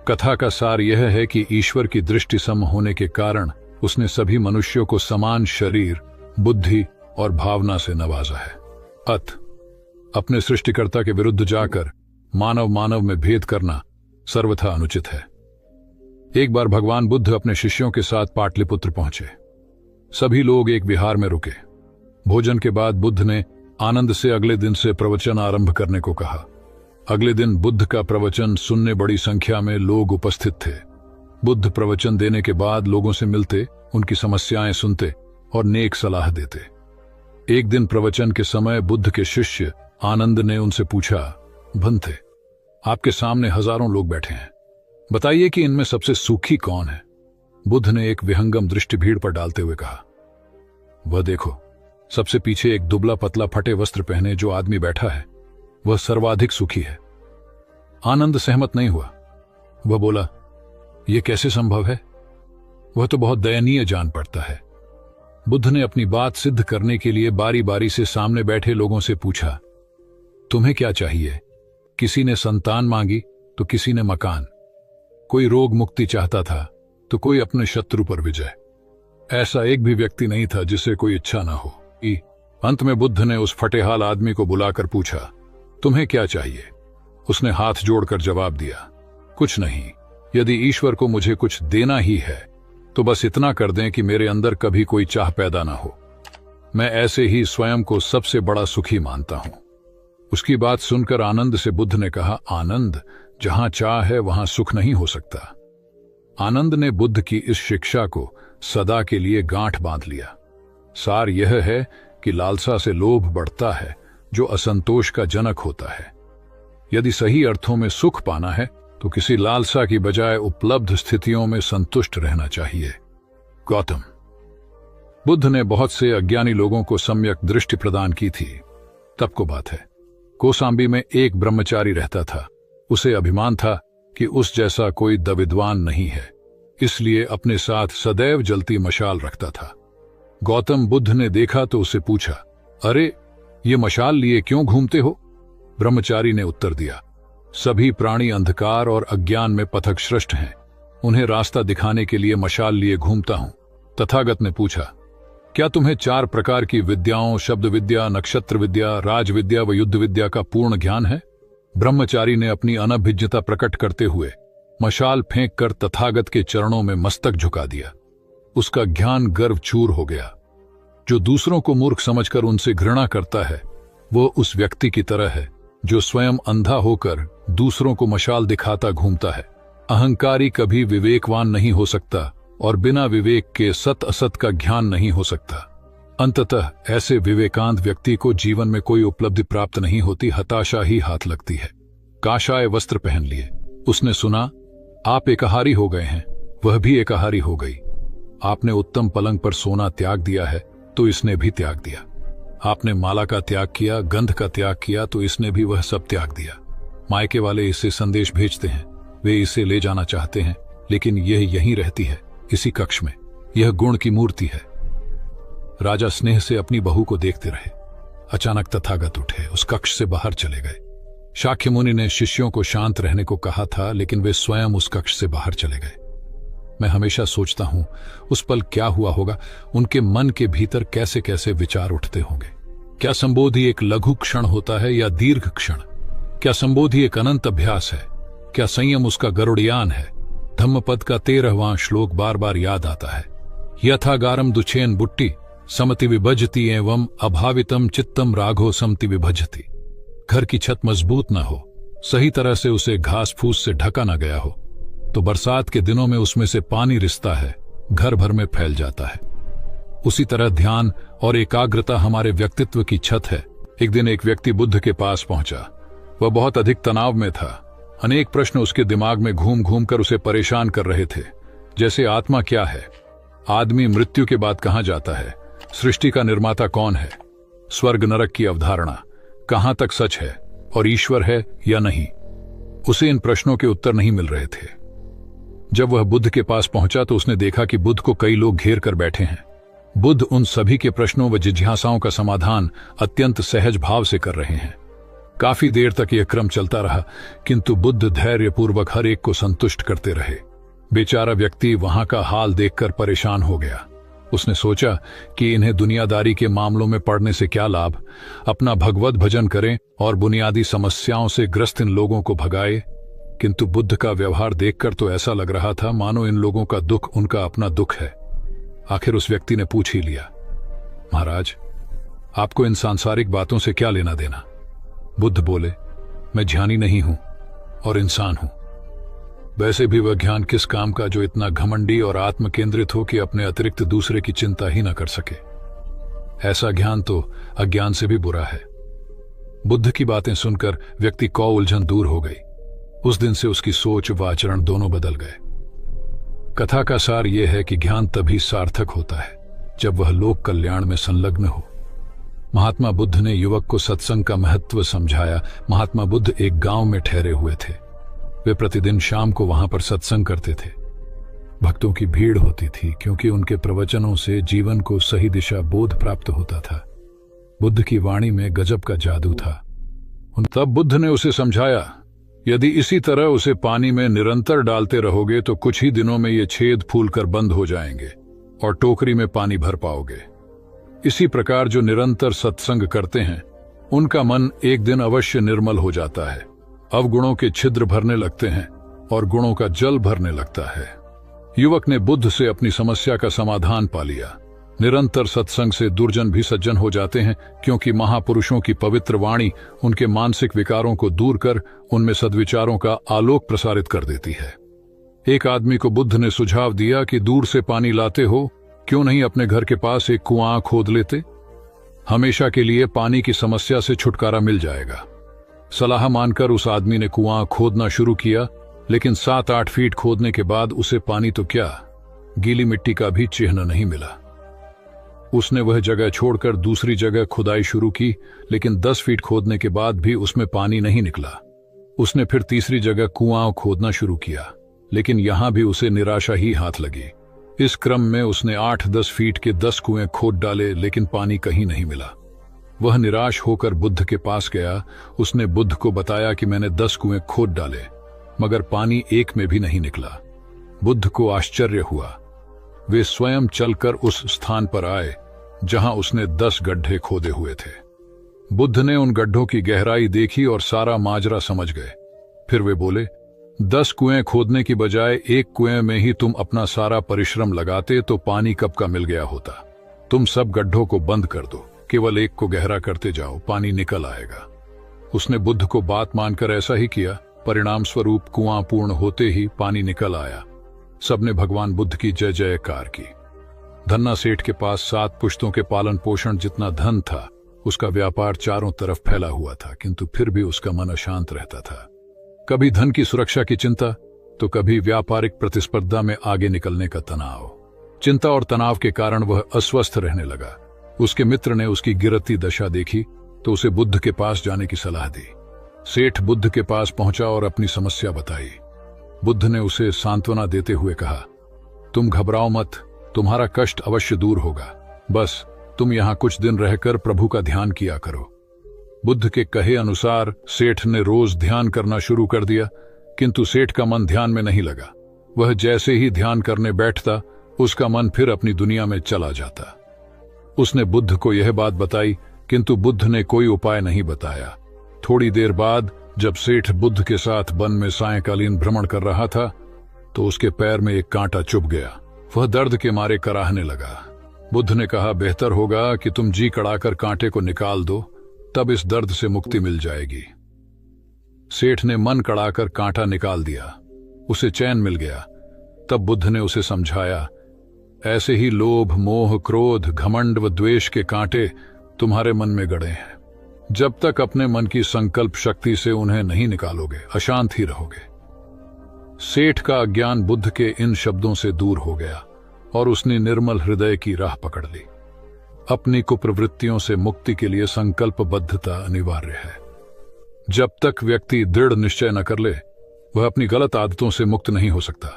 कथा का सार यह है कि ईश्वर की दृष्टि सम होने के कारण उसने सभी मनुष्यों को समान शरीर, बुद्धि और भावना से नवाजा है। अपने सृष्टिकर्ता के विरुद्ध जाकर मानव मानव में भेद करना सर्वथा अनुचित है। एक बार भगवान बुद्ध अपने शिष्यों के साथ पाटलिपुत्र पहुंचे। सभी लोग एक विहार में रुके। भोजन के बाद बुद्ध ने आनंद से अगले दिन से प्रवचन आरंभ करने को कहा। अगले दिन बुद्ध का प्रवचन सुनने बड़ी संख्या में लोग उपस्थित थे। बुद्ध प्रवचन देने के बाद लोगों से मिलते, उनकी समस्याएं सुनते और नेक सलाह देते। एक दिन प्रवचन के समय बुद्ध के शिष्य आनंद ने उनसे पूछा, भंते, आपके सामने हजारों लोग बैठे हैं, बताइए कि इनमें सबसे सुखी कौन है? बुद्ध ने एक विहंगम दृष्टि भीड़ पर डालते हुए कहा, वह देखो, सबसे पीछे एक दुबला पतला फटे वस्त्र पहने जो आदमी बैठा है, वह सर्वाधिक सुखी है। आनंद सहमत नहीं हुआ। वह बोला, यह कैसे संभव है? वह तो बहुत दयनीय जान पड़ता है। बुद्ध ने अपनी बात सिद्ध करने के लिए बारी बारी से सामने बैठे लोगों से पूछा, तुम्हें क्या चाहिए? किसी ने संतान मांगी तो किसी ने मकान, कोई रोग मुक्ति चाहता था तो कोई अपने शत्रु पर विजय। ऐसा एक भी व्यक्ति नहीं था जिसे कोई इच्छा ना हो। अंत में बुद्ध ने उस फटेहाल आदमी को बुलाकर पूछा, तुम्हें क्या चाहिए? उसने हाथ जोड़कर जवाब दिया, कुछ नहीं, यदि ईश्वर को मुझे कुछ देना ही है तो बस इतना कर दें कि मेरे अंदर कभी कोई चाह पैदा ना हो। मैं ऐसे ही स्वयं को सबसे बड़ा सुखी मानता हूं। उसकी बात सुनकर आनंद से बुद्ध ने कहा, आनंद, जहां चाह है वहां सुख नहीं हो सकता। आनंद ने बुद्ध की इस शिक्षा को सदा के लिए गांठ बांध लिया। सार यह है कि लालसा से लोभ बढ़ता है, जो असंतोष का जनक होता है। यदि सही अर्थों में सुख पाना है तो किसी लालसा की बजाय उपलब्ध स्थितियों में संतुष्ट रहना चाहिए। गौतम बुद्ध ने बहुत से अज्ञानी लोगों को सम्यक दृष्टि प्रदान की थी। तब को बात है, कोसांबी में एक ब्रह्मचारी रहता था। उसे अभिमान था कि उस जैसा कोई दविद्वान नहीं है, इसलिए अपने साथ सदैव जलती मशाल रखता था। गौतम बुद्ध ने देखा तो उससे पूछा, अरे ये मशाल लिए क्यों घूमते हो? ब्रह्मचारी ने उत्तर दिया, सभी प्राणी अंधकार और अज्ञान में पथभ्रष्ट हैं, उन्हें रास्ता दिखाने के लिए मशाल लिए घूमता हूं। तथागत ने पूछा, क्या तुम्हें 4 प्रकार की विद्याओं, शब्द विद्या, नक्षत्र विद्या, राज विद्या व युद्ध विद्या का पूर्ण ज्ञान है? ब्रह्मचारी ने अपनी अनभिज्ञता प्रकट करते हुए मशाल फेंककर तथागत के चरणों में मस्तक झुका दिया। उसका ज्ञान गर्व चूर हो गया। जो दूसरों को मूर्ख समझकर उनसे घृणा करता है, वो उस व्यक्ति की तरह है जो स्वयं अंधा होकर दूसरों को मशाल दिखाता घूमता है। अहंकारी कभी विवेकवान नहीं हो सकता और बिना विवेक के सत असत का ज्ञान नहीं हो सकता। अंततः ऐसे विवेकांत व्यक्ति को जीवन में कोई उपलब्धि प्राप्त नहीं होती, हताशा ही हाथ लगती है। काशाय वस्त्र पहन लिए। उसने सुना, आप एकाहारी हो गए हैं, वह भी एकाहारी हो गई। आपने उत्तम पलंग पर सोना त्याग दिया है तो इसने भी त्याग दिया। आपने माला का त्याग किया, गंध का त्याग किया तो इसने भी वह सब त्याग दिया। मायके वाले इसे संदेश भेजते हैं, वे इसे ले जाना चाहते हैं, लेकिन यह यहीं रहती है, इसी कक्ष में। यह गुण की मूर्ति है। राजा स्नेह से अपनी बहू को देखते रहे। अचानक तथागत उठे, उस कक्ष से बाहर चले गए। शाक्य मुनि ने शिष्यों को शांत रहने को कहा था, लेकिन वे स्वयं उस कक्ष से बाहर चले गए। मैं हमेशा सोचता हूं उस पल क्या हुआ होगा, उनके मन के भीतर कैसे कैसे विचार उठते होंगे। क्या संबोधि एक लघु क्षण होता है या दीर्घ क्षण? क्या संबोधि एक अनंत अभ्यास है? क्या संयम उसका गरुड़यान है? धम्मपद का 13वां श्लोक बार बार याद आता है। यथागारम दुछेन बुट्टी समति विभजति एवं अभावितम चित्तम राघो समति विभजति। घर की छत मजबूत न हो, सही तरह से उसे घास फूस से ढका न गया हो, तो बरसात के दिनों में उसमें से पानी रिसता है, घर भर में फैल जाता है। उसी तरह ध्यान और एकाग्रता हमारे व्यक्तित्व की छत है। एक दिन एक व्यक्ति बुद्ध के पास पहुंचा। वह बहुत अधिक तनाव में था। अनेक प्रश्न उसके दिमाग में घूम घूम कर उसे परेशान कर रहे थे, जैसे आत्मा क्या है, आदमी मृत्यु के बाद कहां जाता है, सृष्टि का निर्माता कौन है, स्वर्ग नरक की अवधारणा कहां तक सच है और ईश्वर है या नहीं। उसे इन प्रश्नों के उत्तर नहीं मिल रहे थे। जब वह बुद्ध के पास पहुंचा तो उसने देखा कि बुद्ध को कई लोग घेर कर बैठे हैं। बुद्ध उन सभी के प्रश्नों व जिज्ञासाओं का समाधान अत्यंत सहज भाव से कर रहे हैं। काफी देर तक यह क्रम चलता रहा, किंतु बुद्ध धैर्यपूर्वक हर एक को संतुष्ट करते रहे। बेचारा व्यक्ति वहां का हाल देखकर परेशान हो गया। उसने सोचा कि इन्हें दुनियादारी के मामलों में पड़ने से क्या लाभ, अपना भगवत भजन करें और बुनियादी समस्याओं से ग्रस्त इन लोगों को भगाए। किंतु बुद्ध का व्यवहार देखकर तो ऐसा लग रहा था मानो इन लोगों का दुख उनका अपना दुख है। आखिर उस व्यक्ति ने पूछ ही लिया, महाराज, आपको इन सांसारिक बातों से क्या लेना देना? बुद्ध बोले, मैं ज्ञानी नहीं हूं और इंसान हूं। वैसे भी वह ज्ञान किस काम का जो इतना घमंडी और आत्म केंद्रित हो कि अपने अतिरिक्त दूसरे की चिंता ही न कर सके। ऐसा ज्ञान तो अज्ञान से भी बुरा है। बुद्ध की बातें सुनकर व्यक्ति को उलझन दूर हो गई। उस दिन से उसकी सोच व आचरण दोनों बदल गए। कथा का सार यह है कि ज्ञान तभी सार्थक होता है जब वह लोक कल्याण में संलग्न हो। महात्मा बुद्ध ने युवक को सत्संग का महत्व समझाया। महात्मा बुद्ध एक गांव में ठहरे हुए थे। वे प्रतिदिन शाम को वहां पर सत्संग करते थे। भक्तों की भीड़ होती थी क्योंकि उनके प्रवचनों से जीवन को सही दिशा बोध प्राप्त होता था। बुद्ध की वाणी में गजब का जादू था। तब बुद्ध ने उसे समझाया, यदि इसी तरह उसे पानी में निरंतर डालते रहोगे तो कुछ ही दिनों में ये छेद फूलकर बंद हो जाएंगे और टोकरी में पानी भर पाओगे। इसी प्रकार जो निरंतर सत्संग करते हैं उनका मन एक दिन अवश्य निर्मल हो जाता है। अवगुणों के छिद्र भरने लगते हैं और गुणों का जल भरने लगता है। युवक ने बुद्ध से अपनी समस्या का समाधान पा लिया। निरंतर सत्संग से दुर्जन भी सज्जन हो जाते हैं, क्योंकि महापुरुषों की पवित्र वाणी उनके मानसिक विकारों को दूर कर उनमें सद्विचारों का आलोक प्रसारित कर देती है। एक आदमी को बुद्ध ने सुझाव दिया कि दूर से पानी लाते हो क्यों नहीं अपने घर के पास एक कुआं खोद लेते? हमेशा के लिए पानी की समस्या से छुटकारा मिल जाएगा। सलाह मानकर उस आदमी ने कुआं खोदना शुरू किया, लेकिन 7-8 फीट खोदने के बाद उसे पानी तो क्या, गीली मिट्टी का भी चिन्ह नहीं मिला। उसने वह जगह छोड़कर दूसरी जगह खुदाई शुरू की, लेकिन 10 फीट खोदने के बाद भी उसमें पानी नहीं निकला। उसने फिर तीसरी जगह कुआं खोदना शुरू किया, लेकिन यहां भी उसे निराशा ही हाथ लगी। इस क्रम में उसने 8-10 फीट के 10 कुएं खोद डाले, लेकिन पानी कहीं नहीं मिला। वह निराश होकर बुद्ध के पास गया। उसने बुद्ध को बताया कि मैंने 10 कुएं खोद डाले, मगर पानी एक में भी नहीं निकला। बुद्ध को आश्चर्य हुआ। वे स्वयं चलकर उस स्थान पर आए जहां उसने 10 गड्ढे खोदे हुए थे। बुद्ध ने उन गड्ढों की गहराई देखी और सारा माजरा समझ गए। फिर वे बोले, 10 कुएं खोदने की बजाय एक कुएं में ही तुम अपना सारा परिश्रम लगाते तो पानी कब का मिल गया होता। तुम सब गड्ढों को बंद कर दो, केवल एक को गहरा करते जाओ, पानी निकल आएगा। उसने बुद्ध को बात मानकर ऐसा ही किया। परिणाम स्वरूप कुआं पूर्ण होते ही पानी निकल आया। सबने भगवान बुद्ध की जय जयकार की। धन्ना सेठ के पास 7 पुश्तों के पालन पोषण जितना धन था। उसका व्यापार चारों तरफ फैला हुआ था, किंतु फिर भी उसका मन अशांत रहता था। कभी धन की सुरक्षा की चिंता, तो कभी व्यापारिक प्रतिस्पर्धा में आगे निकलने का तनाव। चिंता और तनाव के कारण वह अस्वस्थ रहने लगा। उसके मित्र ने उसकी गिरती दशा देखी तो उसे बुद्ध के पास जाने की सलाह दी। सेठ बुद्ध के पास पहुंचा और अपनी समस्या बताई। बुद्ध ने उसे सांत्वना देते हुए कहा, तुम घबराओ मत, तुम्हारा कष्ट अवश्य दूर होगा। बस तुम यहां कुछ दिन रहकर प्रभु का ध्यान किया करो। बुद्ध के कहे अनुसार सेठ ने रोज ध्यान करना शुरू कर दिया, किंतु सेठ का मन ध्यान में नहीं लगा। वह जैसे ही ध्यान करने बैठता, उसका मन फिर अपनी दुनिया में चला जाता। उसने बुद्ध को यह बात बताई, किंतु बुद्ध ने कोई उपाय नहीं बताया। थोड़ी देर बाद जब सेठ बुद्ध के साथ वन में सायंकालीन भ्रमण कर रहा था, तो उसके पैर में एक कांटा चुभ गया। वह दर्द के मारे कराहने लगा। बुद्ध ने कहा, बेहतर होगा कि तुम जी कड़ाकर कांटे को निकाल दो, तब इस दर्द से मुक्ति मिल जाएगी। सेठ ने मन कड़ाकर कांटा निकाल दिया। उसे चैन मिल गया। तब बुद्ध ने उसे समझाया, ऐसे ही लोभ, मोह, क्रोध, घमंड व द्वेष के कांटे तुम्हारे मन में गड़े हैं। जब तक अपने मन की संकल्प शक्ति से उन्हें नहीं निकालोगे, अशांत ही रहोगे। सेठ का अज्ञान बुद्ध के इन शब्दों से दूर हो गया और उसने निर्मल हृदय की राह पकड़ ली। अपनी कुप्रवृत्तियों से मुक्ति के लिए संकल्पबद्धता अनिवार्य है। जब तक व्यक्ति दृढ़ निश्चय न कर ले, वह अपनी गलत आदतों से मुक्त नहीं हो सकता।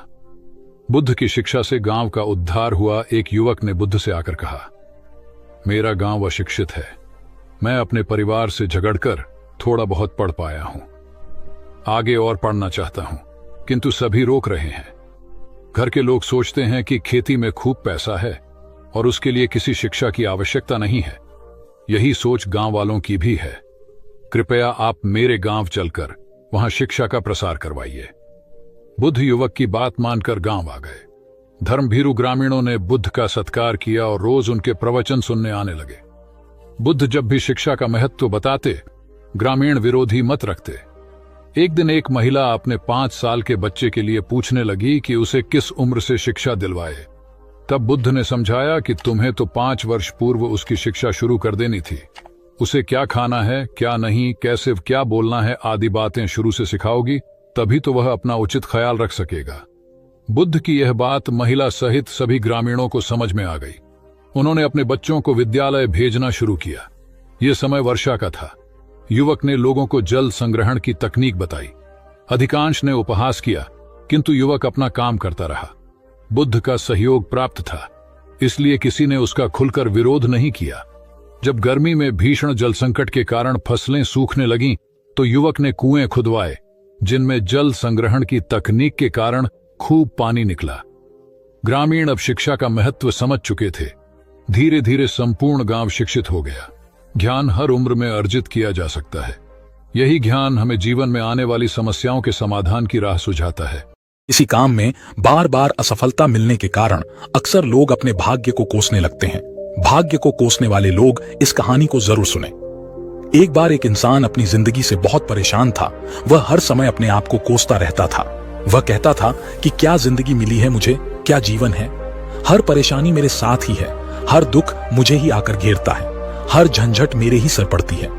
बुद्ध की शिक्षा से गांव का उद्धार हुआ। एक युवक ने बुद्ध से आकर कहा, मेरा गांव अशिक्षित है। मैं अपने परिवार से झगड़कर थोड़ा बहुत पढ़ पाया हूं। आगे और पढ़ना चाहता हूं, किंतु सभी रोक रहे हैं। घर के लोग सोचते हैं कि खेती में खूब पैसा है और उसके लिए किसी शिक्षा की आवश्यकता नहीं है। यही सोच गांव वालों की भी है। कृपया आप मेरे गांव चलकर वहां शिक्षा का प्रसार करवाइए। बुद्ध युवक की बात मानकर गांव आ गए। धर्मभीरू ग्रामीणों ने बुद्ध का सत्कार किया और रोज उनके प्रवचन सुनने आने लगे। बुद्ध जब भी शिक्षा का महत्व बताते, ग्रामीण विरोधी मत रखते। एक दिन एक महिला अपने 5 साल के बच्चे के लिए पूछने लगी कि उसे किस उम्र से शिक्षा दिलवाए। तब बुद्ध ने समझाया कि तुम्हें तो 5 वर्ष पूर्व उसकी शिक्षा शुरू कर देनी थी। उसे क्या खाना है, क्या नहीं, कैसे क्या बोलना है आदि बातें शुरू से सिखाओगी, तभी तो वह अपना उचित ख्याल रख सकेगा। बुद्ध की यह बात महिला सहित सभी ग्रामीणों को समझ में आ गई। उन्होंने अपने बच्चों को विद्यालय भेजना शुरू किया। यह समय वर्षा का था। युवक ने लोगों को जल संग्रहण की तकनीक बताई। अधिकांश ने उपहास किया, किंतु युवक अपना काम करता रहा। बुद्ध का सहयोग प्राप्त था, इसलिए किसी ने उसका खुलकर विरोध नहीं किया। जब गर्मी में भीषण जल संकट के कारण फसलें सूखने लगीं, तो युवक ने कुएं खुदवाए, जिनमें जल संग्रहण की तकनीक के कारण खूब पानी निकला। ग्रामीण अब शिक्षा का महत्व समझ चुके थे। धीरे धीरे संपूर्ण गांव शिक्षित हो गया। ज्ञान हर उम्र में अर्जित किया जा सकता है। यही ज्ञान हमें जीवन में आने वाली समस्याओं के समाधान की राह सुझाता है।
इसी काम में बार बार असफलता मिलने के कारण अक्सर लोग अपने भाग्य को कोसने लगते हैं। भाग्य को कोसने वाले लोग इस कहानी को जरूर सुने। एक बार एक इंसान अपनी जिंदगी से बहुत परेशान था। वह हर समय अपने आप को कोसता रहता था। वह कहता था कि क्या जिंदगी मिली है मुझे, क्या जीवन है। हर परेशानी मेरे साथ ही है, हर दुख मुझे ही आकर घेरता है, हर झंझट मेरे ही सर पड़ती है।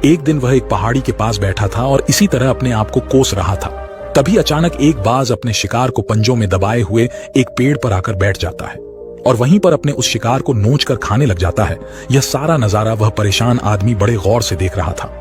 एक दिन वह एक पहाड़ी के पास बैठा था और इसी तरह अपने आप को कोस रहा था। तभी अचानक एक बाज अपने शिकार को पंजों में दबाए हुए एक पेड़ पर आकर बैठ जाता है और वहीं पर अपने उस शिकार को नोच कर खाने लग जाता है। यह सारा नजारा वह परेशान आदमी बड़े गौर से देख रहा था।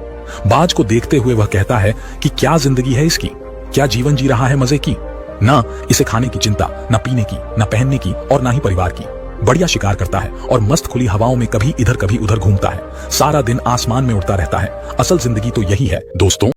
बाज को देखते हुए वह कहता है कि क्या जिंदगी है इसकी, क्या जीवन जी रहा है मजे की, ना इसे खाने की चिंता, ना पीने की, ना पहनने की और ना ही परिवार की। बढ़िया शिकार करता है और मस्त खुली हवाओं में कभी इधर कभी उधर घूमता है, सारा दिन आसमान में उड़ता रहता है। असल जिंदगी तो यही है दोस्तों।